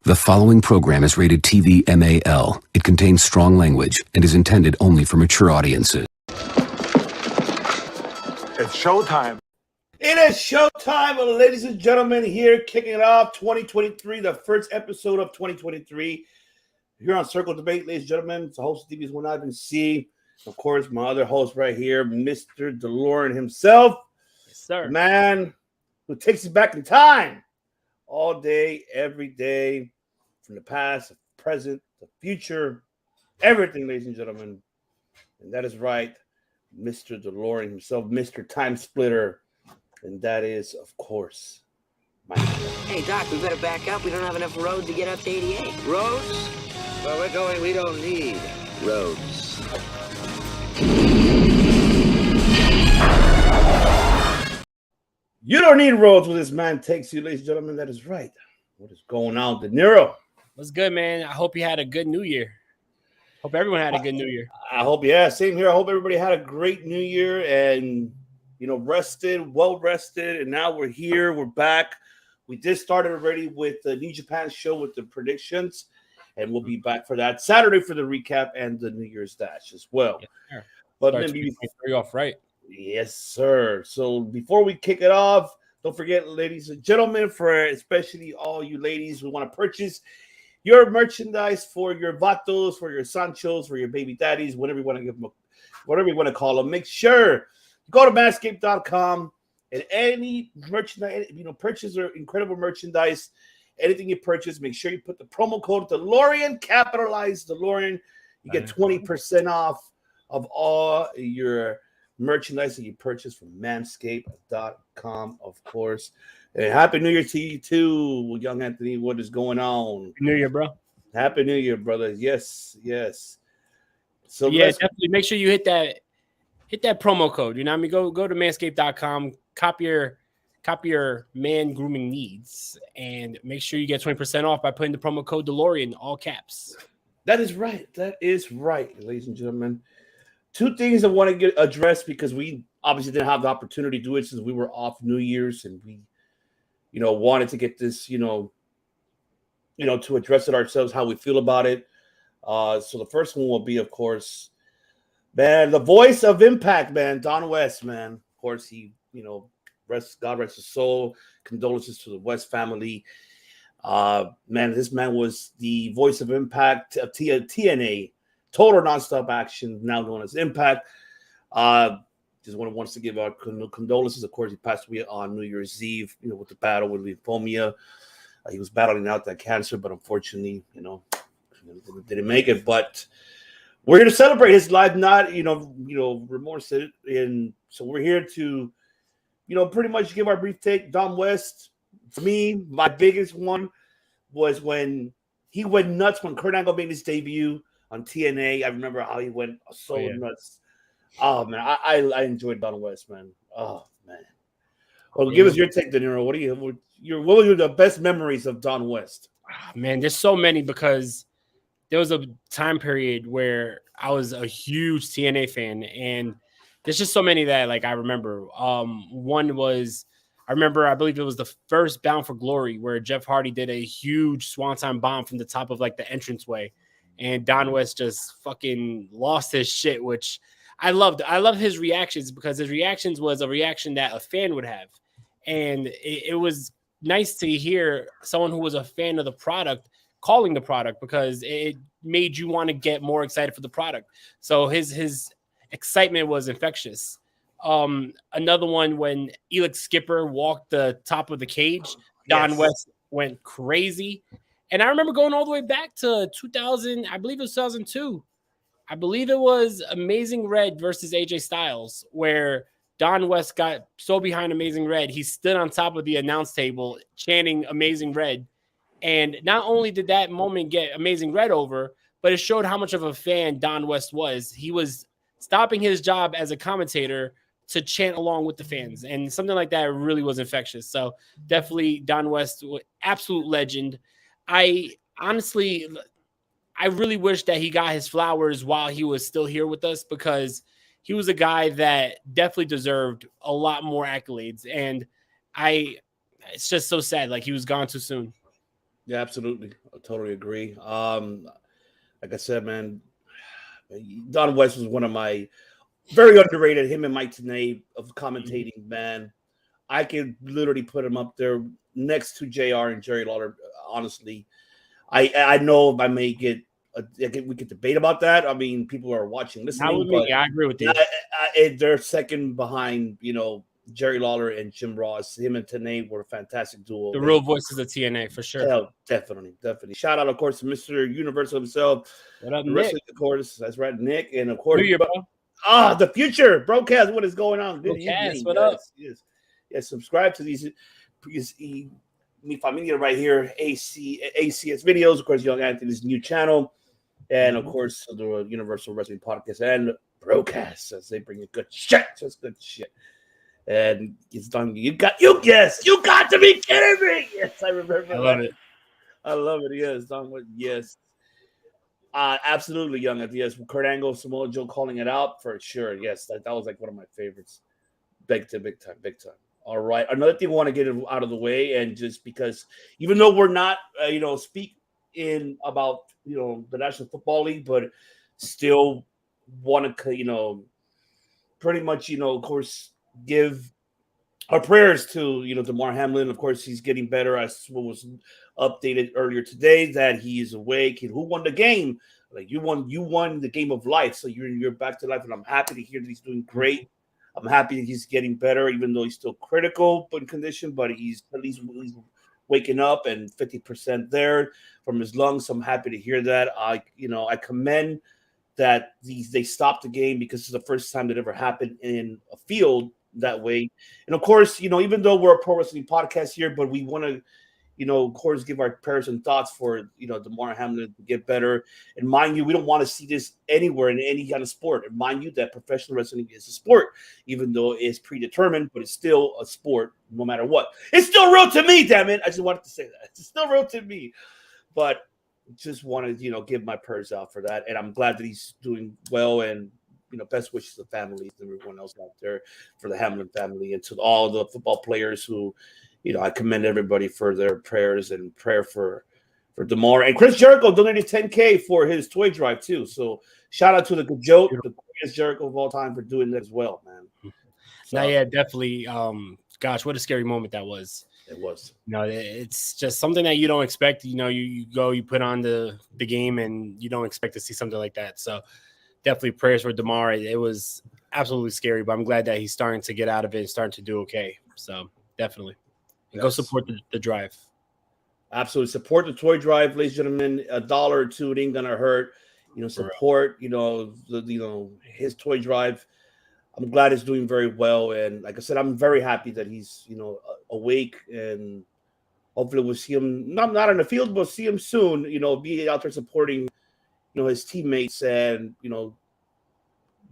The following program is rated TV MAL. It contains strong language and is intended only for mature audiences. It's showtime. It is showtime, ladies and gentlemen, here kicking it off 2023, the first episode of 2023. Here on Circle Debate, ladies and gentlemen. It's the host of TV's One Ivan C. Of course, my other host right here, Mr. DeLorean himself. Yes, sir. The man who takes us back in time all day, every day, from the past, the present, the future, everything, ladies and gentlemen. And that is right, Mr. DeLorean himself, Mr. Time Splitter. And that is, of course, my name. Hey, Doc, we better back up. We don't have enough road to get up to 88. Roads? Where we're going, we don't need roads. You don't need roads where this man takes you, ladies and gentlemen. That is right. What is going on, De Niro? What's good, man? I hope you had a good New Year. Hope everyone had a good New Year. I hope, yeah, same here. I hope everybody had a great New Year and, rested, well rested. And now we're here. We're back. We just started already with the New Japan show with the predictions, and we'll be back for that Saturday for the recap and the New Year's Dash as well. Yes, but Start maybe 2023 off right. Yes, sir. So before we kick it off, don't forget, ladies and gentlemen, for especially all you ladies who want to purchase your merchandise for your vatos, for your sanchos, for your baby daddies, whatever you want to give them, whatever you want to call them, make sure you go to manscaped.com and any merchandise, purchase your incredible merchandise, anything you purchase, make sure you put the promo code DeLorean, capitalized DeLorean. You get 20% off of all your merchandise that you purchase from manscaped.com, of course. And Happy New Year to you too, young Anthony. What is going on? Happy New Year, bro. Happy New Year, brother. Yes. So yeah, definitely make sure you hit that promo code. You know what I mean? Go to manscaped.com, copy your man grooming needs, and make sure you get 20% off by putting the promo code DeLorean, all caps. That is right, ladies and gentlemen. Two things I want to get addressed because we obviously didn't have the opportunity to do it since we were off New Year's, and we, wanted to get this, to address it ourselves, how we feel about it. So the first one will be, of course, man, the voice of Impact, man, Don West, man. Of course, he, God rest his soul. Condolences to the West family. Man, this man was the voice of Impact of TNA. Total Nonstop Action, now known as Impact. Just wants to give our condolences. Of course, he passed away on New Year's Eve, with the battle with lymphoma. He was battling out that cancer, but unfortunately, didn't make it. But we're here to celebrate his life, not, remorse it. And so we're here to, pretty much give our brief take. Don West, for me, my biggest one was when he went nuts when Kurt Angle made his debut on TNA. I remember how he went nuts. Oh man, I enjoyed Don West, man. Oh man. Well, give us your take, De Niro. What were the best memories of Don West? Man, there's so many because there was a time period where I was a huge TNA fan, and there's just so many that I remember. One was I believe it was the first Bound for Glory where Jeff Hardy did a huge swanton bomb from the top of the entranceway. And Don West just fucking lost his shit, which I loved. I love his reactions because his reactions was a reaction that a fan would have. And it was nice to hear someone who was a fan of the product calling the product because it made you want to get more excited for the product. So his excitement was infectious. Another one, when Elix Skipper walked the top of the cage, Don West went crazy. And I remember going all the way back to 2000, I believe it was 2002. I believe it was Amazing Red versus AJ Styles, where Don West got so behind Amazing Red, he stood on top of the announce table chanting Amazing Red. And not only did that moment get Amazing Red over, but it showed how much of a fan Don West was. He was stopping his job as a commentator to chant along with the fans. And something like that really was infectious. So definitely Don West, absolute legend. I really wish that he got his flowers while he was still here with us because he was a guy that definitely deserved a lot more accolades. And it's just so sad. He was gone too soon. Yeah, absolutely. I totally agree. Like I said, man, Don West was one of my very underrated. Him and Mike Tenay of commentating, man. I could literally put him up there next to JR and Jerry Lawler. Honestly, I know I may get we could debate about that. I mean, people are watching, Not listening, with but me. I agree with you. they're second behind, Jerry Lawler and Jim Ross. Him and Tenay were a fantastic duo. The real voices of TNA for sure. Hell, definitely. Shout out, of course, to Mr. Universal himself. What up, The Nick? wrestling, of course. That's right, Nick. And of course, New Year, bro. the future broadcast. What is going on? Good Broadcast, evening. what up? Yes, subscribe to these. Mi familia right here. ACS videos. Of course, Young Anthony's new channel, and of course, the Universal Wrestling Podcast and broadcasts as they bring you good shit. Just good shit. And it's done. You got to be kidding me. Yes, I remember. I love it. I love it. Yes, Don. Yes. Absolutely, Young. Yes, Kurt Angle, Samoa Joe calling it out for sure. Yes, that was like one of my favorites. Big time. All right. Another thing I want to get out of the way, and just because even though we're not, speak in about, the National Football League, but still want to, pretty much, of course, give our prayers to, DeMar Hamlin. Of course, he's getting better. As what was updated earlier today that he is awake. And who won the game? Like you won the game of life. So you're back to life, and I'm happy to hear that he's doing great. I'm happy that he's getting better, even though he's still critical in condition, but he's at least waking up and 50% there from his lungs. So I'm happy to hear that. I commend that they stopped the game because it's the first time that ever happened in a field that way. And of course, even though we're a pro wrestling podcast here, but we want to, of course, give our prayers and thoughts for, DeMar Hamlin to get better. And mind you, we don't want to see this anywhere in any kind of sport. And mind you that professional wrestling is a sport, even though it's predetermined, but it's still a sport no matter what. It's still real to me, damn it. I just wanted to say that. It's still real to me. But just wanted, give my prayers out for that. And I'm glad that he's doing well, and, best wishes to the families and everyone else out there, for the Hamlin family, and to all the football players who, I commend everybody for their prayers and prayer for DeMar. And Chris Jericho donated $10K for his toy drive too. So shout out to the greatest Jericho of all time for doing that as well, man. So, yeah, definitely. Gosh, what a scary moment that was. It was. It's just something that you don't expect. You go, you put on the game, and you don't expect to see something like that. So definitely prayers for DeMar. It was absolutely scary, but I'm glad that he's starting to get out of it and starting to do okay. So definitely. And go support the drive. Absolutely. Support the toy drive, ladies and gentlemen. $1 or $2, it ain't gonna hurt. Support, his toy drive. I'm glad it's doing very well. And like I said, I'm very happy that he's, awake, and hopefully we'll see him not in the field, but see him soon, be out there supporting, his teammates, and,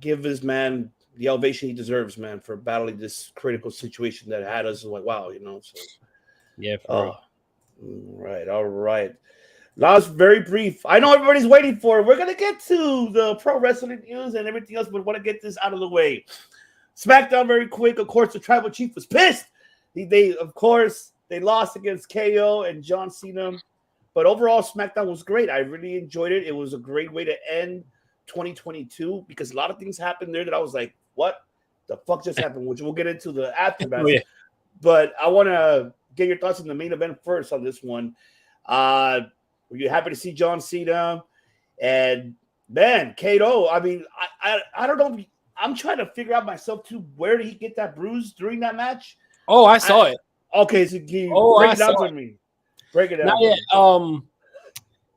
give this man the elevation he deserves, man, for battling this critical situation that had us like, wow, so. Yeah. All right. Last, very brief. I know everybody's waiting for it. We're going to get to the pro wrestling news and everything else, but I want to get this out of the way. SmackDown, very quick. Of course, the Tribal Chief was pissed. They lost against KO and John Cena. But overall, SmackDown was great. I really enjoyed it. It was a great way to end 2022, because a lot of things happened there that I was like, what the fuck just happened? Which we'll get into the aftermath. Oh, yeah. But I want to get your thoughts on the main event first on this one. Were you happy to see John Cena? And man, KO, I mean, I don't know. I'm trying to figure out myself too, where did he get that bruise during that match? Oh, I saw it. Okay, so can you break it down for me? Break it down.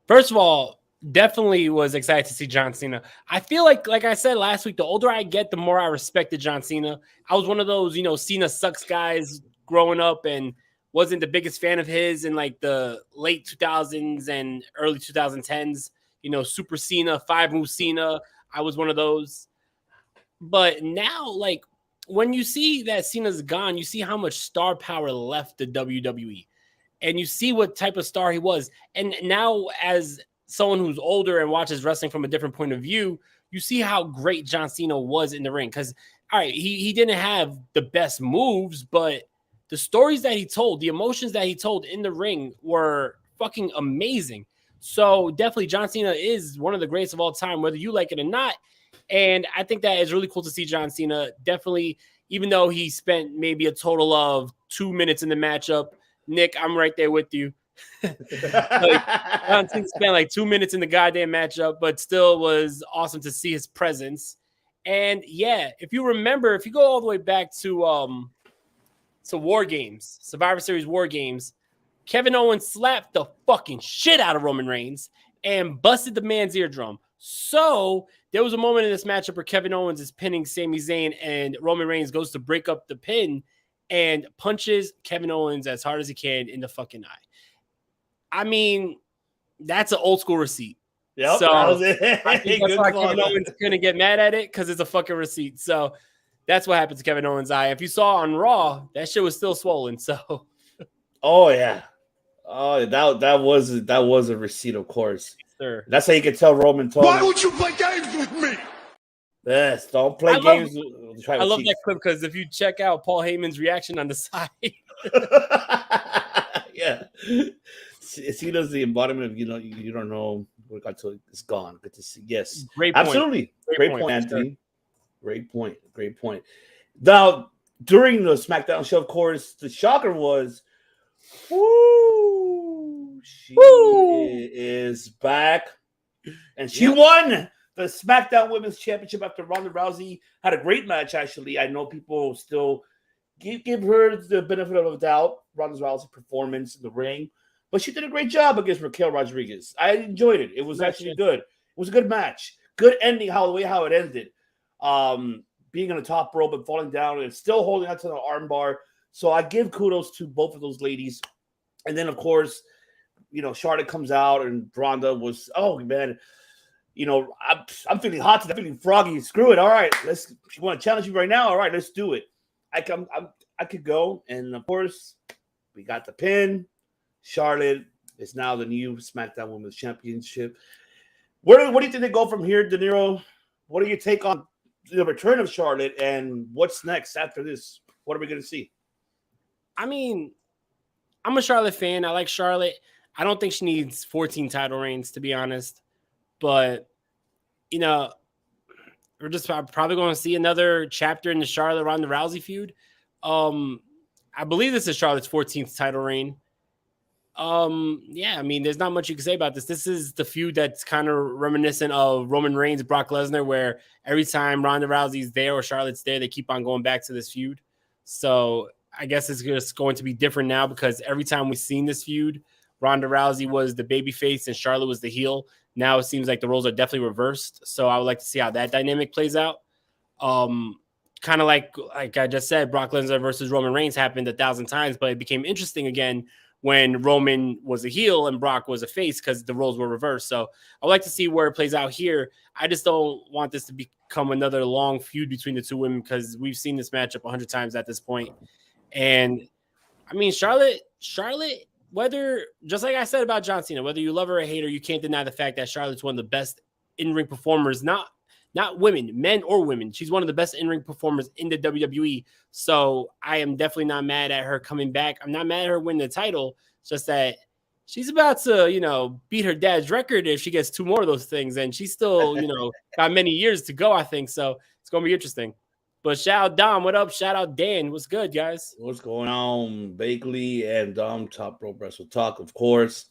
First of all, definitely was excited to see John Cena. I feel like I said last week, the older I get, the more I respected John Cena. I was one of those, Cena sucks guys growing up, and wasn't the biggest fan of his in like the late 2000s and early 2010s. Super Cena, 5-move Cena. I was one of those. But now, like, when you see that Cena's gone, you see how much star power left the WWE. And you see what type of star he was. And now, as someone who's older and watches wrestling from a different point of view, you see how great John Cena was in the ring. Because, all right, he didn't have the best moves, but the stories that he told, the emotions that he told in the ring were fucking amazing. So definitely John Cena is one of the greatest of all time, whether you like it or not. And I think that is really cool to see John Cena. Definitely, even though he spent maybe a total of 2 minutes in the matchup, Nick, I'm right there with you. John Cena spent like 2 minutes in the goddamn matchup, but still was awesome to see his presence. And yeah, if you remember, if you go all the way back to War Games, Survivor Series War Games, Kevin Owens slapped the fucking shit out of Roman Reigns and busted the man's eardrum. So there was a moment in this matchup where Kevin Owens is pinning Sami Zayn and Roman Reigns goes to break up the pin and punches Kevin Owens as hard as he can in the fucking eye. I mean, that's an old school receipt. Yep, so that was it. I think that's why Kevin Owens couldn't get mad at it, because it's a fucking receipt. So that's what happened to Kevin Owens' eye. If you saw on Raw, that shit was still swollen. So, oh yeah, oh that was a receipt, of course. Sir. That's how you can tell Roman told Why don't you play games with me? Yes, don't play games. I love that clip because if you check out Paul Heyman's reaction on the side, yeah, Cena's the embodiment of you don't know what got to it's gone. Good to see. Yes, great point. Absolutely, great point, Anthony. Great point. Now during the SmackDown show, of course, the shocker was, she is back, and she won the SmackDown Women's Championship after Ronda Rousey had a great match. Actually, I know people still give her the benefit of the doubt. Ronda Rousey's performance in the ring, but she did a great job against Raquel Rodriguez. I enjoyed it. It was actually good. It was a good match. Good ending. How it ended. Being on the top rope and falling down and still holding on to the armbar. So I give kudos to both of those ladies. And then, of course, Charlotte comes out and Ronda was, oh man, I'm feeling hot today. I'm feeling froggy. Screw it. All right, you want to challenge me right now? All right, let's do it. I could go. And of course, we got the pin. Charlotte is now the new SmackDown Women's Championship. What do you think they go from here, De Niro? What do you take on the return of Charlotte, and what's next after this? What are we going to see? I mean, I'm a Charlotte fan. I like Charlotte. I don't think she needs 14 title reigns, to be honest. But, we're just probably going to see another chapter in the Charlotte Ronda Rousey feud. I believe this is Charlotte's 14th title reign. Yeah, I mean, there's not much you can say about this. This is the feud that's kind of reminiscent of Roman Reigns, Brock Lesnar, where every time Ronda Rousey's there or Charlotte's there, they keep on going back to this feud. So I guess it's just going to be different now, because every time we've seen this feud, Ronda Rousey was the babyface and Charlotte was the heel. Now it seems like the roles are definitely reversed. So I would like to see how that dynamic plays out. Kind of like I just said, Brock Lesnar versus Roman Reigns happened 1,000 times, but it became interesting again when Roman was a heel and Brock was a face, because the roles were reversed. So I'd like to see where it plays out here. I just don't want this to become another long feud between the two women, because we've seen this matchup 100 times at this point. And I mean, Charlotte, whether, just like I said about John Cena, whether you love her or hate her, you can't deny the fact that Charlotte's one of the best in-ring performers, not women, men or women. She's one of the best in-ring performers in the WWE. So I am definitely not mad at her coming back. I'm not mad at her winning the title. It's just that she's about to, beat her dad's record if she gets 2 more of those things. And she's still, got many years to go, I think. So it's going to be interesting. But shout out Dom. What up? Shout out Dan. What's good, guys? What's going on? Bakley and Dom, Top Rope Wrestle Talk, of course.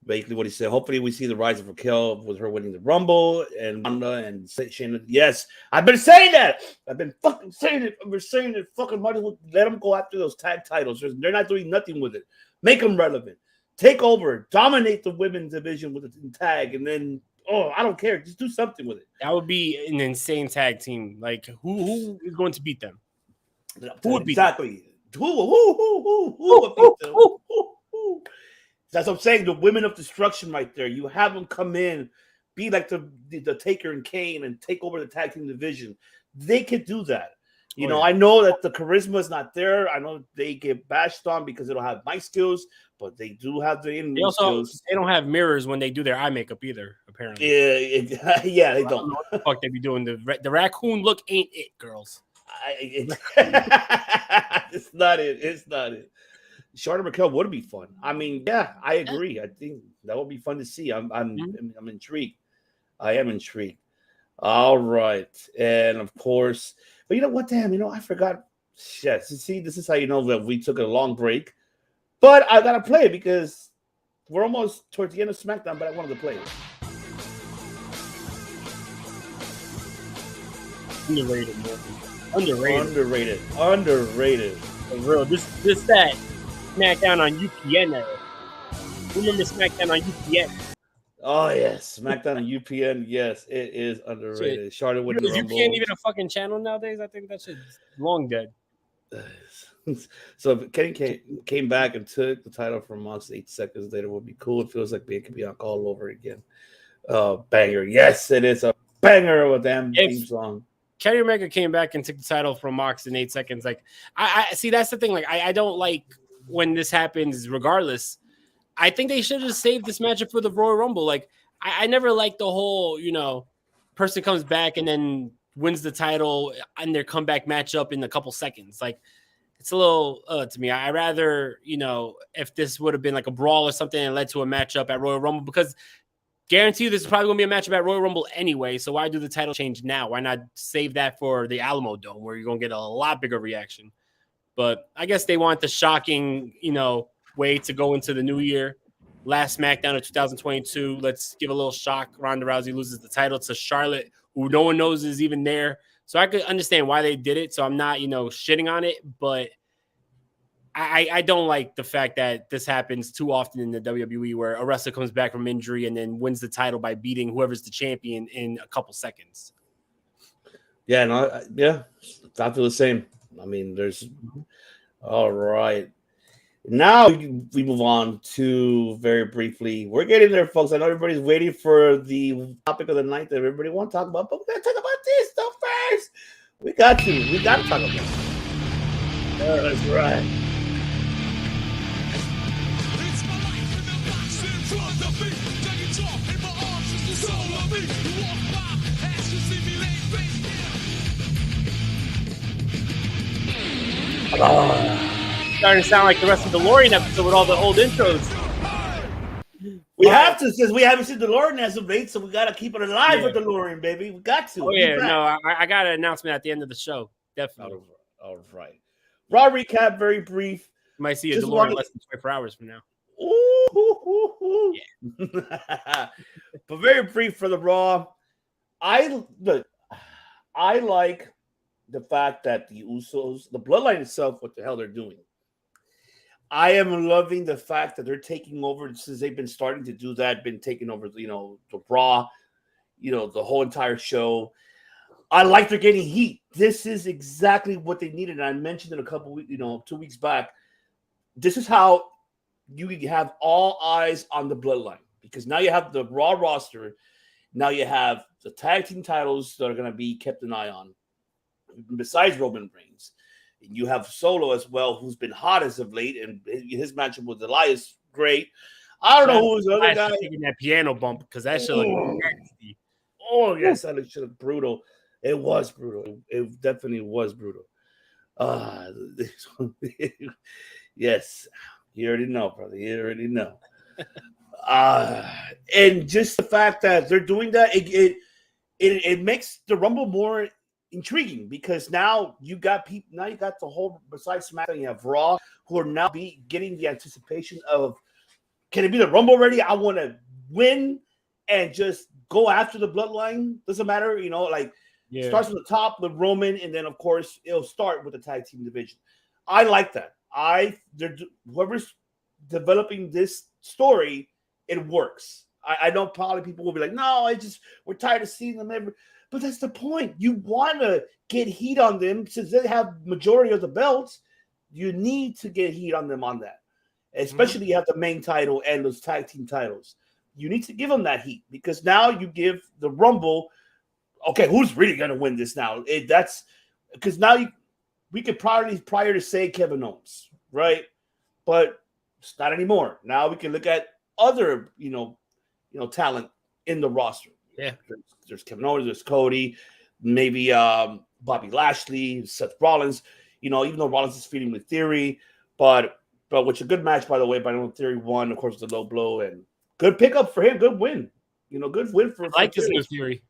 Bakley, what he said. Hopefully, we see the rise of Raquel with her winning the Rumble and Ronda and Shayna. Yes, I've been saying that. I've been fucking saying it. I've been saying it. Fucking might as well let them go after those tag titles. They're not doing nothing with it. Make them relevant. Take over. Dominate the women's division with the tag, and then I don't care. Just do something with it. That would be an insane tag team. Like who is going to beat them? Who would beat them? Exactly. Who would beat them? Who? That's what I'm saying. The women of destruction right there. You have them come in, be like the Taker and Kane and take over the tag team division. They could do that. I know that the charisma is not there. I know they get bashed on because they don't have mic skills, but they do have the in-ring skills. They don't have mirrors when they do their eye makeup either, apparently. Yeah, they don't. What the fuck they be doing? The raccoon look ain't it, girls. It's not it. Charlotte Raquel would be fun. I mean, yeah, I agree. I think that would be fun to see. I'm intrigued. I am intrigued. All right, and of course, but you know what? Damn, I forgot. Shit. See, this is how you know that we took a long break. But I gotta play it because we're almost towards the end of SmackDown. But I wanted to play it. Underrated, man. Underrated. For real. This that SmackDown on UPN era. Remember SmackDown on UPN? Oh yes, SmackDown on UPN. Yes, it is underrated. Shit. Charlotte with the Rumble. Is UPN even a fucking channel nowadays? I think that shit's long dead. So if Kenny came back and took the title from Mox 8 seconds later, would be cool. It feels like it could be on all over again. Banger. Yes, it is a banger of a damn theme song. Kenny Omega came back and took the title from Mox in 8 seconds. Like, I see, that's the thing. Like, I don't like when this happens regardless. I think they should have saved this matchup for the Royal Rumble. Like, I never liked the whole, person comes back and then wins the title and their comeback matchup in a couple seconds. Like, it's a little to me. I rather, if this would have been like a brawl or something and led to a matchup at Royal Rumble, because guarantee you this is probably going to be a matchup at Royal Rumble anyway. So why do the title change now? Why not save that for the Alamo Dome where you're going to get a lot bigger reaction? But I guess they want the shocking, way to go into the new year. Last SmackDown of 2022. Let's give a little shock. Ronda Rousey loses the title to Charlotte, who no one knows is even there. So I could understand why they did it. So I'm not, shitting on it, but I don't like the fact that this happens too often in the WWE where a wrestler comes back from injury and then wins the title by beating whoever's the champion in a couple seconds. Yeah, I feel the same. I mean, all right. Now we move on to very briefly. We're getting there, folks. I know everybody's waiting for the topic of the night that everybody wants to talk about, but we got to talk about this stuff first. We got to talk about it. That's right. Starting to sound like the Wrestling Delorean episode with all the old intros. We have to, since we haven't seen DeLorean as of late, so we got to keep it alive with DeLorean, baby. We got to. Oh, yeah. No, I got an announcement at the end of the show. Definitely. All right. Raw recap, very brief. You might see a DeLorean less than 24 hours from now. Ooh. Yeah. But very brief for the Raw. I like the fact that the Usos, the Bloodline itself, what the hell they're doing. I am loving the fact that they're taking over since they've been starting to do that, been taking over, the Raw, the whole entire show. I like they're getting heat. This is exactly what they needed. And I mentioned it a couple weeks, 2 weeks back. This is how you have all eyes on the Bloodline, because now you have the Raw roster. Now you have the tag team titles that are going to be kept an eye on, besides Roman Reigns. You have Solo as well, who's been hot as of late, and his matchup with Elias, great. I don't know who was the other guy. Taking that piano bump because that shit looked nasty. Oh, yes, that shit looked brutal. It was brutal. It definitely was brutal. Yes, you already know, brother. You already know. And just the fact that they're doing that, it makes the Rumble more intriguing, because now you got people. Now you got the whole, besides SmackDown, you have Raw, who are now getting the anticipation of, can it be the Rumble already? I want to win and just go after the Bloodline. Doesn't matter, starts from the top with Roman, and then of course it'll start with the tag team division. I like that. Whoever's developing this story, it works. I know probably people will be like, no, we're tired of seeing them but that's the point. You want to get heat on them since they have majority of the belts. You need to get heat on them on that, especially you have the main title and those tag team titles. You need to give them that heat, because now you give the Rumble. Okay, who's really going to win this now? That's because now we could probably prior to say Kevin Owens, right? But it's not anymore. Now we can look at other, talent in the roster. Yeah, there's Kevin Owens, there's Cody, maybe Bobby Lashley, Seth Rollins. Even though Rollins is feeding with Theory, but But which a good match, by the way, by Theory won, of course, the low blow, and good pickup for him. Good win. Good win for I like this new Theory.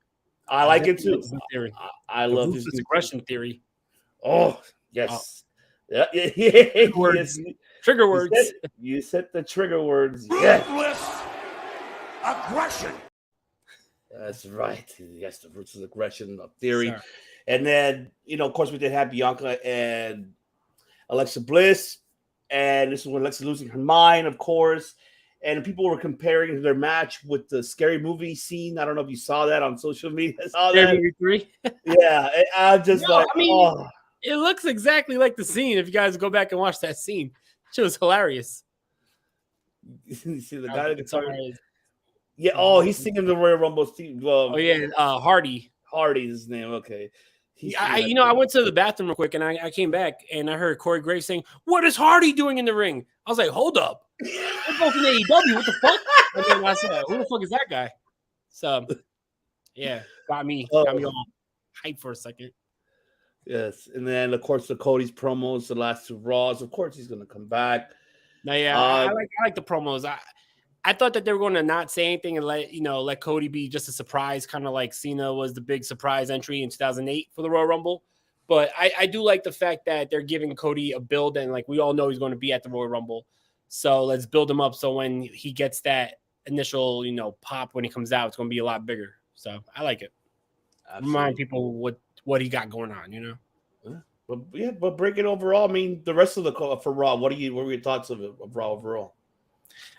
I like it too. Theory. I love his aggression theory. Oh, yes. Yeah. Words. Trigger words. You said the trigger words. Ruthless aggression. That's right. Yes, the ruthless aggression of Theory. Sorry. And then, of course, we did have Bianca and Alexa Bliss. And this is when Alexa's losing her mind, of course. And people were comparing their match with the Scary Movie scene. I don't know if you saw that on social media. Scary Movie 3? Yeah. I'm just it looks exactly like the scene. If you guys go back and watch that scene, it was hilarious. You see the guy that guitar. Yeah. Oh, he's singing the Royal Rumble theme. Well, Hardy. Hardy's his name. Okay. I went to the bathroom real quick and I came back and I heard Corey Graves saying, "What is Hardy doing in the ring?" I was like, "Hold up, we're both in AEW. What the fuck?" And then I said, "Who the fuck is that guy?" So, yeah, got me all hyped for a second. Yes, and then of course the Cody's promos, the last 2 Raws. Of course, he's going to come back. No, yeah, I like the promos. I thought that they were going to not say anything and let Cody be just a surprise, kind of like Cena was the big surprise entry in 2008 for the Royal Rumble. But I do like the fact that they're giving Cody a build, and like we all know he's going to be at the Royal Rumble. So let's build him up so when he gets that initial, pop when he comes out, it's going to be a lot bigger. So I like it. Absolutely. Remind people what he got going on, But break it overall. I mean, the rest of the for Raw. What were your thoughts of Raw overall?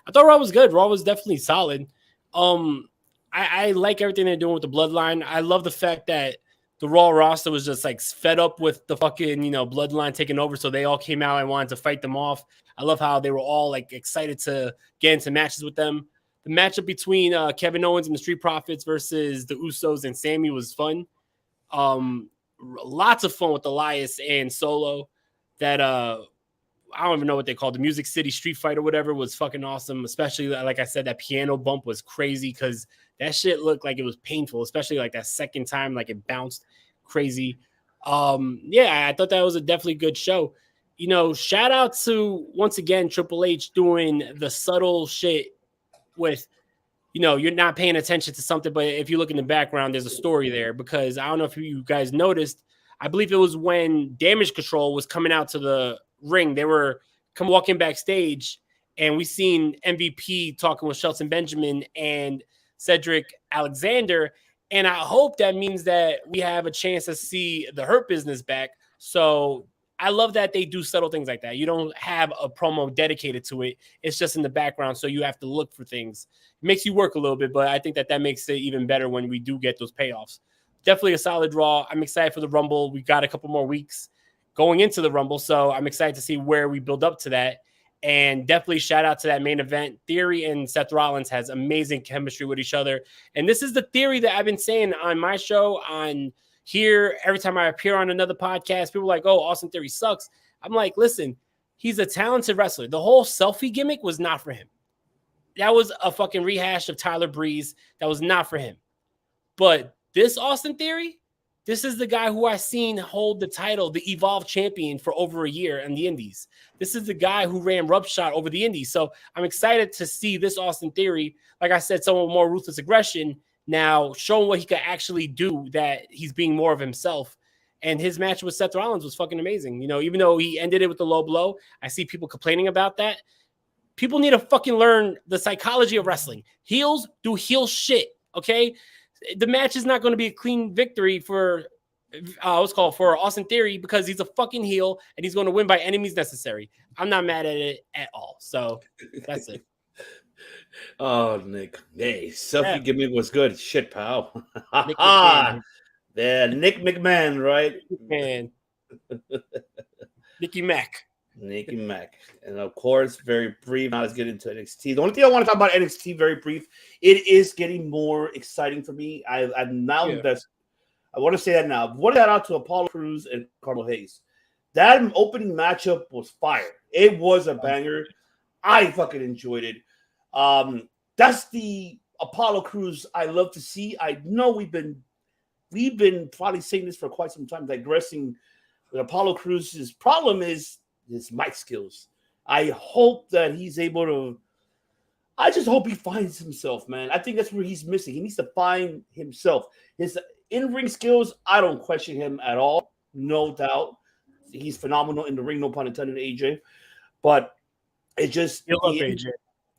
I thought Raw was good. Raw was definitely solid. I like everything they're doing with the Bloodline. I love the fact that the Raw roster was just like fed up with the fucking, Bloodline taking over. So they all came out and wanted to fight them off. I love how they were all like excited to get into matches with them. The matchup between Kevin Owens and the Street Profits versus the Usos and Sammy was fun. Lots of fun with Elias and Solo. That I don't even know what they call the Music City Street Fight or whatever was fucking awesome. Especially like I said, that piano bump was crazy because that shit looked like it was painful, especially like that second time, like it bounced crazy. I thought that was a definitely good show. Shout out to once again Triple H doing the subtle shit with, you're not paying attention to something, but if you look in the background, there's a story there because I don't know if you guys noticed. I believe it was when Damage Control was coming out to the ring. They were walking backstage, and we seen MVP talking with Shelton Benjamin and Cedric Alexander. And I hope that means that we have a chance to see the Hurt Business back. So I love that they do subtle things like that. You don't have a promo dedicated to it. It's just in the background, so you have to look for things. It makes you work a little bit, but I think that makes it even better when we do get those payoffs. Definitely a solid Raw. I'm excited for the Rumble. We got a couple more weeks going into the Rumble, so I'm excited to see where we build up to that. And definitely shout out to that main event. Theory and Seth Rollins has amazing chemistry with each other. And this is the theory that I've been saying on my show, on here. Every time I appear on another podcast, people are like, "Oh, Austin Theory sucks." I'm like, listen, he's a talented wrestler. The whole selfie gimmick was not for him. That was a fucking rehash of Tyler Breeze. That was not for him. But this Austin Theory, this is the guy who I've seen hold the title, the Evolve champion, for over a year in the Indies. This is the guy who ran Rupshot over the Indies. So I'm excited to see this Austin Theory, like I said, someone with more ruthless aggression, now showing what he could actually do, that he's being more of himself. And his match with Seth Rollins was fucking amazing. Even though he ended it with the low blow, I see people complaining about that. People need to fucking learn the psychology of wrestling. Heels do heel shit, okay? The match is not going to be a clean victory for for Austin Theory because he's a fucking heel and he's going to win by any means necessary. I'm not mad at it at all. So that's it. Oh, Nick. Hey, selfie gimmick was good. Shit, pal. Nick McMahon. Yeah, Nick McMahon, right? Man. Nicky Mac. Nicky Mac. And of course, very brief. Now let's get into NXT. The only thing I want to talk about NXT very brief. It is getting more exciting for me. I'm now invested. I want to say that now. What shout out to Apollo Crews and Carmelo Hayes. That opening matchup was fire. It was a banger. I fucking enjoyed it. That's the Apollo Crews I love to see. I know we've been probably saying this for quite some time, digressing. With Apollo Crews' problem is his mic skills. I hope that he's able to. I just hope he finds himself, man. I think that's where he's missing. He needs to find himself. His in-ring skills, I don't question him at all. No doubt. He's phenomenal in the ring, no pun intended, AJ. But it just... You love AJ.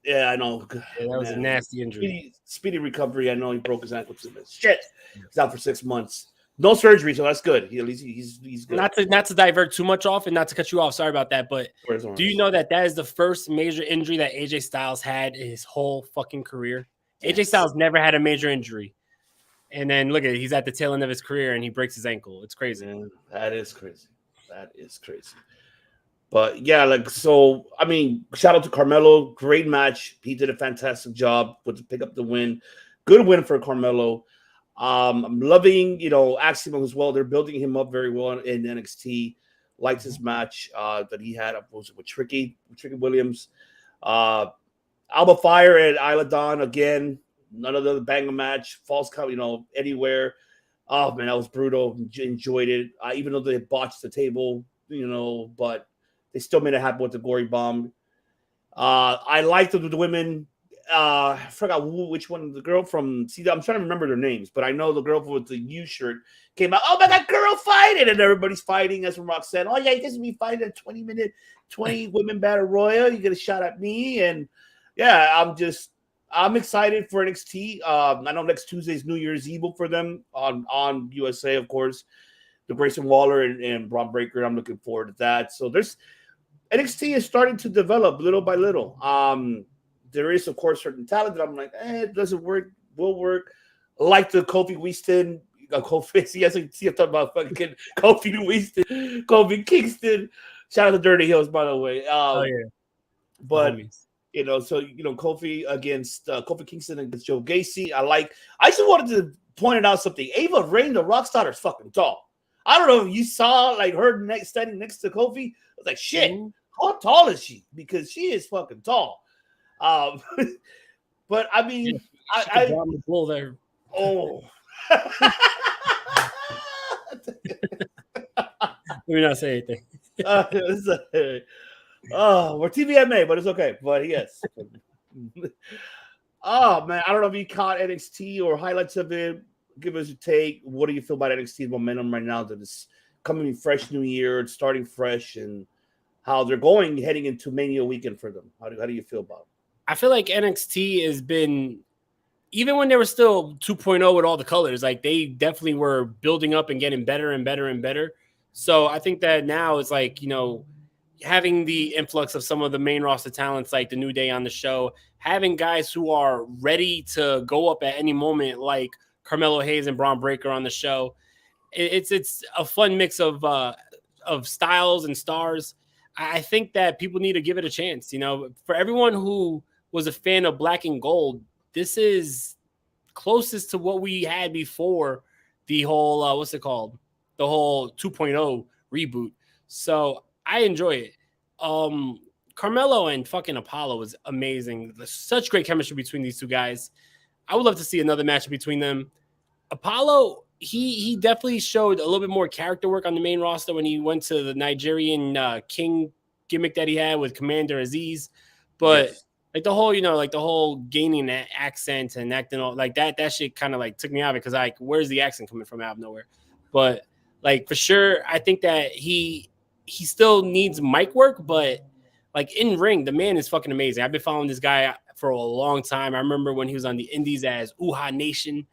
Yeah, I know. Yeah, that was a nasty injury. Speedy recovery. I know he broke his ankle too. Shit. He's out for 6 months. No surgery, so that's good. At least he's good. Not to divert too much off and not to cut you off. Sorry about that, but do you know that is the first major injury that AJ Styles had in his whole fucking career? Yes. AJ Styles never had a major injury, and then look at it, he's at the tail end of his career and he breaks his ankle. It's crazy. Man, that is crazy. That is crazy. But yeah, like so. I mean, shout out to Carmelo. Great match. He did a fantastic job to pick up the win. Good win for Carmelo. I'm loving, Axiom as well. They're building him up very well in NXT. Liked his match that he had with Tricky Williams. Alba Fire and Isla Dawn again. Another banger match. False count, anywhere. Oh man, that was brutal. Enjoyed it. Even though they botched the table, but they still made it happen with the Gory Bomb. I liked the women. I forgot which one, the girl from I'm trying to remember their names, but I know the girl with the U shirt came out. Oh my god, girl fighting, and everybody's fighting. As from Roxanne, oh yeah, you guys be fighting a 20 women battle royal. You get a shot at me, and yeah, I'm excited for NXT. I know next Tuesday's New Year's Eve for them on USA, of course. The Grayson Waller and Braun Breaker. I'm looking forward to that. So NXT is starting to develop little by little. There is, of course, certain talent that I'm like, it doesn't work, will work. Like the Kofi Weaston, yes, I'm talking about fucking Kofi Weaston, Kofi Kingston. Shout out to Dirty Hills, by the way. But Kofi against Kofi Kingston against Joe Gacy. I just wanted to point out something. Ava Raine, the Rockstar, is fucking tall. I don't know if you saw her standing next to Kofi. I was like, shit, how tall is she? Because she is fucking tall. But I mean, I the bull there. Oh, let me not say anything. We're TVMA, but it's okay. But yes. Oh man, I don't know if you caught NXT or highlights of it. Give us a take. What do you feel about NXT's momentum right now? That it's coming fresh new year, it's starting fresh, and how they're heading into Mania weekend for them. How do you feel about it? I feel like NXT has been, even when they were still 2.0 with all the colors, like they definitely were building up and getting better and better and better. So I think that now it's like, having the influx of some of the main roster talents like the New Day on the show, having guys who are ready to go up at any moment like Carmelo Hayes and Braun Breaker on the show. It's a fun mix of styles and stars. I think that people need to give it a chance. For everyone who was a fan of Black and Gold, this is closest to what we had before the whole, what's it called? The whole 2.0 reboot. So I enjoy it. Carmelo and fucking Apollo was amazing. There's such great chemistry between these two guys. I would love to see another match between them. Apollo, he definitely showed a little bit more character work on the main roster when he went to the Nigerian king gimmick that he had with Commander Aziz. But yes. Like the whole gaining that accent and acting all like that shit kind of like took me out because like, where's the accent coming from out of nowhere? But like for sure, I think that he still needs mic work, but like in ring, the man is fucking amazing. I've been following this guy for a long time. I remember when he was on the Indies as Uha Nation.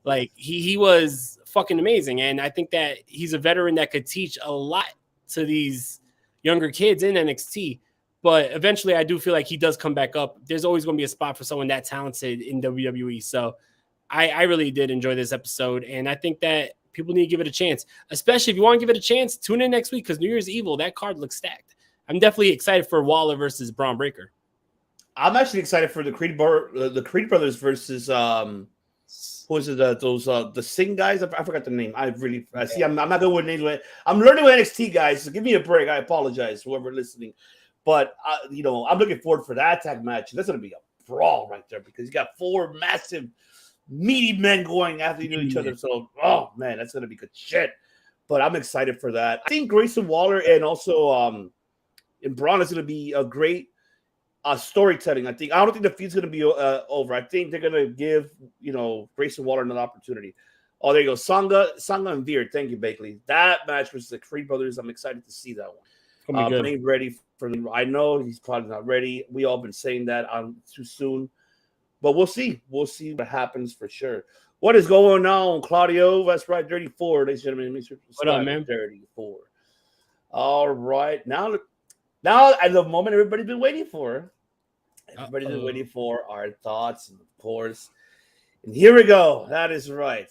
Like he was fucking amazing. And I think that he's a veteran that could teach a lot to these younger kids in NXT. But eventually I do feel like he does come back up. There's always going to be a spot for someone that talented in WWE. So I really did enjoy this episode. And I think that people need to give it a chance, especially if you want to give it a chance, tune in next week because New Year's Evil, that card looks stacked. I'm definitely excited for Waller versus Braun Breaker. I'm actually excited for the Creed brothers versus who is it? The Singh guys. I forgot the name. I'm not good with names. I'm learning with NXT guys. So give me a break. I apologize, whoever listening. But I'm looking forward for that tag match. That's going to be a brawl right there because you got four massive, meaty men going after each other. So, oh man, that's going to be good shit. But I'm excited for that. I think Grayson Waller and also and Braun is going to be a great storytelling. I don't think the feud's going to be over. I think they're going to give Grayson Waller another opportunity. Oh, there you go, Sangha and Veer. Thank you, Bakley. That match versus the Creed brothers. I'm excited to see that one. But ain't ready for. I know he's probably not ready. We all been saying that too soon, but we'll see. We'll see what happens for sure. What is going on, Claudio? That's right, 34, ladies and gentlemen. What up, man? 34. All right, now at the moment everybody's been waiting for. Everybody's been waiting for our thoughts, and of course, and here we go. That is right.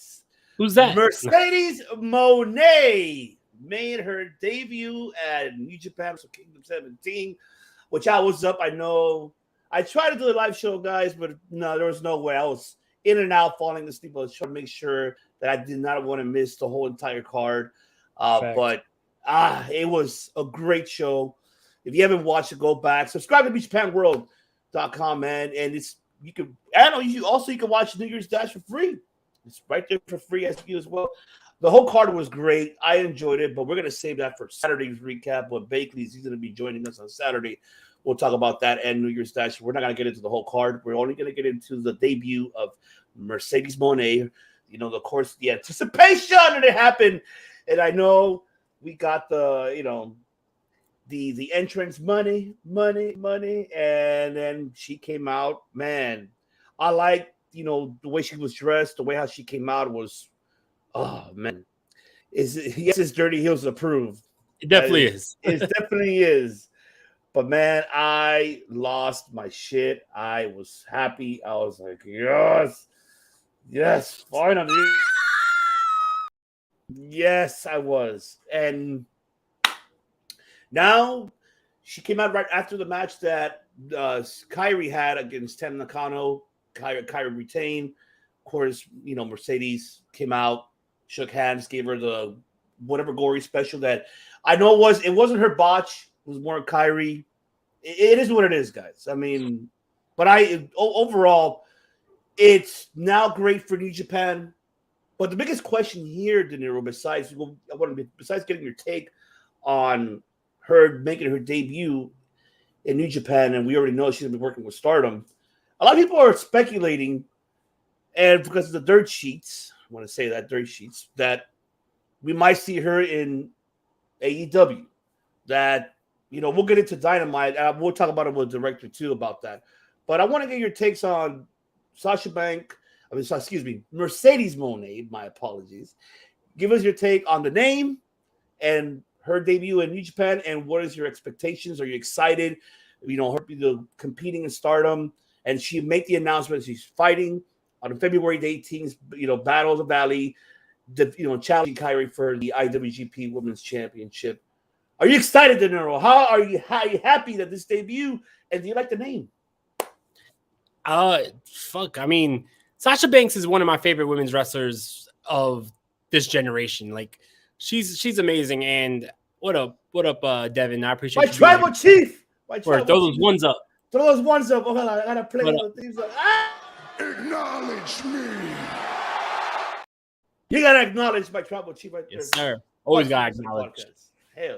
Who's that? Mercedes Moné made her debut at New Japan Wrestle Kingdom 17, which I was up. I know I tried to do a live show, guys, but no, there was no way. I was in and out, falling asleep. I was trying to make sure that I did not want to miss the whole entire card. But it was a great show. If you haven't watched it, go back. Subscribe to BeachPanWorld.com, man. And you can watch New Year's Dash for free. It's right there for free as well. The whole card was great. I enjoyed it, but we're going to save that for Saturday's recap. But Bakley's he's going to be joining us on Saturday. We'll talk about that and New Year's Dash. We're not going to get into the whole card. We're only going to get into the debut of Mercedes Moné. Of course, the anticipation that it happened. And I know we got the entrance money. And then she came out. Man, I like, the way she was dressed, the way how she came out was, oh, man. It's Dirty Heels approved. It definitely is. It definitely is. But, man, I lost my shit. I was happy. I was like, yes, finally. Yes, I was. And now she came out right after the match that Kyrie had against Tam Nakano. Kyrie retained. Of course, Mercedes came out, shook hands, gave her the whatever gory special that I know it wasn't her botch. It was more Kyrie. It is what it is, guys. I mean, but overall, it's now great for New Japan. But the biggest question here, De Niro, besides getting your take on her making her debut in New Japan, and we already know she's been working with Stardom. A lot of people are speculating, and because of the dirt sheets, I want to say that dirt sheets, that we might see her in AEW. That, we'll get into Dynamite, and we'll talk about it with the director too about that. But I want to get your takes on Mercedes Moné, my apologies. Give us your take on the name and her debut in New Japan, and what is your expectations? Are you excited? Her competing in Stardom, and she made the announcement she's fighting on February 18th, Battle of the Valley, challenging Kyrie for the IWGP Women's Championship. Are you excited, De Niro? How are you happy that this debut, and do you like the name? I mean, Sasha Banks is one of my favorite women's wrestlers of this generation. Like, she's amazing. And what up, Devin? I appreciate my tribal chief. Throw those ones up. Throw those ones up. Okay, I gotta play the things up. Acknowledge me. You gotta acknowledge my tribal chief right there. Yes, sir. Always gotta acknowledge. Hell yeah.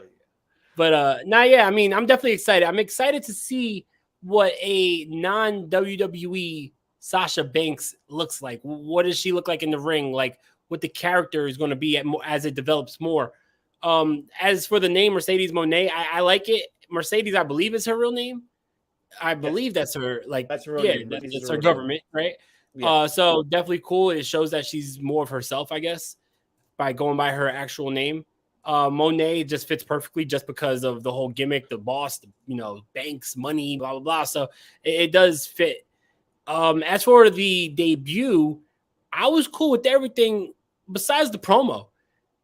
But I mean, I'm definitely excited. I'm excited to see what a non-WWE Sasha Banks looks like. What does she look like in the ring? Like, what the character is going to be as it develops more. As for the name Mercedes Moné, I like it. Mercedes, I believe, is her real name. I believe that's her. Like, that's her real name. That's her government, right? Yeah. So definitely cool. It shows that she's more of herself, I guess, by going by her actual name. Monet just fits perfectly just because of the whole gimmick, the boss, banks, money, blah, blah, blah. So it does fit. As for the debut, I was cool with everything besides the promo.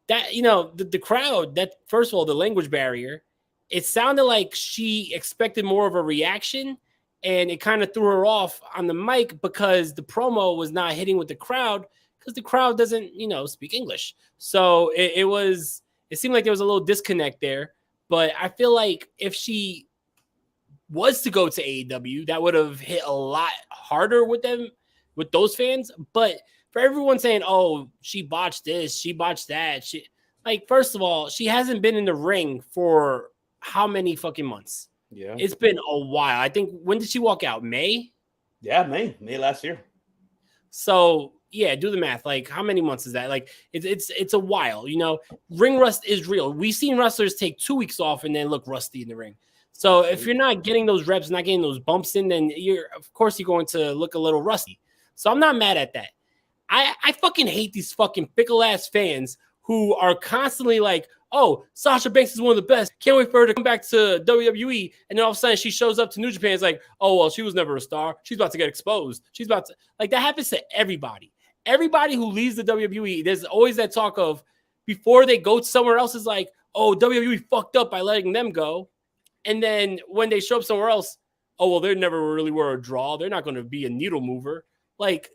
That, the crowd, that first of all, the language barrier, it sounded like she expected more of a reaction, and it kind of threw her off on the mic because the promo was not hitting with the crowd because the crowd doesn't, speak English. So it seemed like there was a little disconnect there, but I feel like if she was to go to AEW, that would have hit a lot harder with those fans. But for everyone saying, oh, she botched this, she botched that, first of all, she hasn't been in the ring for how many fucking months? Yeah. It's been a while. I think, when did she walk out? May? Yeah, May last year. So yeah, do the math. Like, how many months is that? Like, it's a while. You know, ring rust is real. We've seen wrestlers take 2 weeks off and then look rusty in the ring. So if you're not getting those reps, not getting those bumps in, then you're going to look a little rusty. So I'm not mad at that. I fucking hate these fucking fickle ass fans who are constantly like, oh, Sasha Banks is one of the best. Can't wait for her to come back to WWE. And then all of a sudden she shows up to New Japan. It's like, oh, well, she was never a star. She's about to get exposed. She's about to, like, that happens to everybody. Everybody who leaves the WWE, there's always that talk of, before they go somewhere else, is like, oh, WWE fucked up by letting them go. And then when they show up somewhere else, oh, well, they never really were a draw. They're not going to be a needle mover. Like,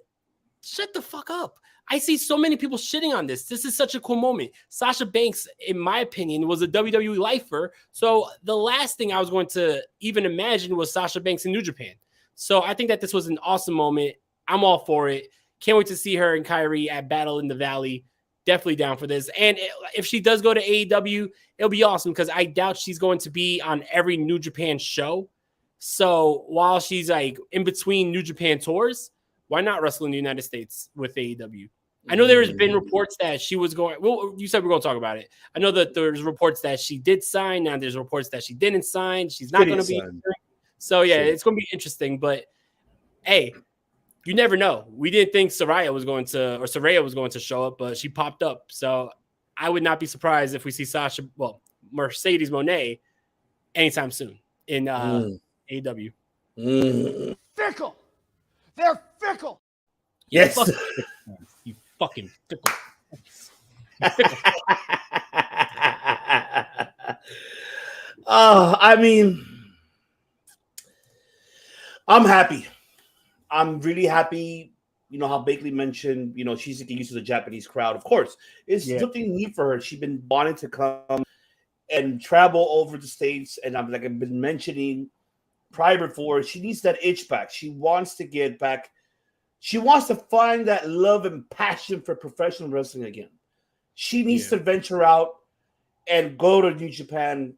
shut the fuck up. I see so many people shitting on this. This is such a cool moment. Sasha Banks, in my opinion, was a WWE lifer. So the last thing I was going to even imagine was Sasha Banks in New Japan. So I think that this was an awesome moment. I'm all for it. Can't wait to see her and Kyrie at Battle in the Valley. Definitely down for this. And if she does go to AEW, it'll be awesome, because I doubt she's going to be on every New Japan show. So while she's like in between New Japan tours, why not wrestle in the United States with AEW? I know there's been reports that she was going. Well, you said we're going to talk about it. I know that there's reports that she did sign. Now there's reports that she didn't sign. She's not going to be. So yeah, it's going to be interesting. But hey, you never know. We didn't think Saraya was going to show up, but she popped up. So I would not be surprised if we see Mercedes Moné anytime soon in AEW. Fickle. They're fickle. Yes. You fucking fickle. I mean, I'm happy. I'm really happy. You know how Bakley mentioned, you know, she's getting used to the Japanese crowd. Of course, it's something new for her. She's been wanting to come and travel over the States. And I've been mentioning prior before, she needs that itch back. She wants to get back. She wants to find that love and passion for professional wrestling again. She needs to venture out and go to New Japan,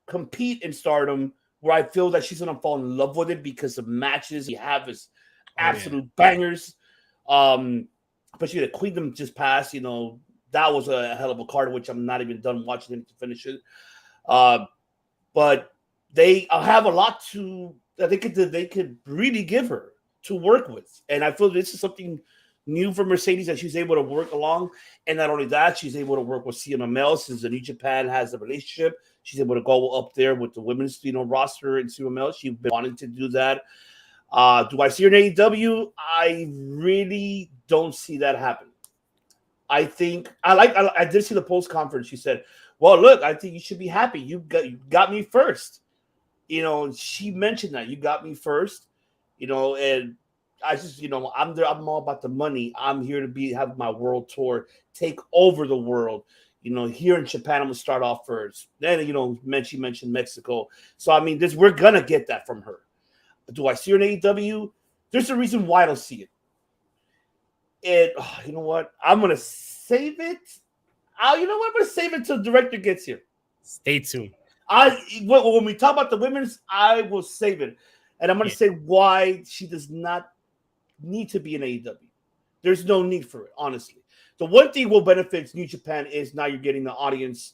compete in Stardom, where I feel that she's going to fall in love with it, because the matches you have is absolute bangers. Especially the Queendom just passed, you know, that was a hell of a card, which I'm not even done watching it to finish it. But they have a lot that they could really give her to work with. And I feel this is something new for Mercedes, that she's able to work along. And not only that, she's able to work with CMLL, since the New Japan has a relationship. She's able to go up there with the women's, roster in CMLL. She's been wanting to do that. Do I see her in AEW? I really don't see that happen. I think I did see the post conference. She said, "Well, look, I think you should be happy. You got me first." You know, she mentioned that you got me first. You know, and I just, I'm there. I'm all about the money. I'm here to have my world tour, take over the world. You know, here in Japan, I'm gonna start off first. Then, she mentioned Mexico. So I mean, we're gonna get that from her. Do I see her in AEW? There's a reason why I don't see it. And you know what? I'm gonna save it. I'm gonna save it till the director gets here. Stay tuned. When we talk about the women's, I will save it. And I'm going to say why she does not need to be in AEW. There's no need for it, honestly. The one thing will benefit New Japan is now you're getting the audience,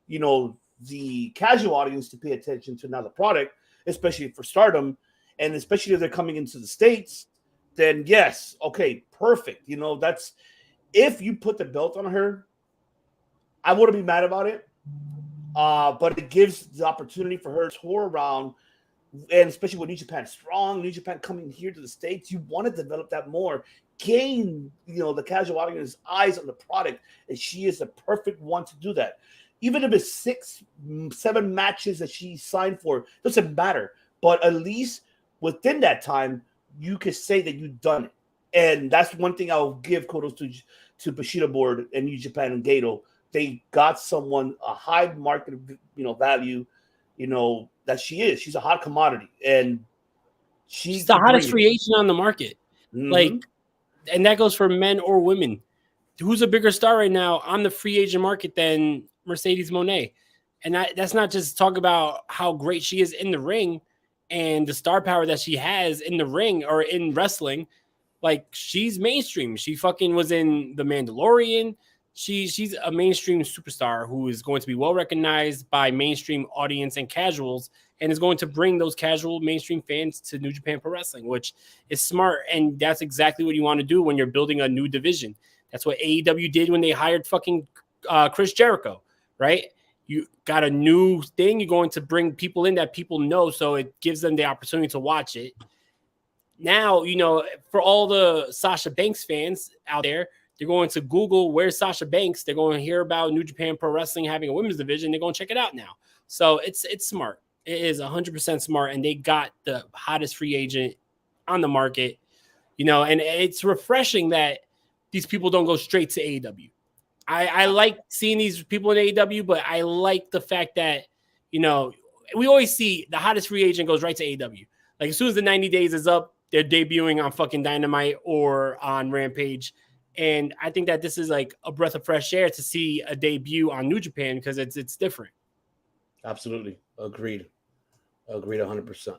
the casual audience, to pay attention to now the product, especially for Stardom. And especially if they're coming into the States, then yes, okay, perfect. That's, if you put the belt on her, I wouldn't be mad about it. But it gives the opportunity for her to tour around, and especially with New Japan strong, New Japan coming here to the States, you want to develop that more, gain, the casual audience eyes on the product, and she is the perfect one to do that. Even if it's 6-7 matches that she signed for, doesn't matter. But at least within that time, you could say that you've done it. And that's one thing I'll give kudos to Bushido Board and New Japan and Gato. They got someone, a high market, value, that she is. She's a hot commodity, and she's the hottest free agent on the market. Mm-hmm. And that goes for men or women. Who's a bigger star right now on the free agent market than Mercedes Moné? And that's not just talk about how great she is in the ring and the star power that she has in the ring or in wrestling. Like, she's mainstream. She fucking was in The Mandalorian. She's a mainstream superstar who is going to be well recognized by mainstream audience and casuals, and is going to bring those casual mainstream fans to New Japan Pro Wrestling, which is smart. And that's exactly what you want to do when you're building a new division. That's what AEW did when they hired fucking Chris Jericho, right? You got a new thing. You're going to bring people in that people know, so it gives them the opportunity to watch it. Now, you know, for all the Sasha Banks fans out there, they're going to Google where's Sasha Banks. They're going to hear about New Japan Pro Wrestling having a women's division. They're going to check it out now. So it's smart. It is 100% smart, and they got the hottest free agent on the market. You know, and it's refreshing that these people don't go straight to AEW. I like seeing these people in AEW, but I like the fact that, you know, we always see the hottest free agent goes right to AEW. Like, as soon as the 90 days is up, they're debuting on fucking Dynamite or on Rampage. And I think that this is like a breath of fresh air to see a debut on New Japan, because it's different. Absolutely. Agreed 100%.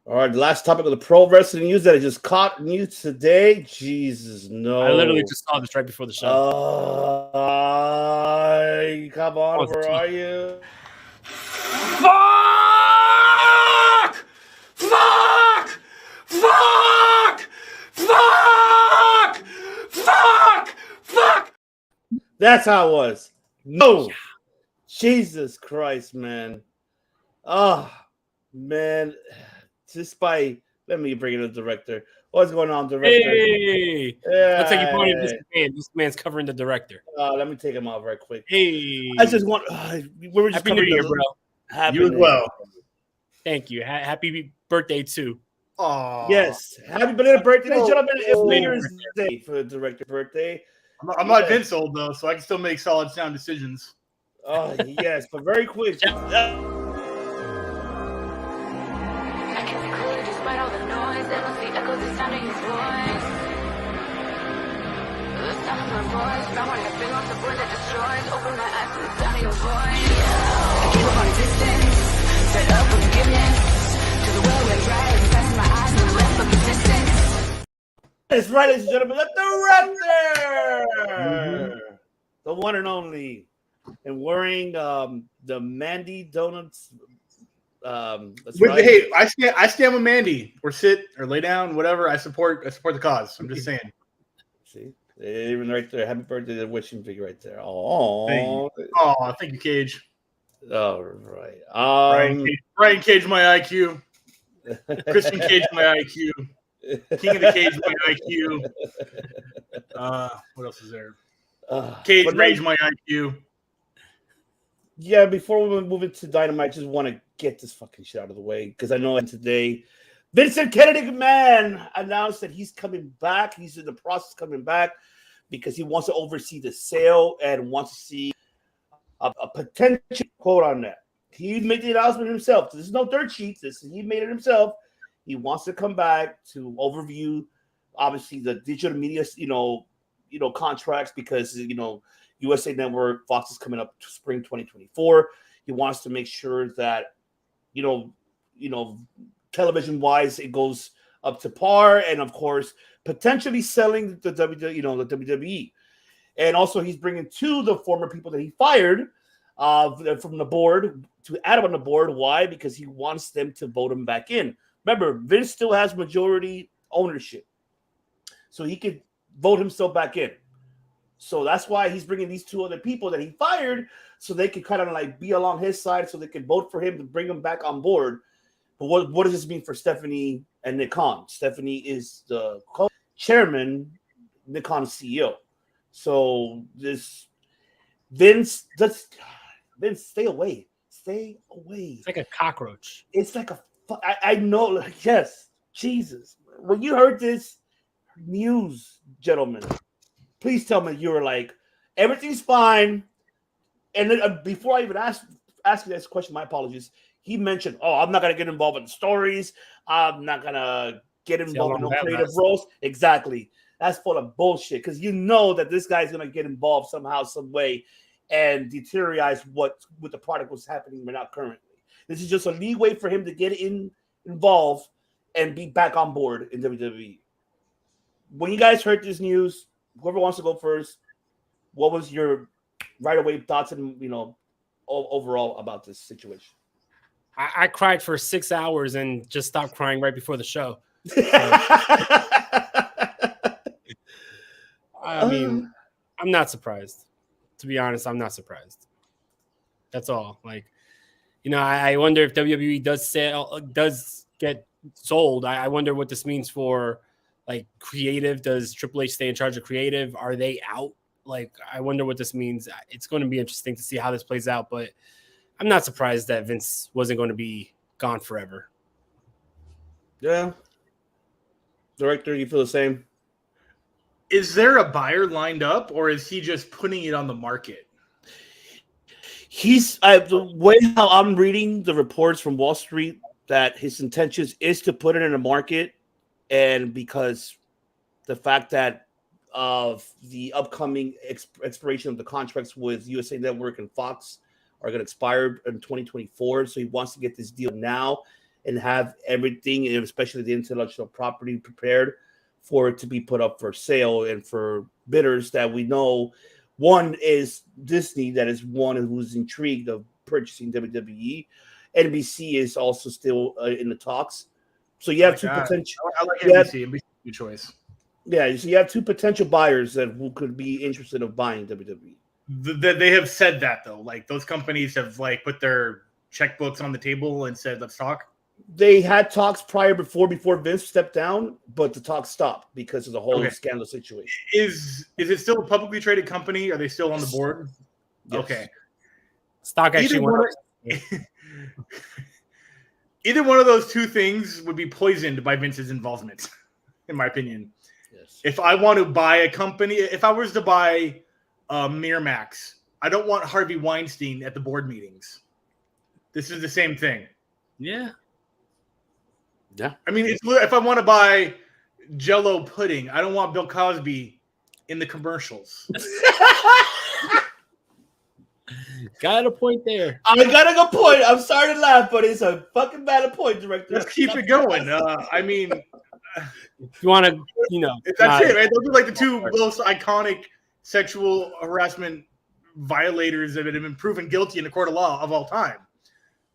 All right, the last topic of the pro wrestling news that I just caught news today. Jesus, no. I literally just saw this right before the show. Come on, where are you? Fuck! Fuck! Fuck! Fuck! Fuck! Fuck! That's how it was. No. Yeah. Jesus Christ, man. Oh, man. Let me bring in the director. What's going on, director? Hey. Yeah. Looks like you pointed this man. This man's covering the director. Let me take him off right quick. Hey. I just want... we were just Happy New Year, bro. Happy you as well. Thank you. Happy birthday, too. Aww. Yes. Happy belated birthday, gentlemen. It's New Year's Day for the director's birthday. I'm not Vince old, though, so I can still make solid sound decisions. Oh, yes, but very quick. Despite all the noise, endlessly echoes the sound of his voice. The sound of my voice, found my finger on the board that destroys. Open my eyes to the sound of your voice. I gave up on existence, set up for forgiveness. To the world where dry and passing my eyes and left for persistence. That's right, ladies and gentlemen, let the director, the one and only, and wearing the Mandy Donuts. Hey, I stand with Mandy, or sit or lay down, whatever. I support the cause. I'm just saying. See, even right there, happy birthday to the wishing figure right there. Oh, thank you, Cage. All right, Brian Cage, my IQ. Christian Cage, my IQ. King of the Cage, my IQ. What else is there? Cage Rage, my IQ. Yeah, before we move into Dynamite, I just want to get this fucking shit out of the way, because I know today Vincent Kennedy McMahon announced that he's coming back. He's in the process of coming back because he wants to oversee the sale and wants to see a potential quote on that. He made the announcement himself. There's no dirt sheets. He made it himself. He wants to come back to overview, obviously, the digital media, contracts, because USA Network, Fox is coming up to spring 2024. He wants to make sure that, television-wise, it goes up to par, and of course, potentially selling the WWE. And also, he's bringing two of the former people that he fired from the board to add him on the board. Why? Because he wants them to vote him back in. Remember, Vince still has majority ownership, so he could vote himself back in. So that's why he's bringing these two other people that he fired, so they could kind of like be along his side, so they could vote for him to bring him back on board. But what does this mean for Stephanie and Nick Khan? Stephanie is the chairman, Nick Khan's CEO. So this Vince, stay away. Stay away. It's like a cockroach. It's like I know. Yes, Jesus. When you heard this news, gentlemen, please tell me you were like, everything's fine. And then before I even ask you this question, my apologies. He mentioned, I'm not going to get involved in stories. I'm not going to get involved in no creative roles. Exactly. That's full of bullshit, because you know that this guy's going to get involved somehow, some way. and deteriorate what the product was happening right now currently. This is just a leeway for him to get involved and be back on board in WWE. When you guys heard this news, whoever wants to go first, what was your right away thoughts and overall about this situation? I cried for 6 hours and just stopped crying right before the show. I mean, I'm not surprised. To be honest, I'm not surprised. That's all. Like, I wonder if WWE does get sold. I wonder what this means for like creative. Does Triple H stay in charge of creative? Are they out? Like, I wonder what this means. It's going to be interesting to see how this plays out, but I'm not surprised that Vince wasn't going to be gone forever. Yeah. Director, you feel the same? Is there a buyer lined up, or is he just putting it on the market? The way how I'm reading the reports from Wall Street, that his intentions is to put it in the market, and because the fact that of the upcoming expiration of the contracts with USA Network and Fox are going to expire in 2024, so he wants to get this deal now and have everything, and especially the intellectual property, prepared for it to be put up for sale and for bidders that we know. One is Disney, that is one who's intrigued of purchasing WWE. NBC is also still in the talks. So you have two potential. I like NBC. NBC is a good choice. Yeah, so you have two potential buyers who could be interested in buying WWE. They have said that though. Like those companies have like put their checkbooks on the table and said, "Let's talk." They had talks before Vince stepped down, but the talks stopped because of the whole scandal situation. Is it still a publicly traded company? Are they still on the board? Yes. Okay. Stock actually went up. Either one of those two things would be poisoned by Vince's involvement, in my opinion. Yes. If I want to buy a company, if I was to buy Miramax, I don't want Harvey Weinstein at the board meetings. This is the same thing. Yeah. Yeah. I mean, if I want to buy Jell-O pudding, I don't want Bill Cosby in the commercials. Got a point there. I got a good point. I'm sorry to laugh, but it's a fucking valid point, director. Let's keep it going. I mean, if you want to, that's it, right? Those are like the two most iconic sexual harassment violators that have been proven guilty in the court of law of all time.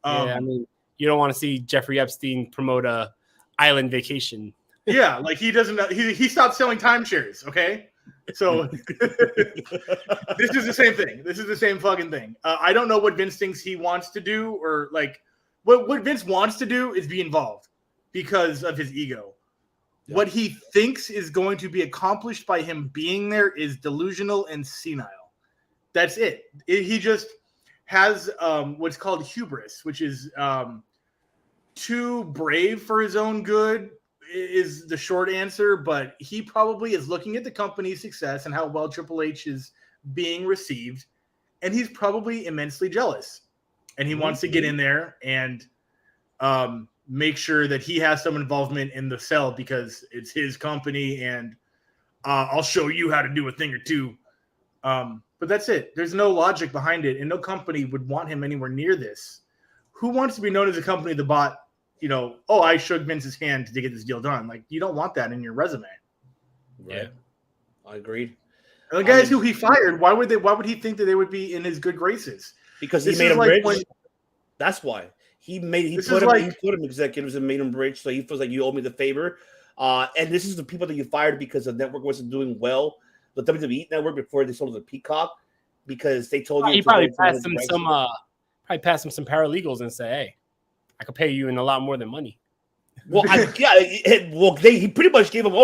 Yeah, I mean, you don't want to see Jeffrey Epstein promote a island vacation. Yeah, like he doesn't. He stopped selling timeshares. Okay, so this is the same thing. This is the same fucking thing. I don't know what Vince thinks he wants to do, or like what Vince wants to do is be involved because of his ego. Yeah. What he thinks is going to be accomplished by him being there is delusional and senile. That's it. He just has what's called hubris, which is too brave for his own good, is the short answer. But he probably is looking at the company's success and how well Triple H is being received, and he's probably immensely jealous. And he wants to get in there and make sure that he has some involvement in the sell because it's his company, and I'll show you how to do a thing or two. But that's it. There's no logic behind it, and no company would want him anywhere near this. Who wants to be known as a company that bought, I shook Vince's hand to get this deal done? Like, you don't want that in your resume. Right. Yeah. I agreed. And the guys who he fired, why would he think that they would be in his good graces? Because he made them rich. That's why. He put him executives and made them rich, so he feels like you owe me the favor. And this is the people that you fired because the network wasn't doing well. The WWE network before they sold it to Peacock, because they told you he probably passed him some paralegals and say, "Hey, I could pay you in a lot more than money." Well, he pretty much gave him,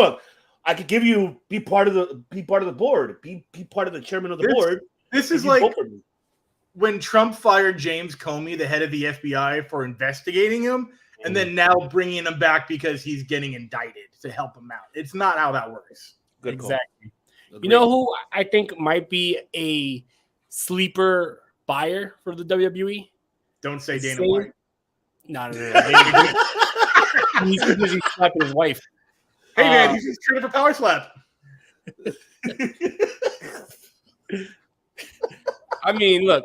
I could give you be part of the board, be part of the chairman of the board. This is like when Trump fired James Comey, the head of the FBI, for investigating him, and then now bringing him back because he's getting indicted to help him out. It's not how that works. Good exactly. You know who I think might be a sleeper buyer for the WWE? Don't say Dana White. No. He's too busy slapping his wife. Hey, man, he's just training for Power Slap. I mean, look,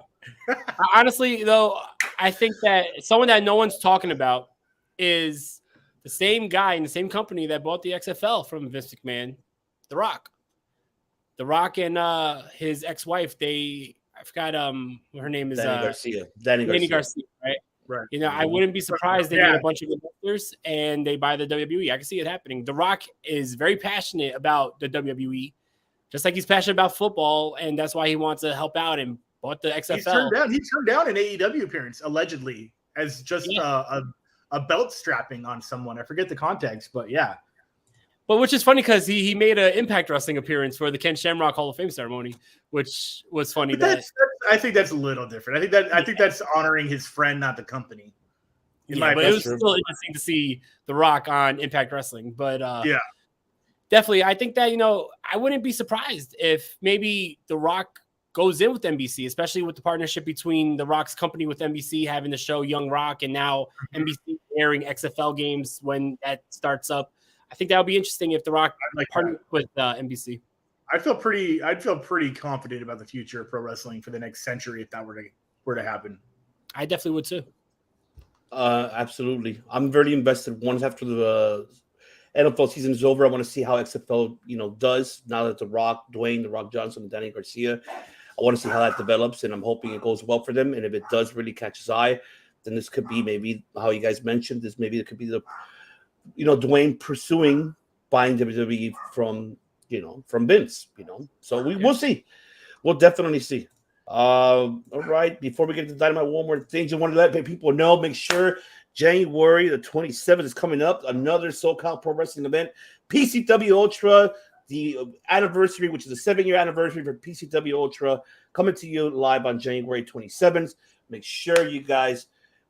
honestly, though, I think that someone that no one's talking about is the same guy in the same company that bought the XFL from Vince McMahon, The Rock. The Rock and his ex-wife, I forgot what her name is. Danny Garcia, right? Right. You know, I wouldn't be surprised they get a bunch of investors and they buy the WWE. I can see it happening. The Rock is very passionate about the WWE, just like he's passionate about football, and that's why he wants to help out and bought the XFL. He turned down an AEW appearance allegedly as just a belt strapping on someone. I forget the context, but yeah. But which is funny because he made an Impact Wrestling appearance for the Ken Shamrock Hall of Fame ceremony, which was funny. I think that's a little different. I think that's honoring his friend, not the company. But it was still interesting to see The Rock on Impact Wrestling. But definitely, I think that, you know, I wouldn't be surprised if maybe The Rock goes in with NBC, especially with the partnership between The Rock's company with NBC having the show Young Rock and now NBC airing XFL games when that starts up. I think that would be interesting if The Rock partnered with NBC. I'd feel pretty confident about the future of pro wrestling for the next century if that were to happen. I definitely would too. Absolutely. I'm very invested. Once after the NFL season is over, I want to see how XFL, you know, does now that The Rock Johnson, and Danny Garcia. I want to see how that develops, and I'm hoping it goes well for them. And if it does really catch his eye, then this could be maybe how you guys mentioned this. Maybe it could be the, you know, Dwayne pursuing buying WWE from Vince, you know. So we'll see. We'll definitely see. All right. Before we get to Dynamite, one more thing I want to let people know. Make sure January the 27th is coming up. Another SoCal Pro Wrestling event. PCW Ultra, the anniversary, which is the 7-year anniversary for PCW Ultra, coming to you live on January 27th. Make sure you guys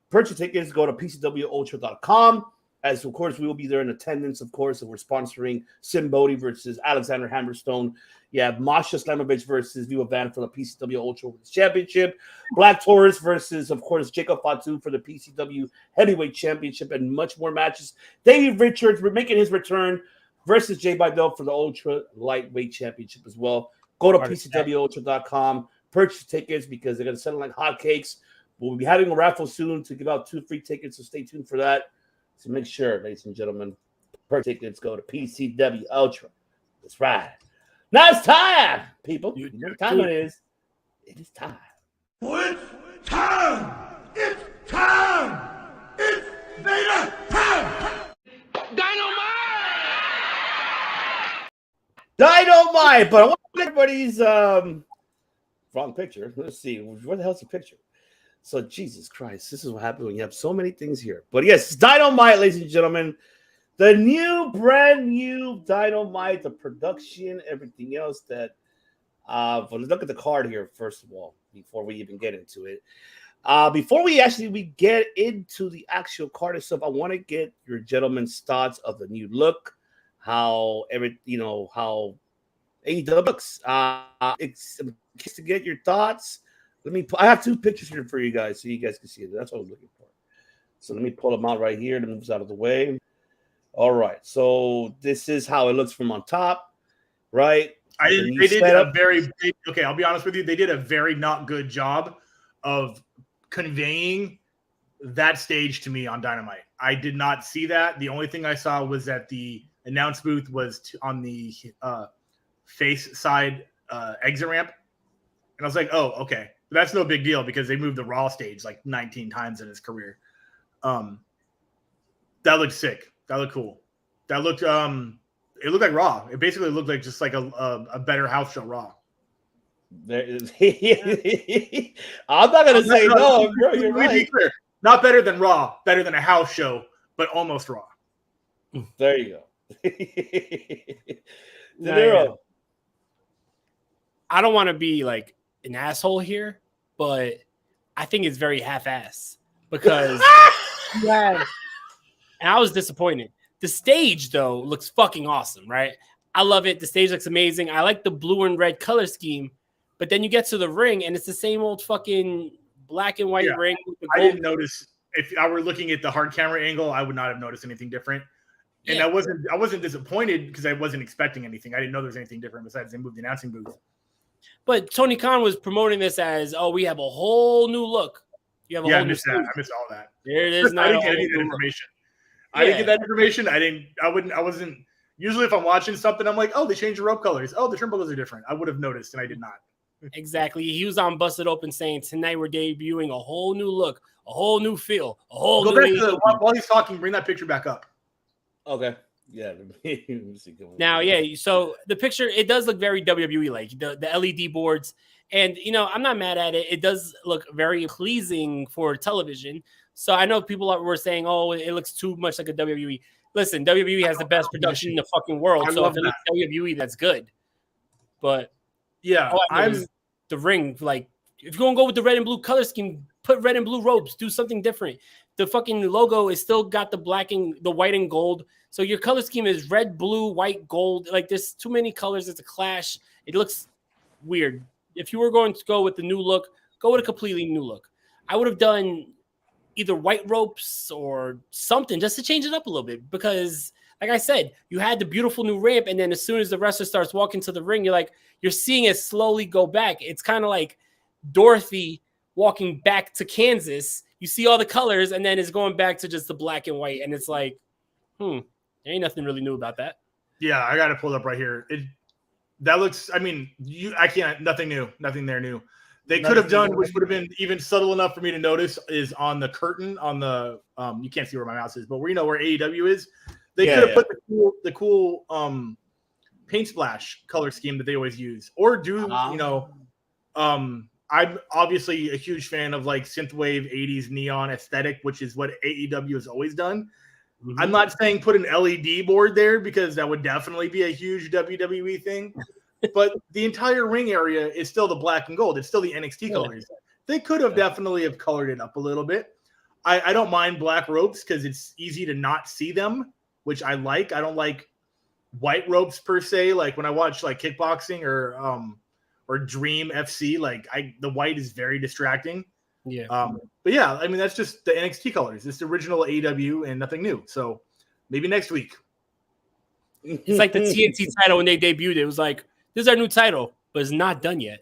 purchase tickets. Go to PCWUltra.com. As, of course, we will be there in attendance, of course, and we're sponsoring Sim Bodie versus Alexander Hammerstone. You have Masha Slamovich versus Viva Van for the PCW Ultra Championship. Black Taurus versus, of course, Jacob Fatu for the PCW Heavyweight Championship, and much more matches. Davey Richards, we're making his return, versus Jay Bidell for the Ultra Lightweight Championship as well. Go to PCWUltra.com, purchase tickets because they're going to sell them like hotcakes. We'll be having a raffle soon to give out 2 free tickets, so stay tuned for that. So make sure, ladies and gentlemen, purchase tickets, go to PCW Ultra. That's right. Now it's time, people. You know what time it is. It is time. It's time! It's time! It's Vader time! Dynamite! But I want everybody's wrong picture. Let's see. Where the hell's the picture? So, Jesus Christ, this is what happens when you have so many things here. But yes, Dynamite, ladies and gentlemen. The brand new Dynamite, the production, everything else that but let's look at the card here, first of all, before we even get into it. Before we get into the actual card itself, I want to get your gentlemen's thoughts of the new look, how AEW looks. It's to get your thoughts. I have 2 pictures here for you guys so you guys can see it. That's what I was looking for. So let me pull them out right here. Let me move this out of the way. All right. So this is how it looks from on top, right? I'll be honest with you. They did a very not good job of conveying that stage to me on Dynamite. I did not see that. The only thing I saw was that the announce booth was on the face side exit ramp. And I was like, oh, okay. But that's no big deal because they moved the Raw stage like 19 times in his career. That looked sick. That looked cool. That looked it looked like Raw. It basically looked like just like a better house show Raw. There is I'm not gonna say no, bro. You're right. Be clear. Not better than Raw, better than a house show, but almost Raw. There you go. Nero. I don't want to be like an asshole here, but I think it's very half-ass because and I was disappointed. The stage, though, looks fucking awesome, right? I love it. The stage looks amazing. I like the blue and red color scheme, but then you get to the ring and it's the same old fucking black and white ring. I didn't notice. If I were looking at the hard camera angle, I would not have noticed anything different. And I wasn't disappointed because I wasn't expecting anything. I didn't know there was anything different besides they moved the announcing booth. But Tony Khan was promoting this as, oh, we have a whole new look. You have a whole I new missed that. I missed all that. There it is. I didn't get any of that information. I didn't get that information. I wasn't. Usually if I'm watching something, I'm like, oh, they changed the rope colors. Oh, the turnbuckles are different. I would have noticed, and I did not. Exactly. He was on Busted Open saying, tonight we're debuting a whole new look, a whole new feel, a whole Go new... back to while he's talking, bring that picture back up. Okay. Yeah. Now, so the picture, it does look very WWE-like, the LED boards. And, I'm not mad at it. It does look very pleasing for television. So I know people were saying, oh, it looks too much like a WWE. Listen, WWE has the best production in the fucking world. So if it looks WWE, that's good. But yeah, I'm the ring. Like, if you're gonna go with the red and blue color scheme, put red and blue ropes. Do something different. The fucking logo is still got the black and the white and gold. So your color scheme is red, blue, white, gold. Like, there's too many colors. It's a clash. It looks weird. If you were going to go with the new look, go with a completely new look. I would have done either white ropes or something just to change it up a little bit, because like I said, you had the beautiful new ramp, and then as soon as the wrestler starts walking to the ring, you're seeing it slowly go back. It's kind of like Dorothy walking back to Kansas. You see all the colors, and then it's going back to just the black and white, and it's like, there ain't nothing really new about that. Yeah, I got it pulled up right here. That looks, nothing new. They could have done, which would have been even subtle enough for me to notice, is on the curtain on the you can't see where my mouse is, but where AEW is. They could have put the cool paint splash color scheme that they always use, or do I'm obviously a huge fan of like synthwave 80s neon aesthetic, which is what AEW has always done. Mm-hmm. I'm not saying put an LED board there, because that would definitely be a huge WWE thing. But the entire ring area is still the black and gold. It's still the NXT colors. They could have definitely have colored it up a little bit. I don't mind black ropes because it's easy to not see them, which I like. I don't like white ropes per se. Like when I watch like kickboxing or Dream FC, the white is very distracting. Yeah. But yeah, that's just the NXT colors. It's the original AEW and nothing new. So maybe next week. It's like the TNT title when they debuted. It was like, this is our new title, but it's not done yet.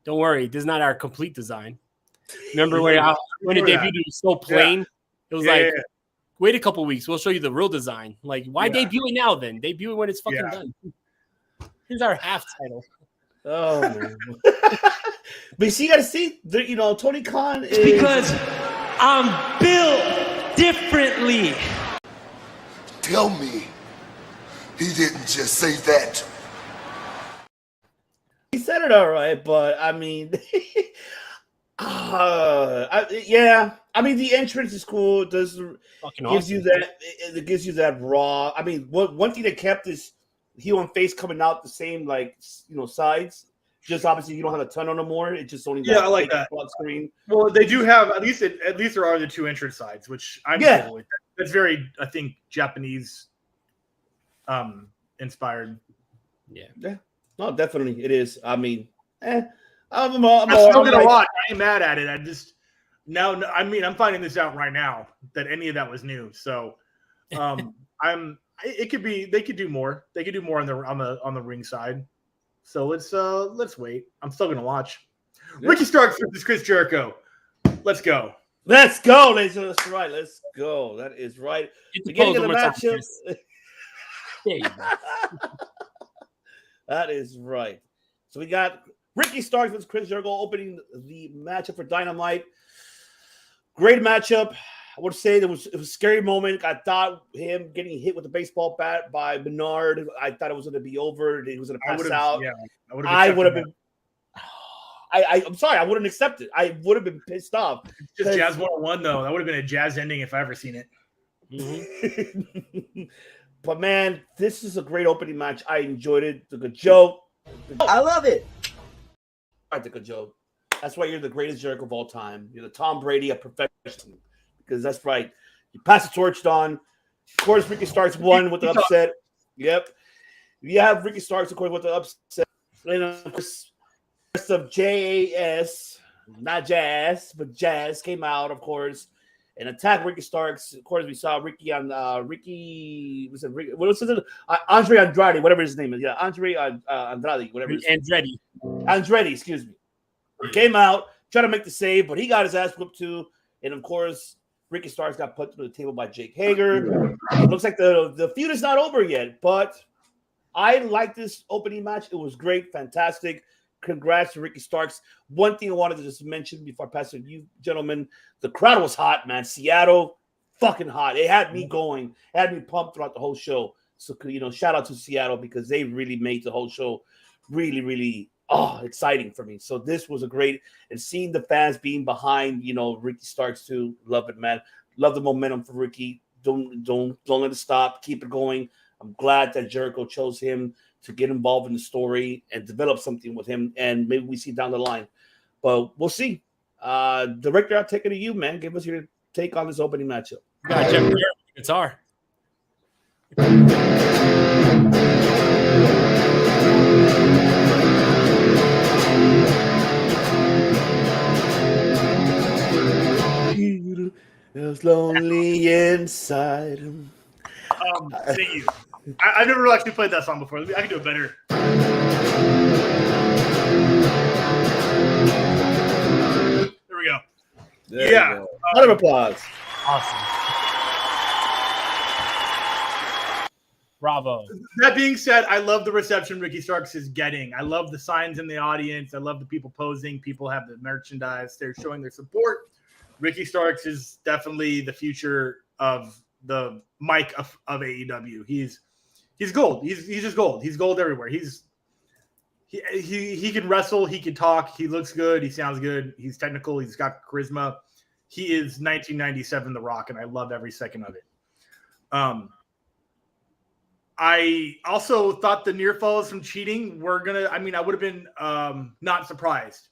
Don't worry, this is not our complete design. Remember when it debuted, it was so plain? Yeah. It was wait a couple weeks, we'll show you the real design. Like, why debut it now then? Debut it when it's fucking done. Here's our half title. Oh, man. But you got to see, Tony Khan is... Because I'm built differently. Tell me he didn't just say that. He said it all right, but the entrance is cool. It does gives you that raw. One thing that kept is heel and face coming out the same sides. Just obviously you don't have a ton on them more. It's just only I like that screen. Well, they do have at least there are the two entrance sides, which I'm cool with. That's very, I think, Japanese inspired. Yeah. No, definitely it is. I'm still gonna watch. I ain't mad at it. I just I'm finding this out right now that any of that was new. So, they could do more. They could do more on the ring side. So let's wait. I'm still gonna watch. Yeah. Ricky Starks versus Chris Jericho. Let's go. Let's go, ladies. That's right. Let's go. That is right. Beginning of the matchup. There you go. That is right. So we got Ricky Starks versus Chris Jericho opening the matchup for Dynamite. Great matchup. I would say it was a scary moment. I thought him getting hit with a baseball bat by Bernard, I thought it was going to be over. He was going to pass out. Yeah, I would have been. I'm sorry. I wouldn't accept it. I would have been pissed off. It's just Jazz 101, though. That would have been a Jazz ending if I ever seen it. Mm-hmm. But, man, this is a great opening match. I enjoyed it. It's a good joke. I love it. I think a joke. That's why you're the greatest Jericho of all time. You're the Tom Brady of professionalism. Because that's right. You pass the torch on. Of course, Ricky Starks won with the upset. Yep. You have Ricky Starks, of course, with the upset. And of course, the rest of JAS, not Jazz, but Jazz came out, of course. and attack Ricky Starks. Of course, we saw Ricky on Ricky. Was it Ricky? What was it? Andre Andrade, whatever his name is. Yeah, Andre Andrade, whatever. Andretti, excuse me. He came out, tried to make the save, but he got his ass whooped too. And of course, Ricky Starks got put through the table by Jake Hager. Looks like the feud is not over yet, but I like this opening match. It was great, fantastic. Congrats to Ricky Starks. One thing I wanted to just mention before I pass it to you, gentlemen, the crowd was hot, man. Seattle, fucking hot. It had me going. It had me pumped throughout the whole show. So, shout out to Seattle because they really made the whole show really, really exciting for me. So this was a great, and seeing the fans being behind, Ricky Starks too. Love it, man. Love the momentum for Ricky. Don't let it stop. Keep it going. I'm glad that Jericho chose him to get involved in the story and develop something with him, and maybe we see down the line. But we'll see. Director, I'll take it to you, man. Give us your take on this opening matchup. Got Jeff Jarrett, guitar. It's lonely inside him. Thank you. I've never actually played that song before. I can do it better. There we go. There you go. Round of applause. Awesome. Bravo. That being said, I love the reception Ricky Starks is getting. I love the signs in the audience. I love the people posing. People have the merchandise. They're showing their support. Ricky Starks is definitely the future of the mic of AEW. He's gold. He's just gold. He's gold everywhere. He can wrestle. He can talk. He looks good. He sounds good. He's technical. He's got charisma. He is 1997 The Rock, and I love every second of it. I also thought the near falls from cheating were gonna. I mean, I would have been not surprised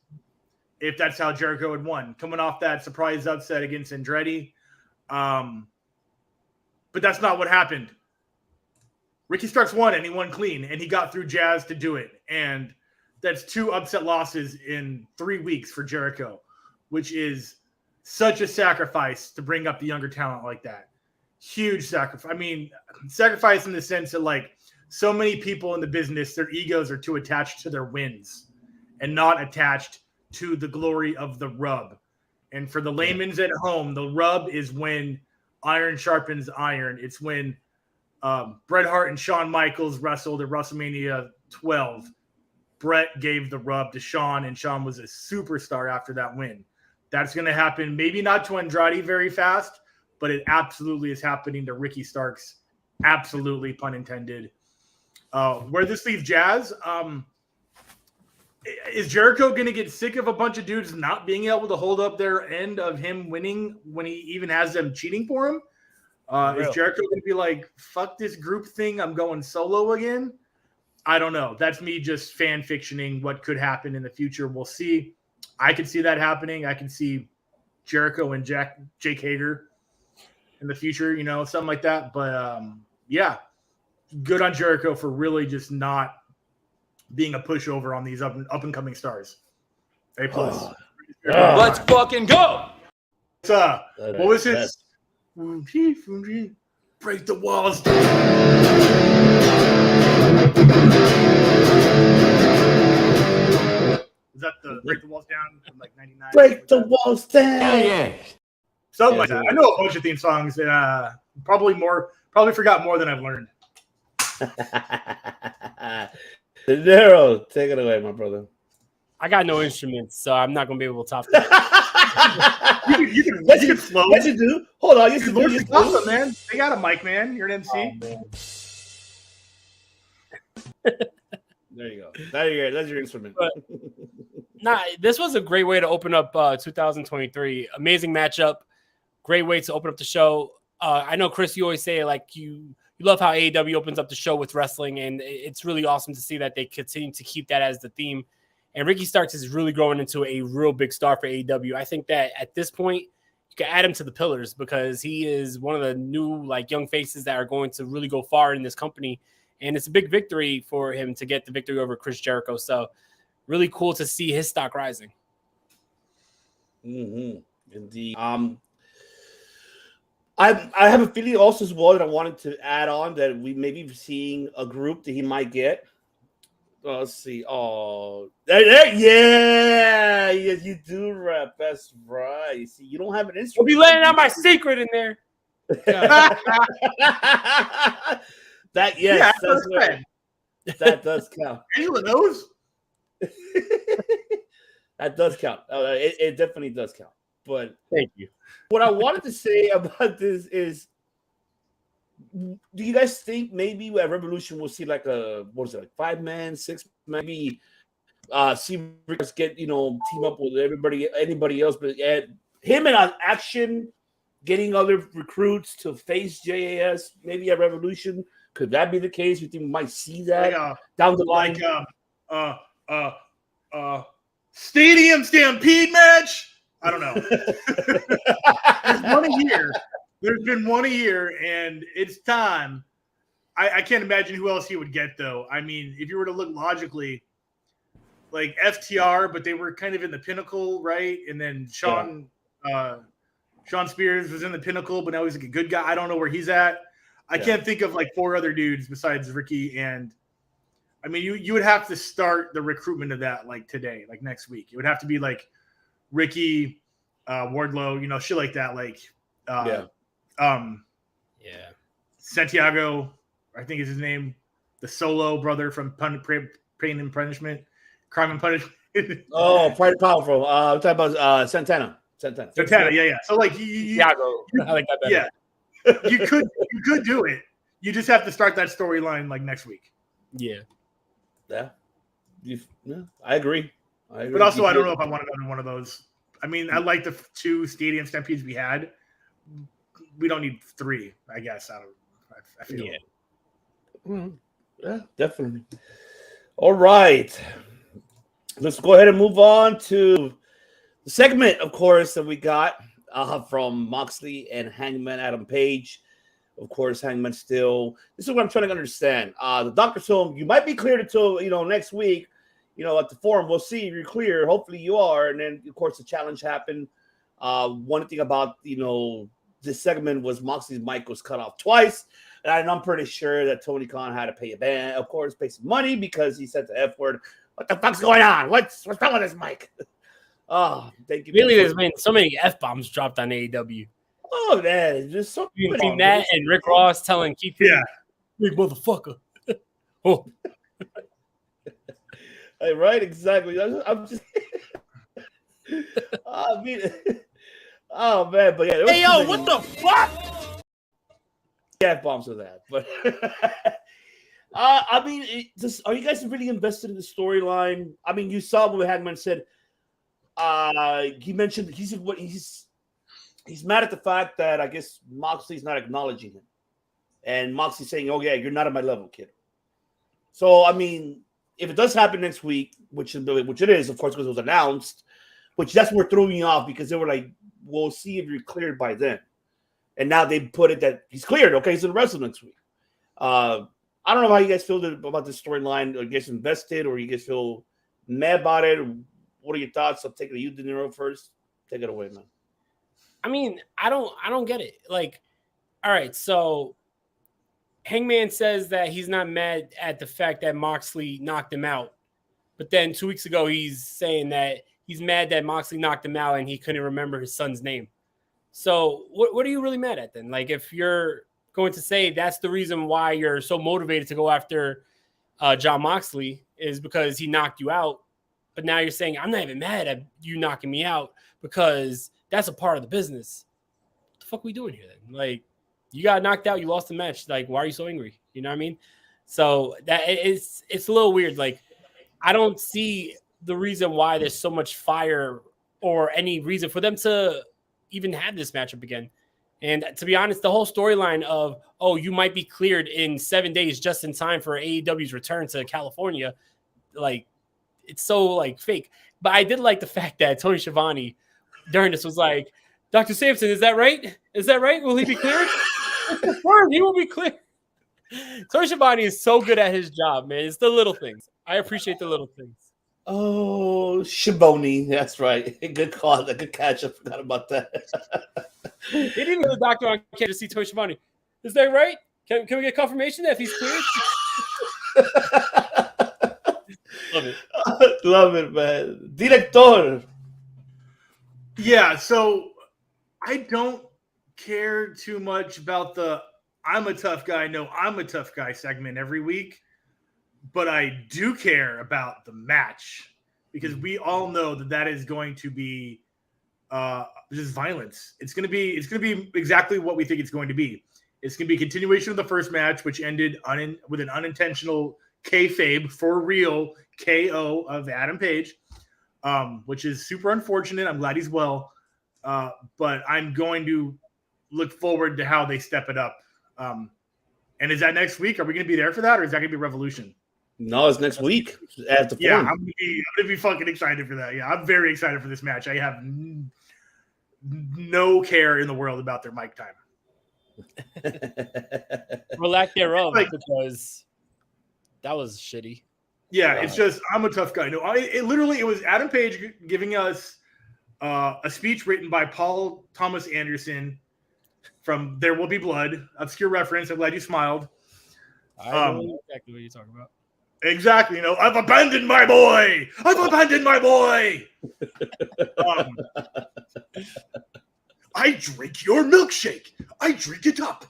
if that's how Jericho had won, coming off that surprise upset against Andretti. But that's not what happened. Ricky Starks won, and he won clean, and he got through Jazz to do it. And that's 2 upset losses in 3 weeks for Jericho, which is such a sacrifice to bring up the younger talent like that. Huge sacrifice. I mean, sacrifice in the sense that, like, so many people in the business, their egos are too attached to their wins and not attached to the glory of the rub. And for the layman's at home, the rub is when iron sharpens iron. It's when Bret Hart and Shawn Michaels wrestled at WrestleMania 12. Bret gave the rub to Shawn, and Shawn was a superstar after that win. That's going to happen, maybe not to Andrade very fast, but it absolutely is happening to Ricky Starks. Absolutely, pun intended. Where this leaves Jazz, is Jericho going to get sick of a bunch of dudes not being able to hold up their end of him winning when he even has them cheating for him? Is Jericho going to be like, fuck this group thing, I'm going solo again? I don't know. That's me just fan fictioning what could happen in the future. We'll see. I can see that happening. I can see Jericho and Jake Hager in the future, something like that. But yeah, good on Jericho for really just not being a pushover on these up and coming stars. A plus. Let's fucking go. What was his? Break the walls down. Is that the Break the Walls Down from like 99? Break the walls down. Hell yeah. Something like that. I know a bunch of theme songs. Probably forgot more than I've learned. Daryl, take it away, my brother. I got no instruments, so I'm not gonna be able to top that. you can flow. Yes, you do. Hold on, you can awesome, man. They got a mic, man. You're an MC. There you go. That's your instrument. This was a great way to open up 2023. Amazing matchup. Great way to open up the show. I know, Chris, you always say like you love how AEW opens up the show with wrestling, and it's really awesome to see that they continue to keep that as the theme. And Ricky Starks is really growing into a real big star for AEW. I think that at this point, you can add him to the pillars because he is one of the new young faces that are going to really go far in this company. And it's a big victory for him to get the victory over Chris Jericho. So really cool to see his stock rising. Mm-hmm. Indeed. I have a feeling also as well that I wanted to add on that we may be seeing a group that he might get. Let's see. Oh, yeah, yes, you do rap. That's right. You see, you don't have an instrument. We'll be letting out my secret in there. That yes, that's right. That does count. Angela knows. That does count. It definitely does count. But thank you. What I wanted to say about this is, do you guys think maybe at Revolution we'll see like a 5-man, 6-man, maybe see Rick get team up with anybody else, but him in action, getting other recruits to face JAS maybe at Revolution. Could that be the case? You think we might see that down the line? Stadium Stampede match? I don't know. There's one a year. There's been one a year, and it's time. I can't imagine who else he would get, though. I mean, if you were to look logically, like FTR, but they were kind of in the Pinnacle, right? And then Sean Spears was in the Pinnacle, but now he's like a good guy. I don't know where he's at. I can't think of like 4 other dudes besides Ricky. And I mean, you would have to start the recruitment of that like today, like next week. It would have to be like Ricky, Wardlow, shit like that. Like, Santiago, I think is his name, the Solo brother from Pain and Punishment, Crime and Punishment. Quite powerful. I'm talking about Santana, yeah. So like, Santiago, I like that better. Yeah. You could do it. You just have to start that storyline like next week. Yeah. I agree. But also, I don't know if I want another one of those. I mean, I like the 2 Stadium Stampedes we had. We don't need 3, I guess. I feel. Yeah, definitely. All right. Let's go ahead and move on to the segment, of course, that we got from Moxley and Hangman Adam Page. Of course, Hangman still. This is what I'm trying to understand. The doctor told him you might be cleared until next week. At the forum, we'll see if you're clear. Hopefully, you are. And then, of course, the challenge happened. One thing about this segment was Moxley's mic was cut off twice, and I'm pretty sure that Tony Khan had to pay a ban. Of course, pay some money because he said the F word. What the fuck's going on? What's wrong with this mic? Oh, thank you. Really, there's been so many F-bombs dropped on AEW. Oh, man. There's so many. Matt and Rick Ross telling Keith, big motherfucker. Oh. Right, exactly. I'm just. I mean, oh, man. But yeah. Hey, yo, what the fuck? F-bombs of that. But, I mean, are you guys really invested in the storyline? I mean, you saw what Hangman said. He mentioned he's mad at the fact that I guess Moxley's not acknowledging him, and Moxley's saying, "Oh yeah, you're not at my level, kid." So I mean, if it does happen next week, which it is, of course, because it was announced, which that's what threw me off because they were like, "We'll see if you're cleared by then," and now they put it that he's cleared. Okay, he's in the wrestle next week. I don't know how you guys feel about this storyline. Or you guys invested, or you guys feel mad about it? What are your thoughts? I'll take it to you, De Niro, first. Take it away, man. I mean, I don't get it. Like, all right, so Hangman says that he's not mad at the fact that Moxley knocked him out. But then 2 weeks ago, he's saying that he's mad that Moxley knocked him out and he couldn't remember his son's name. So what are you really mad at then? Like, if you're going to say that's the reason why you're so motivated to go after Jon Moxley is because he knocked you out, but now you're saying, I'm not even mad at you knocking me out because that's a part of the business. What the fuck are we doing here then? Like, you got knocked out, you lost the match. Like, why are you so angry? You know what I mean? So that it's a little weird. Like, I don't see the reason why there's so much fire or any reason for them to even have this matchup again. And to be honest, the whole storyline of, oh, you might be cleared in 7 days just in time for AEW's return to California, like, it's so like fake. But I did like the fact that Tony Schiavone during this was like, Dr. Sampson, is that right? Is that right? Will he be cleared? He will be cleared. Tony Schiavone is so good at his job, man. It's the little things. I appreciate the little things. Oh, Shiboni. That's right. Good call. Good catch. I forgot about that. He didn't even go to the doctor on camera to see Tony Schiavone. Is that right? Can we get confirmation that if he's cleared? Love it. Love it, man. Director. Yeah, so I don't care too much about the I'm a tough guy, no, I'm a tough guy segment every week, but I do care about the match because we all know that is going to be just violence. It's going to be exactly what we think it's going to be. It's going to be a continuation of the first match, which ended with an unintentional kayfabe for real KO of Adam Page, which is super unfortunate. I'm glad he's well, but I'm going to look forward to how they step it up. And is that next week? Are we going to be there for that, or is that going to be Revolution? No, it's next week. After yeah, I'm going to be fucking excited for that. Yeah, I'm very excited for this match. I have no care in the world about their mic time. Or lack thereof, because that was shitty. Yeah, it's just I'm a tough guy. No, it was Adam Page giving us a speech written by Paul Thomas Anderson from There Will Be Blood. Obscure reference. I'm glad you smiled. I know exactly what you're talking about. Exactly. You know, I've abandoned my boy. I've abandoned my boy. I drink your milkshake. I drink it up.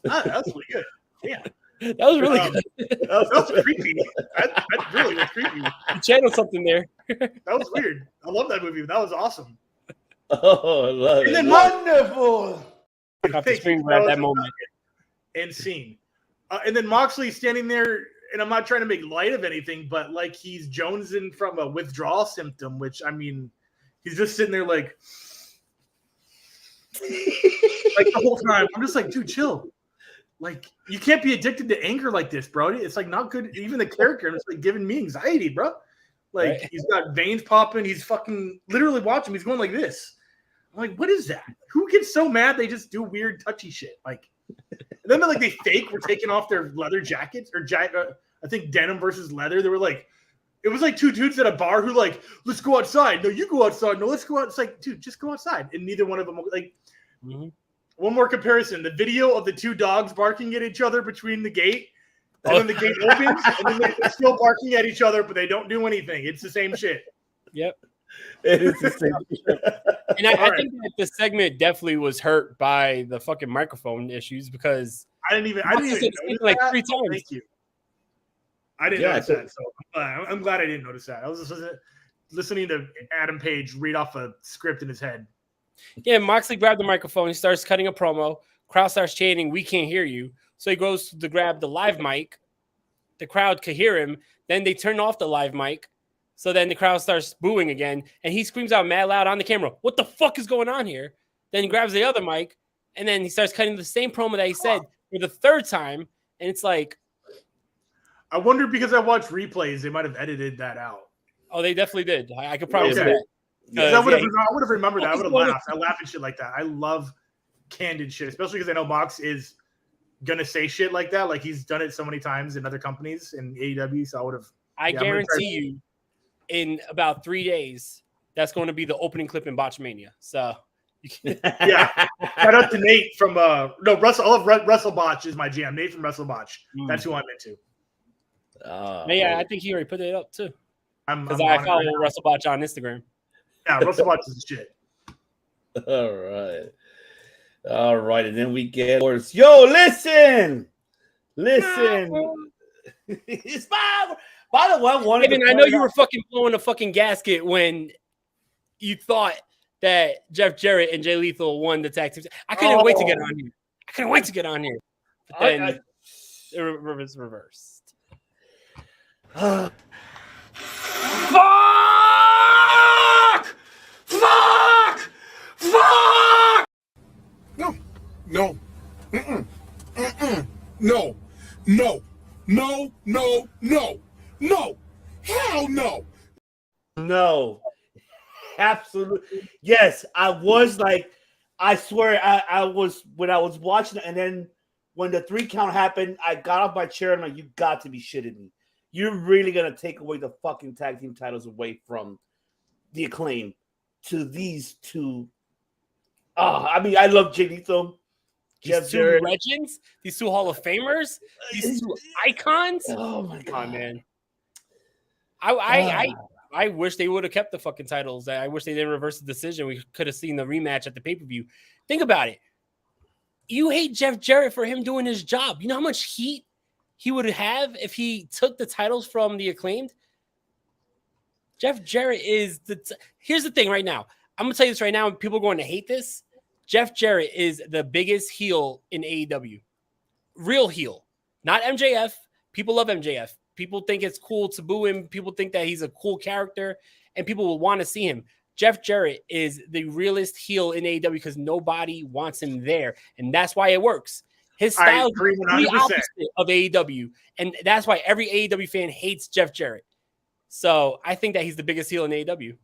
That was really good. Yeah. That was really good. That was creepy. That really was creepy. You channeled something there. That was weird. I love that movie. That was awesome. Oh, I love it. And then Wonderful. Have to scream right at that moment. And scene. And then Moxley standing there, and I'm not trying to make light of anything, but like he's jonesing from a withdrawal symptom, which I mean, he's just sitting there like the whole time. I'm just like, dude, chill. Like, you can't be addicted to anger like this, bro. It's like not good. Even the character, and it's like giving me anxiety, bro. Like, right. He's got veins popping. He's fucking literally watching. He's going like this. I'm like, what is that? Who gets so mad they just do weird touchy shit? Like, and then they fake were taking off their leather jackets or I think denim versus leather. They were like, it was like two dudes at a bar who like, let's go outside. No, you go outside. No, let's go out. It's like, dude, just go outside. And neither one of them like. Mm-hmm. One more comparison: the video of the two dogs barking at each other between the gate, and then the gate opens, and then they're still barking at each other, but they don't do anything. It's the same shit. Yep. It is the same shit. And I think that the segment definitely was hurt by the fucking microphone issues because I didn't even notice like that. 3 times. Thank you. I didn't notice that, so I'm glad I didn't notice that. I was just listening to Adam Page read off a script in his head. Yeah, Moxley grabbed the microphone. He starts cutting a promo. Crowd starts chanting, "We can't hear you." So he goes to grab the live mic. The crowd could hear him. Then they turn off the live mic. So then the crowd starts booing again. And he screams out mad loud on the camera, "What the fuck is going on here?" Then he grabs the other mic. And then he starts cutting the same promo that he said for the third time. And it's like. I wonder because I watched replays, they might have edited that out. Oh, they definitely did. I could promise that. I would have remembered that. I would have laughed. I laugh at shit like that. I love candid shit, especially because I know Mox is gonna say shit like that. Like he's done it so many times in other companies in AEW. So I would have. I guarantee you, in about 3 days, that's going to be the opening clip in Botchmania. So, yeah. Shout out to Nate from Russell. I love WrestleBotch is my jam. Nate from WrestleBotch. That's who I'm into. Yeah, I think he already put it up too. Because I follow WrestleBotch on Instagram. Yeah, WrestleBotch is shit. All right, and then we get yo, listen. It's by the way, I know you were fucking blowing a fucking gasket when you thought that Jeff Jarrett and Jay Lethal won the tag team. I couldn't wait to get on here. But then it was reversed. Fuck! No. No. Hell no. No. Absolutely. Yes, I was like, I swear I was when I was watching it, and then when the 3 count happened, I got off my chair and I'm like, you got to be shitting me. you're really gonna take away the fucking tag team titles away from the Acclaim to these two. I mean, I love Jay Lethal. These two legends, these two Hall of Famers, these two icons. Oh my god, come on, man! I wish they would have kept the fucking titles. I wish they didn't reverse the decision. We could have seen the rematch at the pay-per-view. Think about it. You hate Jeff Jarrett for him doing his job. You know how much heat he would have if he took the titles from the Acclaimed? Jeff Jarrett is here's the thing right now. I'm gonna tell you this right now, and people are going to hate this. Jeff Jarrett is the biggest heel in AEW. Real heel. Not MJF. People love MJF. People think it's cool to boo him. People think that he's a cool character, and people will want to see him. Jeff Jarrett is the realest heel in AEW because nobody wants him there, and that's why it works. His style is the opposite of AEW, and that's why every AEW fan hates Jeff Jarrett. So I think that he's the biggest heel in AEW.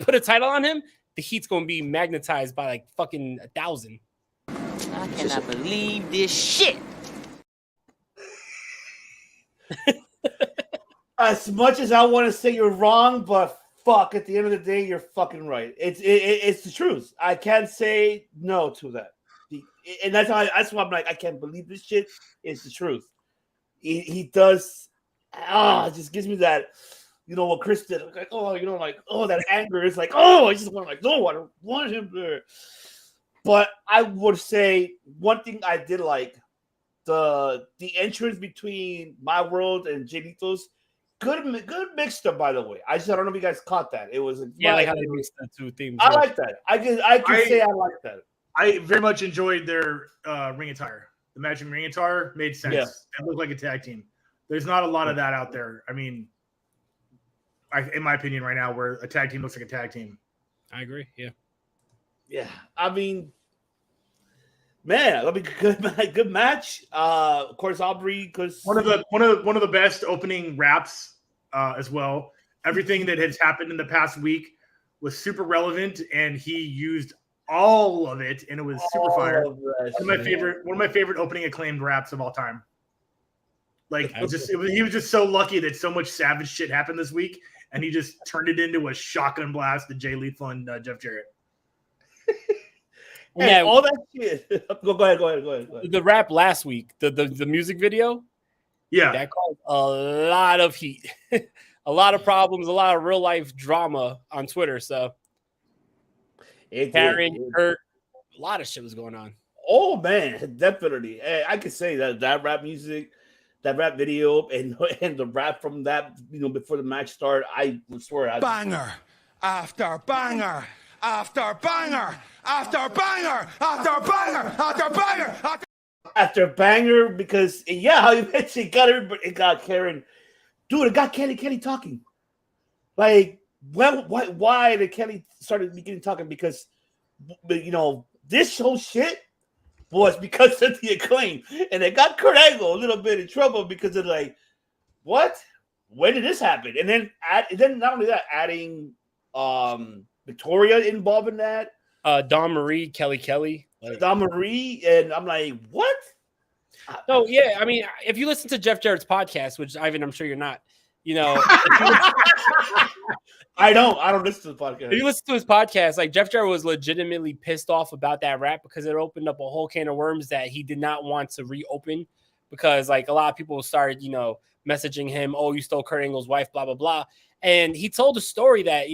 Put a title on him, the heat's going to be magnetized by like fucking 1,000. I cannot believe this shit. As much as I want to say you're wrong, but fuck, at the end of the day, you're fucking right. It's the truth. I can't say no to that. And that's why I'm like, I can't believe this shit. It's the truth. He does. It just gives me that, you know, what Chris did. Like, that anger is like, I just want to no, I don't want him there. But I would say one thing I did like, the entrance between My World and Jay Lethal's, good mixed up, by the way. I don't know if you guys caught that. It was like how they mixed the two themes. I like that. I can say I like that. I very much enjoyed their ring attire. The matching ring attire made sense. Yeah. It looked like a tag team. There's not a lot of that out there. I mean, in my opinion, right now, where a tag team looks like a tag team. I agree. Yeah. Yeah. I mean, man, that'll be good match. Of course, Aubrey, because one of the best opening raps as well. Everything that has happened in the past week was super relevant, and he used all of it, and it was super fire. One of my favorite opening Acclaimed raps of all time. Like, he was just so lucky that so much savage shit happened this week, and he just turned it into a shotgun blast to Jay Lethal and Jeff Jarrett. Yeah, all that shit. Go ahead. The rap last week, the music video, that caused a lot of heat, a lot of problems, a lot of real life drama on Twitter. So, Karen, Kurt, a lot of shit was going on. Oh man, definitely. I could say that rap music, that rap video, and the rap from that, before the match started, I would swear, banger after banger. After banger, after banger, after banger, after banger, after banger, because how you mentioned it got Karen, dude, it got Kenny talking. Like, why did Kenny started beginning talking? Because this whole shit was because of the Acclaim, and it got Kurt Angle a little bit in trouble because of like, what? When did this happen? And then not only that, adding Victoria involved in that. Dawn Marie, Kelly. Dawn Marie, and I'm like, what? So, yeah, I mean, if you listen to Jeff Jarrett's podcast, which, Ivan, I'm sure you're not, I don't listen to the podcast. If you listen to his podcast, like, Jeff Jarrett was legitimately pissed off about that rap because it opened up a whole can of worms that he did not want to reopen because, like, a lot of people started, messaging him, oh, you stole Kurt Angle's wife, blah, blah, blah. And he told a story that,